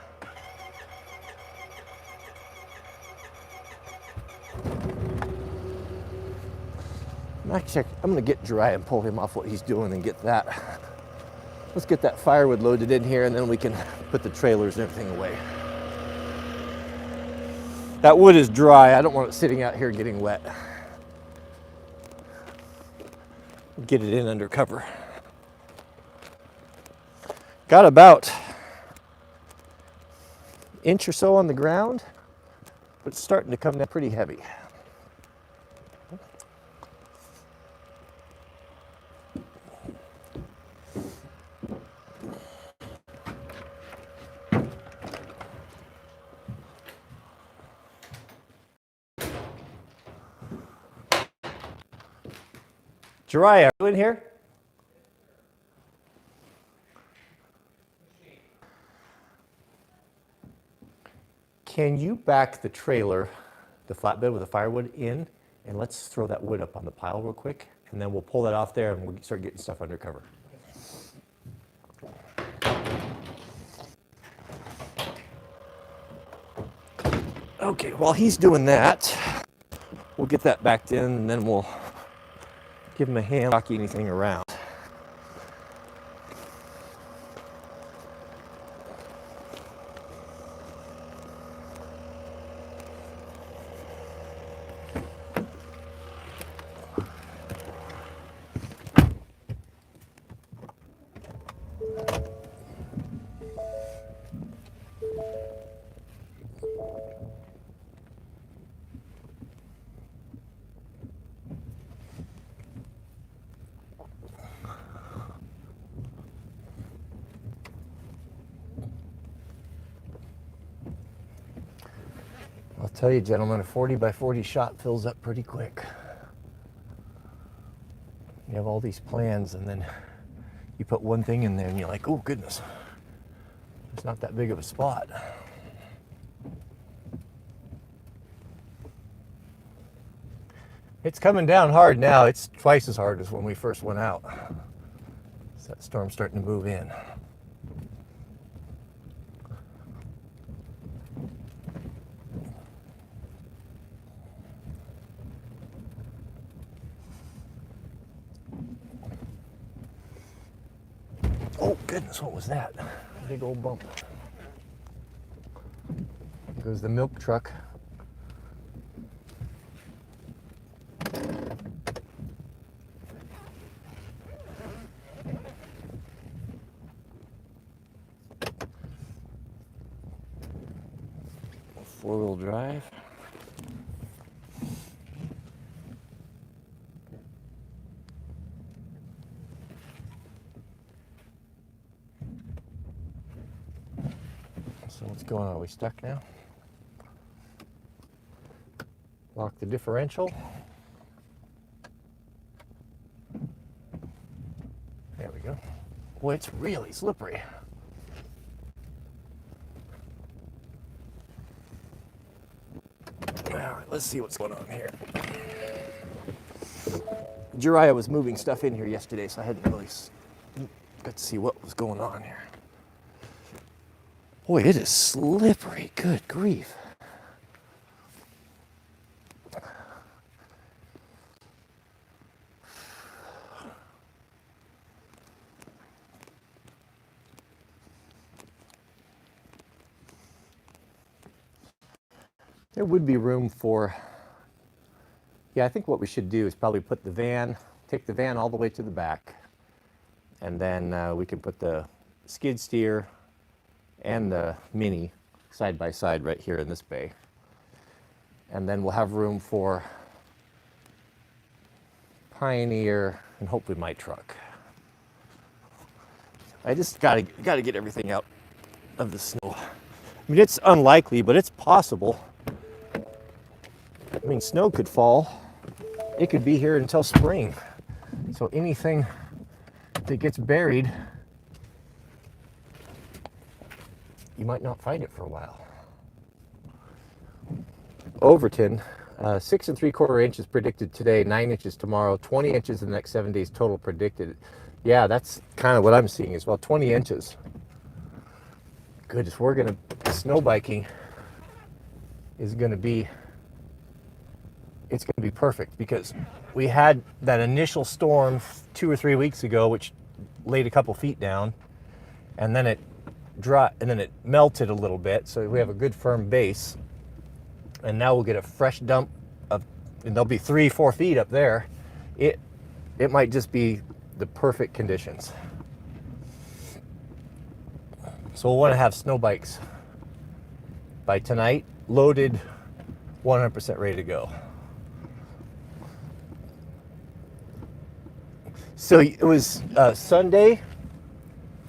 Actually, I'm going to get Jariah and pull him off what he's doing and get that. Let's get that firewood loaded in here, and then we can put the trailers and everything away. That wood is dry. I don't want it sitting out here getting wet. Get it in under cover. Got about an inch or so on the ground, but it's starting to come down pretty heavy. Jariah, are you in here? Can you back the trailer, the flatbed with the firewood in, and let's throw that wood up on the pile real quick, and then we'll pull that off there and we'll start getting stuff under cover. Okay, while he's doing that, we'll get that backed in and then we'll give him a hand jockey anything around. I'll tell you, gentlemen, a 40 by 40 shot fills up pretty quick. You have all these plans and then you put one thing in there and you're like, oh goodness, it's not that big of a spot. It's coming down hard now. It's twice as hard as when we first went out. So that storm's starting to move in. Oh goodness, what was that? Big old bump. There goes the milk truck. Four-wheel drive. So what's going on? Are we stuck now? Lock the differential. There we go. Boy, it's really slippery. All right, let's see what's going on here. Jariah was moving stuff in here yesterday, so I hadn't really got to see what was going on here. Boy, it is slippery. Good grief. There would be room for, yeah, I think what we should do is probably put the van, take the van all the way to the back, and then we can put the skid steer and the Mini side by side right here in this bay. And then we'll have room for Pioneer and hopefully my truck. I just gotta get everything out of the snow. I mean, it's unlikely, but it's possible. I mean, snow could fall. It could be here until spring. So anything that gets buried, you might not find it for a while. Overton, 6 3/4 inches predicted today, 9 inches tomorrow, 20 inches in the next 7 days total predicted. Yeah, that's kind of what I'm seeing as well, 20 inches. Goodness, snow biking is gonna be, it's gonna be perfect because we had that initial storm 2 or 3 weeks ago, which laid a couple feet down, and then it melted a little bit, so we have a good firm base. And now we'll get a fresh dump of, and there'll be 3-4 feet up there. It might just be the perfect conditions. So we'll want to have snow bikes by tonight, loaded, 100% ready to go. So it was Sunday.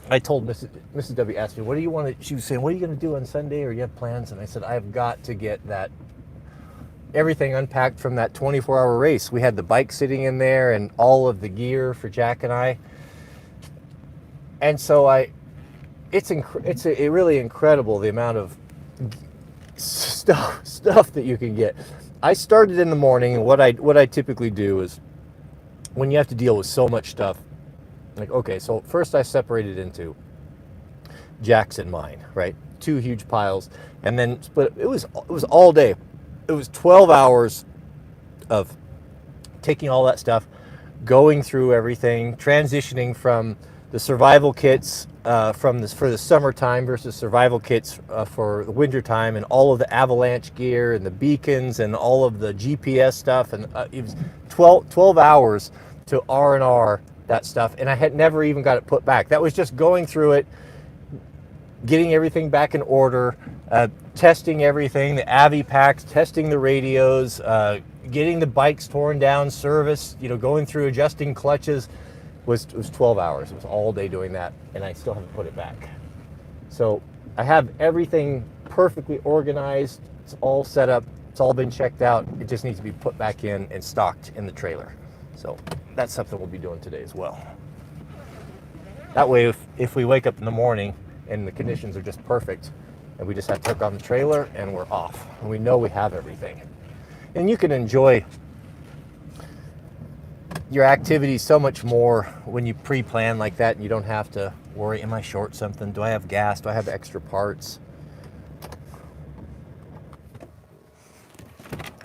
I told Mrs. W asked me, what do you want to, she was saying, what are you going to do on Sunday, or you have plans? And I said, I've got to get that everything unpacked from that 24-hour race. We had the bike sitting in there and all of the gear for Jack and I. And so it's really incredible the amount of stuff that you can get. I started in the morning, and what I typically do is, when you have to deal with so much stuff, like, okay, so first I separated into Jack's and mine, right? 2 huge piles, and then split. It was all day. It was 12 hours of taking all that stuff, going through everything, transitioning from the survival kits for the summertime versus survival kits for the winter time, and all of the avalanche gear and the beacons and all of the GPS stuff, and it was 12 hours to R&R that stuff, and I had never even got it put back. That was just going through it, getting everything back in order, testing everything, the AVI packs, testing the radios, getting the bikes torn down, service, going through adjusting clutches. It was 12 hours. It was all day doing that, and I still haven't put it back. So I have everything perfectly organized. It's all set up. It's all been checked out. It just needs to be put back in and stocked in the trailer. So that's something we'll be doing today as well. That way, if we wake up in the morning and the conditions are just perfect, and we just have to hook on the trailer and we're off, and we know we have everything. And you can enjoy your activities so much more when you pre-plan like that, and you don't have to worry, am I short something? Do I have gas? Do I have extra parts?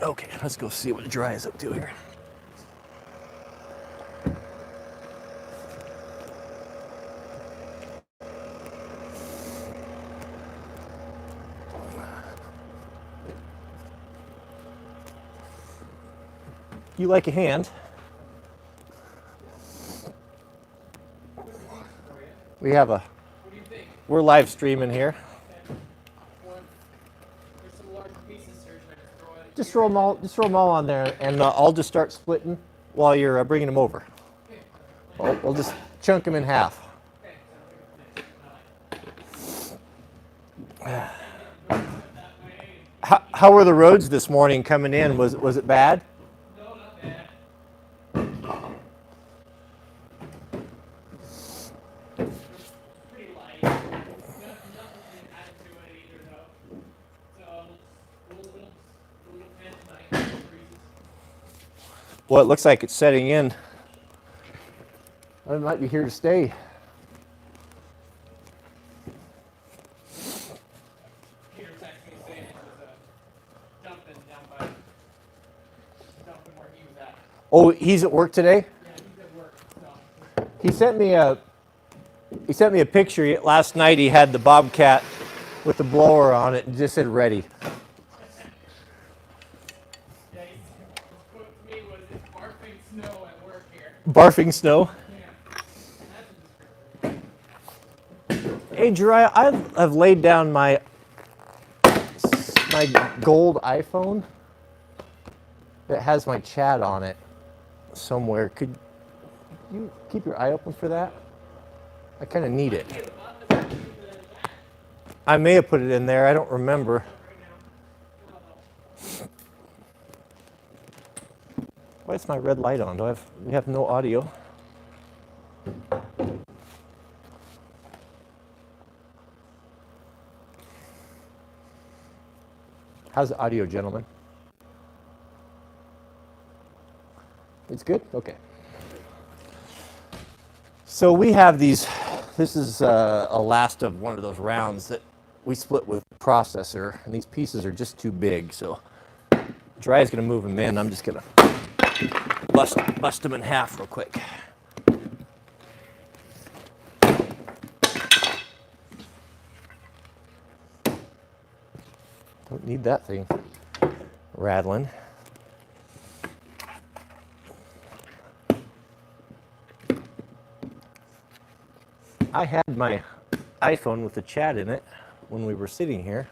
Okay, let's go see what Dry is up to here. You like a hand? We have What do you think? we're live streaming here. There's some large pieces here. Should I just throw it? Just throw them all on there, and I'll just start splitting while you're bringing them over. We'll just chunk them in half. How were the roads this morning coming in? Was it bad? No, not bad. Pretty light. Nothing added to it either, though. So we'll fence tonight. Breezes. Well, it looks like it's setting in. I might be here to stay. Peter texted me saying it was dumping down by dumping where he was at. Oh, he's at work today? Yeah, he's at work. So He sent me a picture last night. He had the Bobcat with the blower on it and just said ready. yeah, his quote to me was, "It's barfing snow at work here." Barfing snow. Yeah. Hey, Jeriah, I've laid down my gold iPhone that has my chat on it somewhere. Could you keep your eye open for that? I kind of need it. I may have put it in there. I don't remember. Why is my red light on? We have no audio? How's the audio, gentlemen? It's good? Okay. So we have these, this is a last of one of those rounds that we split with the processor, and these pieces are just too big, so Dry's gonna move them in. I'm just gonna bust them in half real quick. Don't need that thing rattling. I had my iPhone with the chat in it when we were sitting here.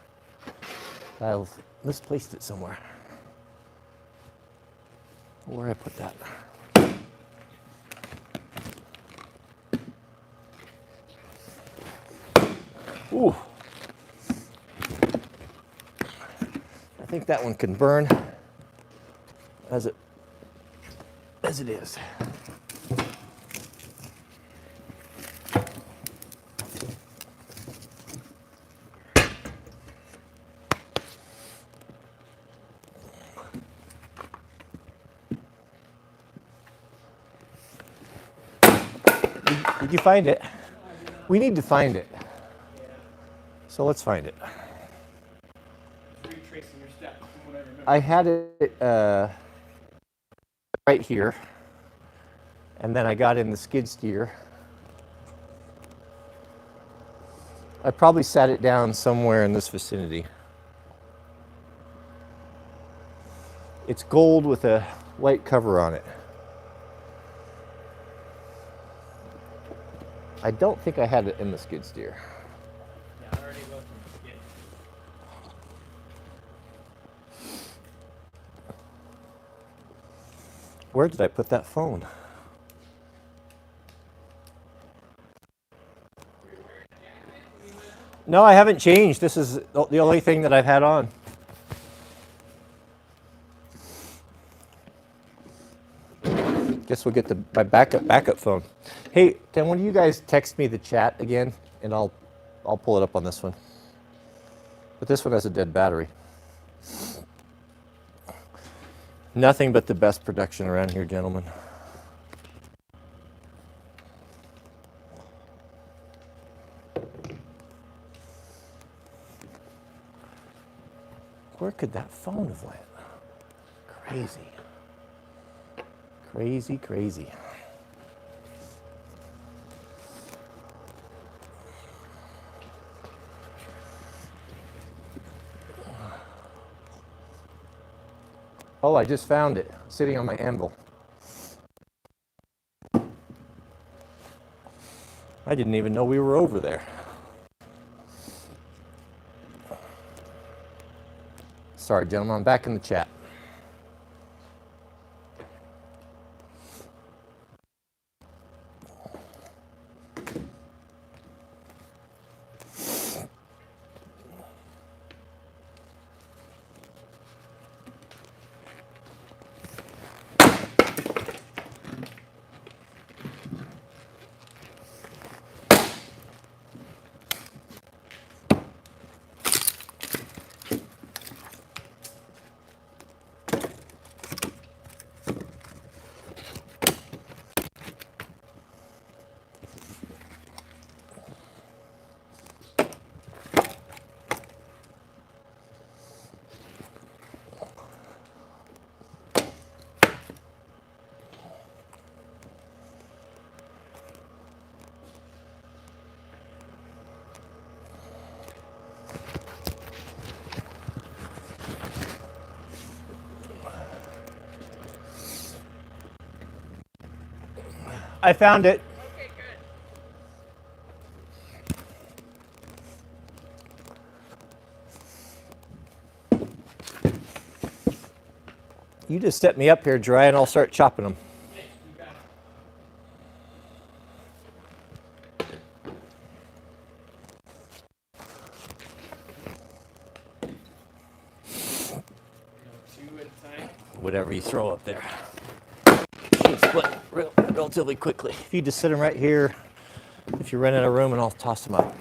I misplaced it somewhere. Where did I put that? Ooh. I think that one can burn. as it is. Did you find it? We need to find it. So let's find it. Retracing your steps from what I remember. I had it right here, and then I got in the skid steer. I probably sat it down somewhere in this vicinity. It's gold with a white cover on it. I don't think I had it in the skid steer. Yeah, I already looked. Yeah. Where did I put that phone? No, I haven't changed. This is the only thing that I've had on. Guess we'll get my backup phone. Hey, can one of you guys text me the chat again, and I'll pull it up on this one. But this one has a dead battery. Nothing but the best production around here, gentlemen. Where could that phone have went? Crazy. Crazy, crazy. Oh, I just found it, sitting on my anvil. I didn't even know we were over there. Sorry, gentlemen, I'm back in the chat. I found it. Okay, good. You just set me up here dry and I'll start chopping them. Yes, you got it. Two at a time. Whatever you throw up there. Should split relatively quickly. If you just sit them right here, if you run out of room, and I'll toss them up.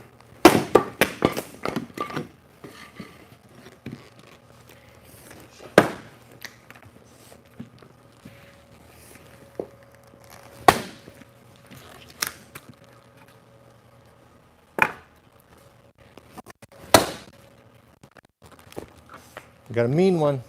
Got a mean one.